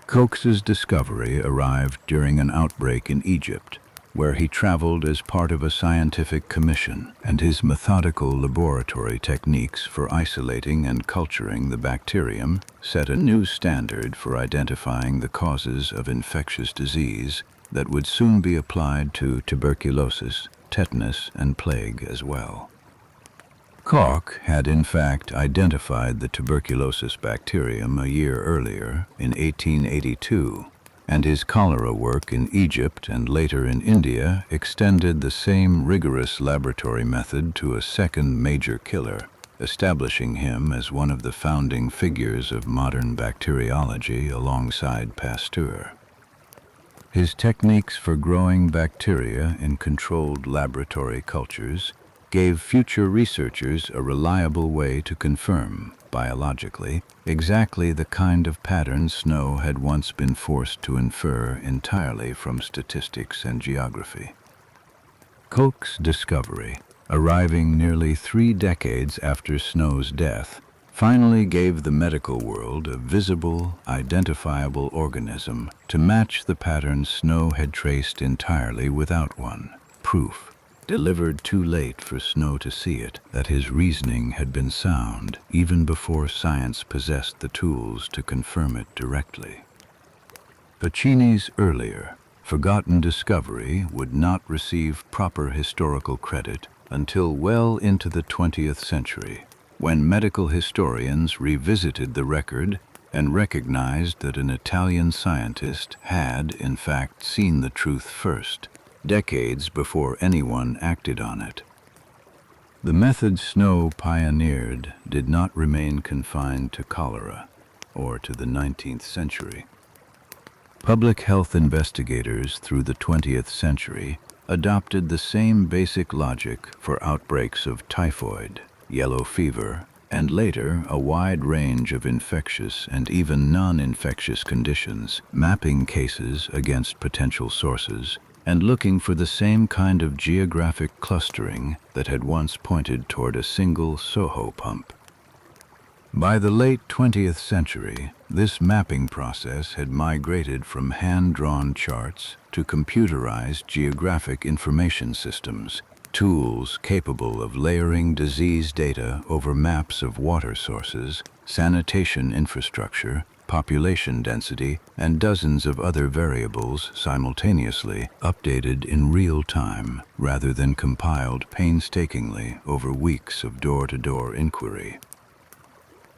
Koch's discovery arrived during an outbreak in Egypt, where he traveled as part of a scientific commission, and his methodical laboratory techniques for isolating and culturing the bacterium set a new standard for identifying the causes of infectious disease that would soon be applied to tuberculosis, tetanus, and plague as well. Koch had in fact identified the tuberculosis bacterium a year earlier, in 1882, and his cholera work in Egypt and later in India extended the same rigorous laboratory method to a second major killer, establishing him as one of the founding figures of modern bacteriology alongside Pasteur. His techniques for growing bacteria in controlled laboratory cultures gave future researchers a reliable way to confirm, biologically, exactly the kind of pattern Snow had once been forced to infer entirely from statistics and geography. Koch's discovery, arriving nearly 3 decades after Snow's death, finally gave the medical world a visible, identifiable organism to match the pattern Snow had traced entirely without one. Proof, delivered too late for Snow to see it, that his reasoning had been sound even before science possessed the tools to confirm it directly. Pacini's earlier, forgotten discovery would not receive proper historical credit until well into the 20th century, when medical historians revisited the record and recognized that an Italian scientist had, in fact, seen the truth first, decades before anyone acted on it. The method Snow pioneered did not remain confined to cholera or to the 19th century. Public health investigators through the 20th century adopted the same basic logic for outbreaks of typhoid, yellow fever, and later a wide range of infectious and even non-infectious conditions, mapping cases against potential sources and looking for the same kind of geographic clustering that had once pointed toward a single Soho pump. By the late 20th century, this mapping process had migrated from hand-drawn charts to computerized geographic information systems, tools capable of layering disease data over maps of water sources, sanitation infrastructure, population density, and dozens of other variables simultaneously, updated in real time rather than compiled painstakingly over weeks of door-to-door inquiry.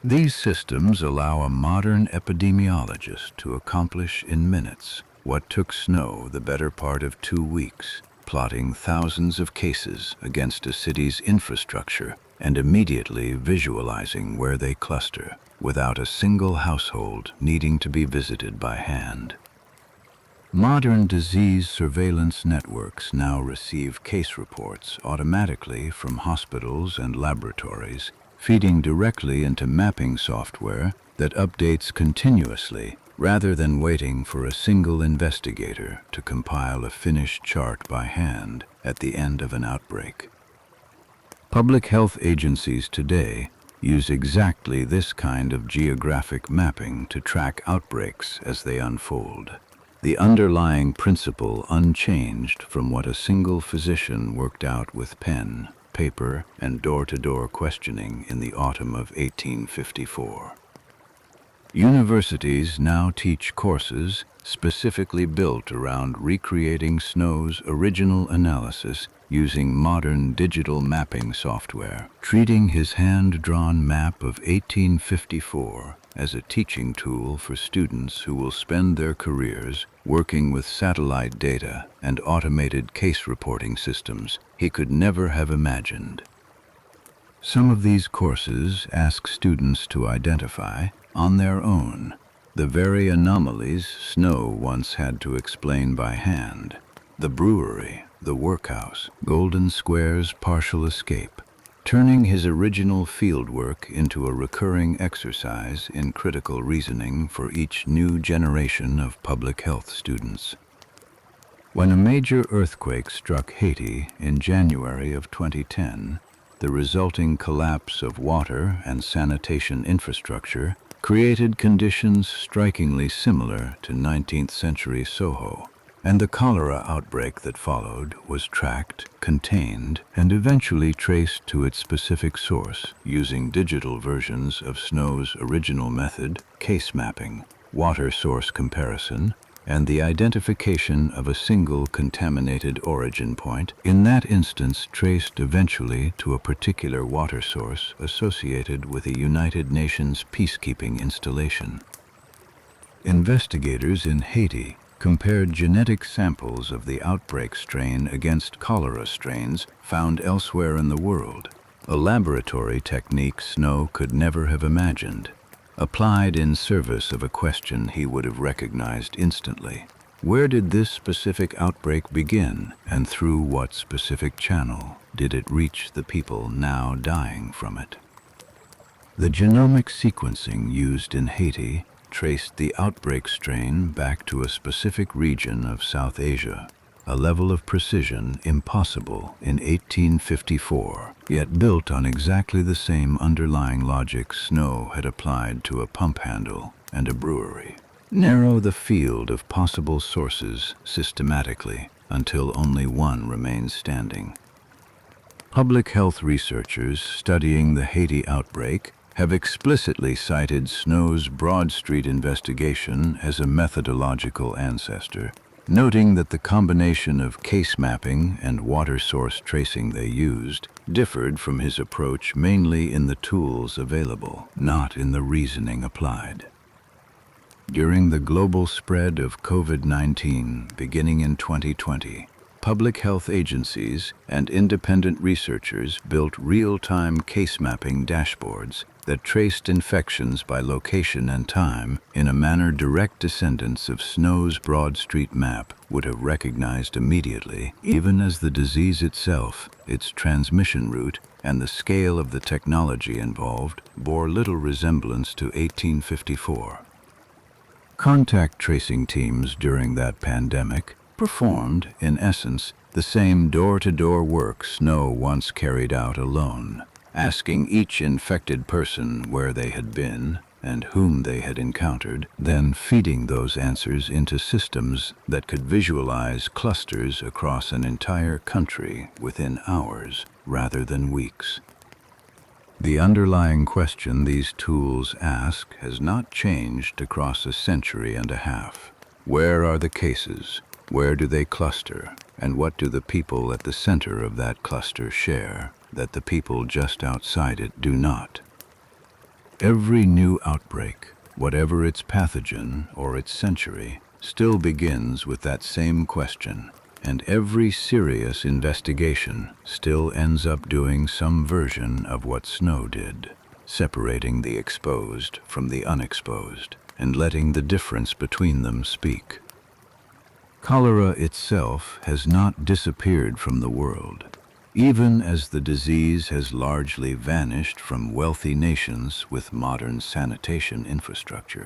These systems allow a modern epidemiologist to accomplish in minutes what took Snow the better part of 2 weeks, plotting thousands of cases against a city's infrastructure and immediately visualizing where they cluster, without a single household needing to be visited by hand. Modern disease surveillance networks now receive case reports automatically from hospitals and laboratories, feeding directly into mapping software that updates continuously rather than waiting for a single investigator to compile a finished chart by hand at the end of an outbreak. Public health agencies today use exactly this kind of geographic mapping to track outbreaks as they unfold. The underlying principle unchanged from what a single physician worked out with pen, paper, and door-to-door questioning in the autumn of 1854. Universities now teach courses specifically built around recreating Snow's original analysis using modern digital mapping software, treating his hand-drawn map of 1854 as a teaching tool for students who will spend their careers working with satellite data and automated case reporting systems he could never have imagined. Some of these courses ask students to identify, on their own, the very anomalies Snow once had to explain by hand: the brewery, the workhouse, Golden Square's partial escape, turning his original fieldwork into a recurring exercise in critical reasoning for each new generation of public health students. When a major earthquake struck Haiti in January of 2010, the resulting collapse of water and sanitation infrastructure created conditions strikingly similar to 19th century Soho, and the cholera outbreak that followed was tracked, contained, and eventually traced to its specific source using digital versions of Snow's original method, case mapping, water source comparison, and the identification of a single contaminated origin point, in that instance traced eventually to a particular water source associated with a United Nations peacekeeping installation. Investigators in Haiti compared genetic samples of the outbreak strain against cholera strains found elsewhere in the world, a laboratory technique Snow could never have imagined, applied in service of a question he would have recognized instantly. Where did this specific outbreak begin, and through what specific channel did it reach the people now dying from it? The genomic sequencing used in Haiti traced the outbreak strain back to a specific region of South Asia, a level of precision impossible in 1854, yet built on exactly the same underlying logic Snow had applied to a pump handle and a brewery. Narrow the field of possible sources systematically until only one remains standing. Public health researchers studying the Haiti outbreak have explicitly cited Snow's Broad Street investigation as a methodological ancestor, noting that the combination of case mapping and water source tracing they used differed from his approach mainly in the tools available, not in the reasoning applied. During the global spread of COVID-19 beginning in 2020, public health agencies and independent researchers built real-time case mapping dashboards that traced infections by location and time in a manner direct descendants of Snow's Broad Street map would have recognized immediately, even as the disease itself, its transmission route, and the scale of the technology involved bore little resemblance to 1854. Contact tracing teams during that pandemic performed, in essence, the same door-to-door work Snow once carried out alone, asking each infected person where they had been and whom they had encountered, then feeding those answers into systems that could visualize clusters across an entire country within hours rather than weeks. The underlying question these tools ask has not changed across a century and a half. Where are the cases? Where do they cluster? And what do the people at the center of that cluster share that the people just outside it do not? Every new outbreak, whatever its pathogen or its century, still begins with that same question. And every serious investigation still ends up doing some version of what Snow did, separating the exposed from the unexposed and letting the difference between them speak. Cholera itself has not disappeared from the world, even as the disease has largely vanished from wealthy nations with modern sanitation infrastructure.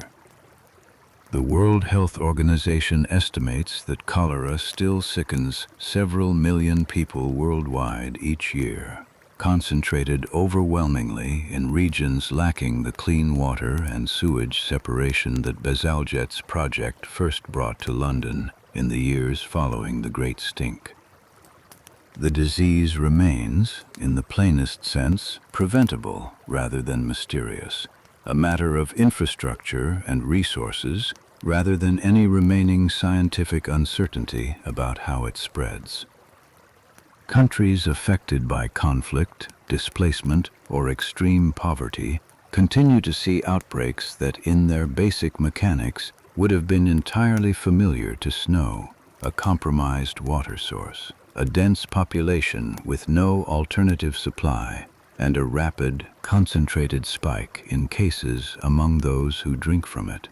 The World Health Organization estimates that cholera still sickens several million people worldwide each year, concentrated overwhelmingly in regions lacking the clean water and sewage separation that Bazalgette's project first brought to London in the years following the Great Stink. The disease remains, in the plainest sense, preventable rather than mysterious, a matter of infrastructure and resources rather than any remaining scientific uncertainty about how it spreads. Countries affected by conflict, displacement, or extreme poverty continue to see outbreaks that, in their basic mechanics, would have been entirely familiar to Snow: a compromised water source, a dense population with no alternative supply, and a rapid, concentrated spike in cases among those who drink from it.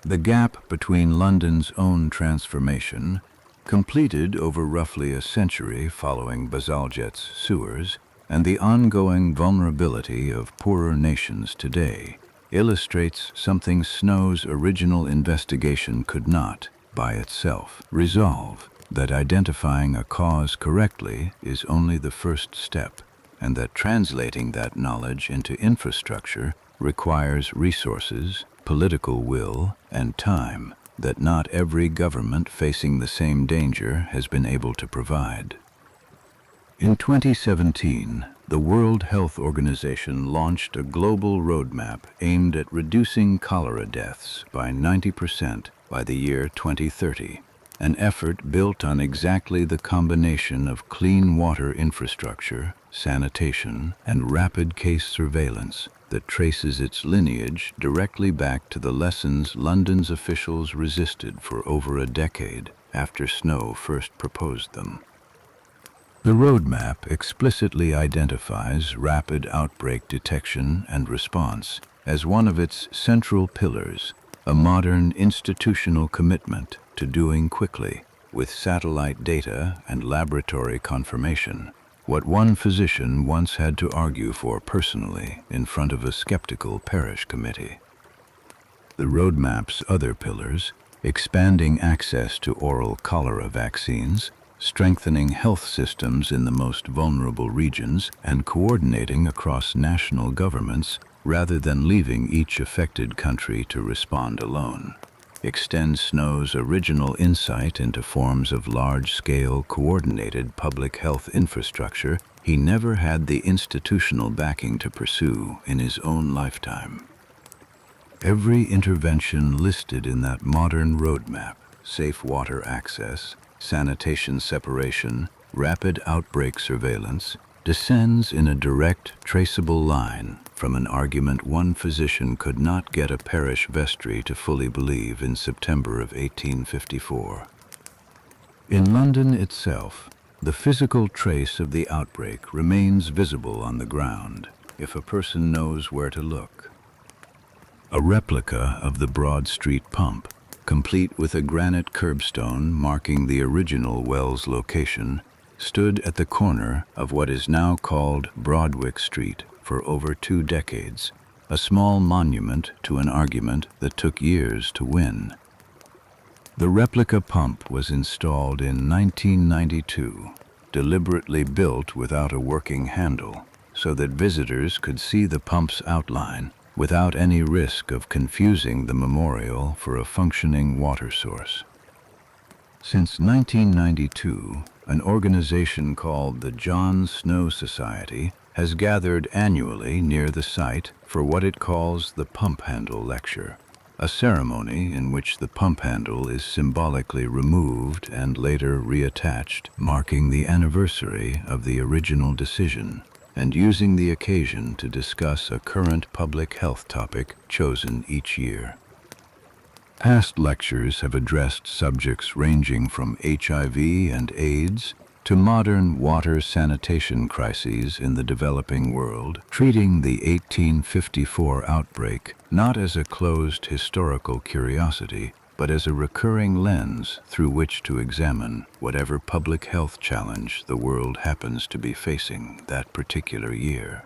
The gap between London's own transformation, completed over roughly a century following Bazalgette's sewers, and the ongoing vulnerability of poorer nations today, illustrates something Snow's original investigation could not, by itself, resolve: that identifying a cause correctly is only the first step, and that translating that knowledge into infrastructure requires resources, political will, and time that not every government facing the same danger has been able to provide. In 2017, the World Health Organization launched a global roadmap aimed at reducing cholera deaths by 90% by the year 2030, an effort built on exactly the combination of clean water infrastructure, sanitation, and rapid case surveillance that traces its lineage directly back to the lessons London's officials resisted for over a decade after Snow first proposed them. The roadmap explicitly identifies rapid outbreak detection and response as one of its central pillars, a modern institutional commitment to doing quickly, with satellite data and laboratory confirmation, what one physician once had to argue for personally in front of a skeptical parish committee. The roadmap's other pillars, expanding access to oral cholera vaccines, strengthening health systems in the most vulnerable regions, and coordinating across national governments rather than leaving each affected country to respond alone, extend Snow's original insight into forms of large-scale coordinated public health infrastructure he never had the institutional backing to pursue in his own lifetime. Every intervention listed in that modern roadmap, safe water access, sanitation separation, rapid outbreak surveillance, descends in a direct, traceable line from an argument one physician could not get a parish vestry to fully believe in September of 1854. In London itself, the physical trace of the outbreak remains visible on the ground if a person knows where to look. A replica of the Broad Street pump, complete with a granite curbstone marking the original well's location, stood at the corner of what is now called Broadwick Street for over 2 decades, a small monument to an argument that took years to win. The replica pump was installed in 1992, deliberately built without a working handle, so that visitors could see the pump's outline without any risk of confusing the memorial for a functioning water source. Since 1992, an organization called the John Snow Society has gathered annually near the site for what it calls the Pump Handle Lecture, a ceremony in which the pump handle is symbolically removed and later reattached, marking the anniversary of the original decision, and using the occasion to discuss a current public health topic chosen each year. Past lectures have addressed subjects ranging from HIV and AIDS to modern water sanitation crises in the developing world, treating the 1854 outbreak not as a closed historical curiosity, but as a recurring lens through which to examine whatever public health challenge the world happens to be facing that particular year.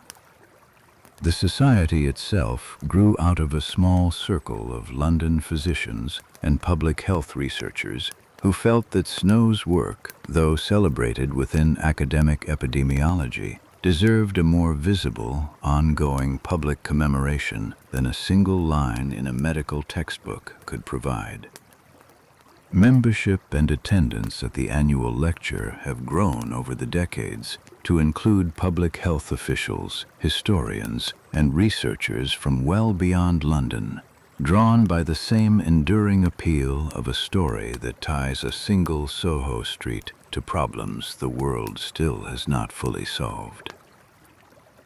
The society itself grew out of a small circle of London physicians and public health researchers who felt that Snow's work, though celebrated within academic epidemiology, deserved a more visible, ongoing public commemoration than a single line in a medical textbook could provide. Membership and attendance at the annual lecture have grown over the decades to include public health officials, historians, and researchers from well beyond London, drawn by the same enduring appeal of a story that ties a single Soho street to problems the world still has not fully solved.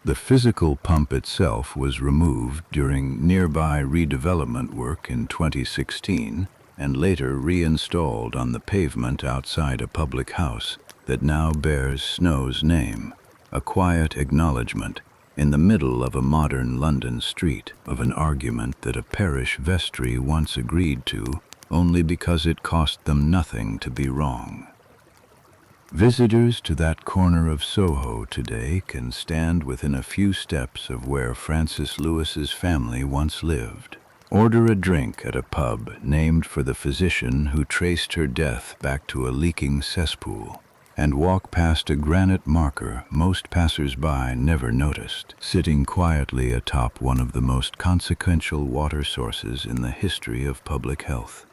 The physical pump itself was removed during nearby redevelopment work in 2016 and later reinstalled on the pavement outside a public house that now bears Snow's name, a quiet acknowledgement in the middle of a modern London street of an argument that a parish vestry once agreed to only because it cost them nothing to be wrong. Visitors to that corner of Soho today can stand within a few steps of where Francis Lewis's family once lived, order a drink at a pub named for the physician who traced her death back to a leaking cesspool, and walk past a granite marker most passers-by never noticed, sitting quietly atop one of the most consequential water sources in the history of public health.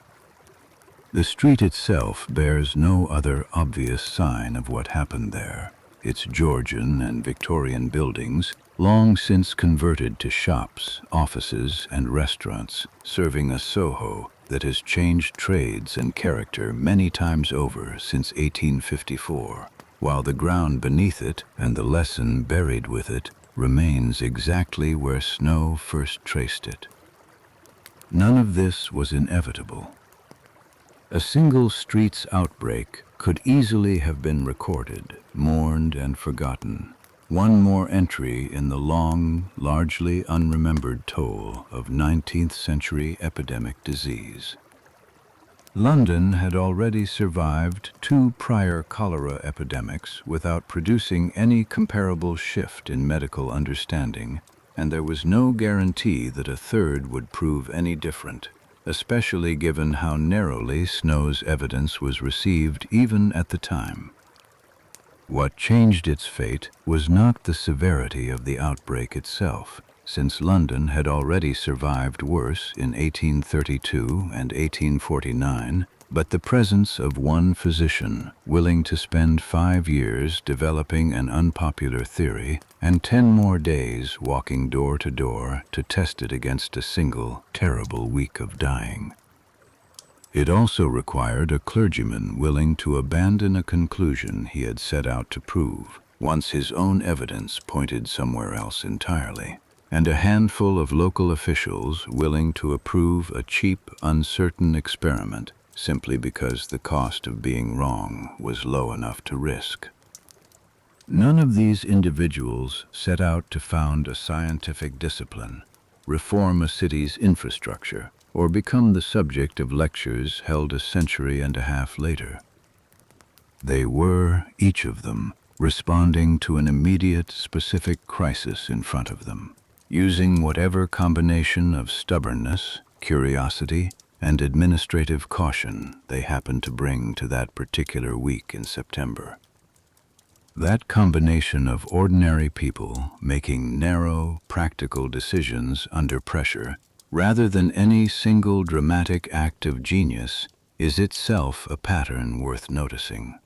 The street itself bears no other obvious sign of what happened there. Its Georgian and Victorian buildings, long since converted to shops, offices, and restaurants, serving a Soho that has changed trades and character many times over since 1854, while the ground beneath it and the lesson buried with it remains exactly where Snow first traced it. None of this was inevitable. A single street's outbreak could easily have been recorded, mourned, and forgotten. One more entry in the long, largely unremembered toll of 19th century epidemic disease. London had already survived 2 prior cholera epidemics without producing any comparable shift in medical understanding, and there was no guarantee that a third would prove any different, especially given how narrowly Snow's evidence was received even at the time. What changed its fate was not the severity of the outbreak itself, since London had already survived worse in 1832 and 1849, but the presence of one physician willing to spend 5 years developing an unpopular theory and 10 more days walking door to door to test it against a single, terrible week of dying. It also required a clergyman willing to abandon a conclusion he had set out to prove, once his own evidence pointed somewhere else entirely, and a handful of local officials willing to approve a cheap, uncertain experiment simply because the cost of being wrong was low enough to risk. None of these individuals set out to found a scientific discipline, reform a city's infrastructure, or become the subject of lectures held a century and a half later. They were, each of them, responding to an immediate, specific crisis in front of them, using whatever combination of stubbornness, curiosity, and administrative caution they happened to bring to that particular week in September. That combination of ordinary people making narrow, practical decisions under pressure, rather than any single dramatic act of genius, is itself a pattern worth noticing.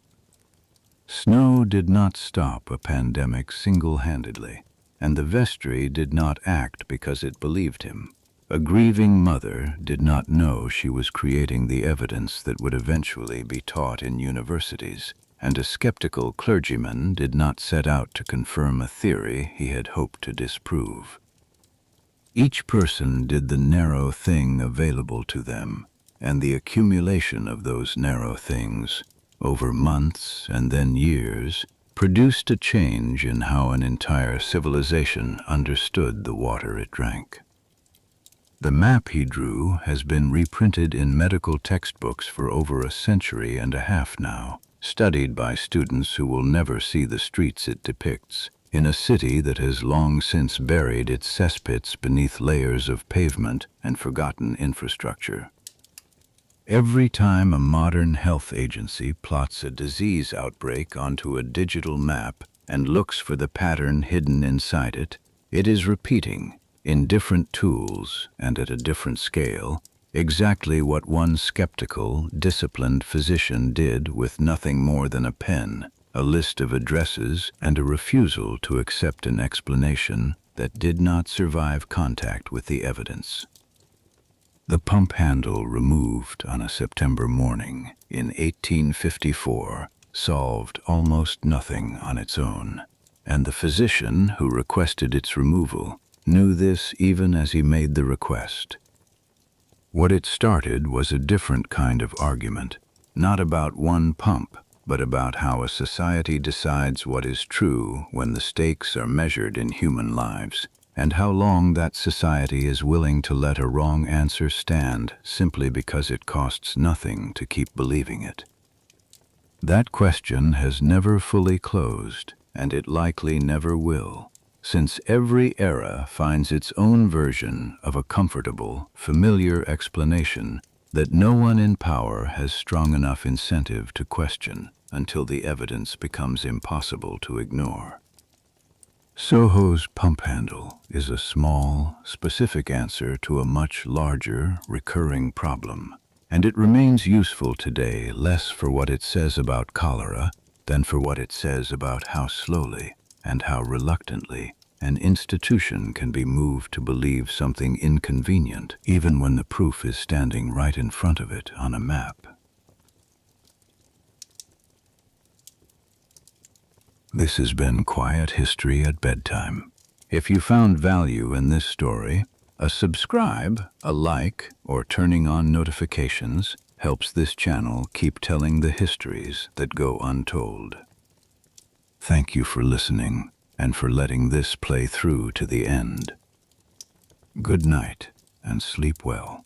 Snow did not stop a pandemic single-handedly, and the vestry did not act because it believed him. A grieving mother did not know she was creating the evidence that would eventually be taught in universities, and a skeptical clergyman did not set out to confirm a theory he had hoped to disprove. Each person did the narrow thing available to them, and the accumulation of those narrow things, over months and then years, produced a change in how an entire civilization understood the water it drank. The map he drew has been reprinted in medical textbooks for over a century and a half now, studied by students who will never see the streets it depicts, in a city that has long since buried its cesspits beneath layers of pavement and forgotten infrastructure. Every time a modern health agency plots a disease outbreak onto a digital map and looks for the pattern hidden inside it, it is repeating, in different tools and at a different scale, exactly what one skeptical, disciplined physician did with nothing more than a pen, a list of addresses, and a refusal to accept an explanation that did not survive contact with the evidence. The pump handle removed on a September morning in 1854 solved almost nothing on its own, and the physician who requested its removal knew this even as he made the request. What it started was a different kind of argument, not about one pump, but about how a society decides what is true when the stakes are measured in human lives, and how long that society is willing to let a wrong answer stand simply because it costs nothing to keep believing it. That question has never fully closed, and it likely never will, since every era finds its own version of a comfortable, familiar explanation that no one in power has strong enough incentive to question until the evidence becomes impossible to ignore. Soho's pump handle is a small, specific answer to a much larger, recurring problem, and it remains useful today less for what it says about cholera than for what it says about how slowly and how reluctantly an institution can be moved to believe something inconvenient, even when the proof is standing right in front of it on a map. This has been Quiet History at Bedtime. If you found value in this story, a subscribe, a like, or turning on notifications helps this channel keep telling the histories that go untold. Thank you for listening and for letting this play through to the end. Good night and sleep well.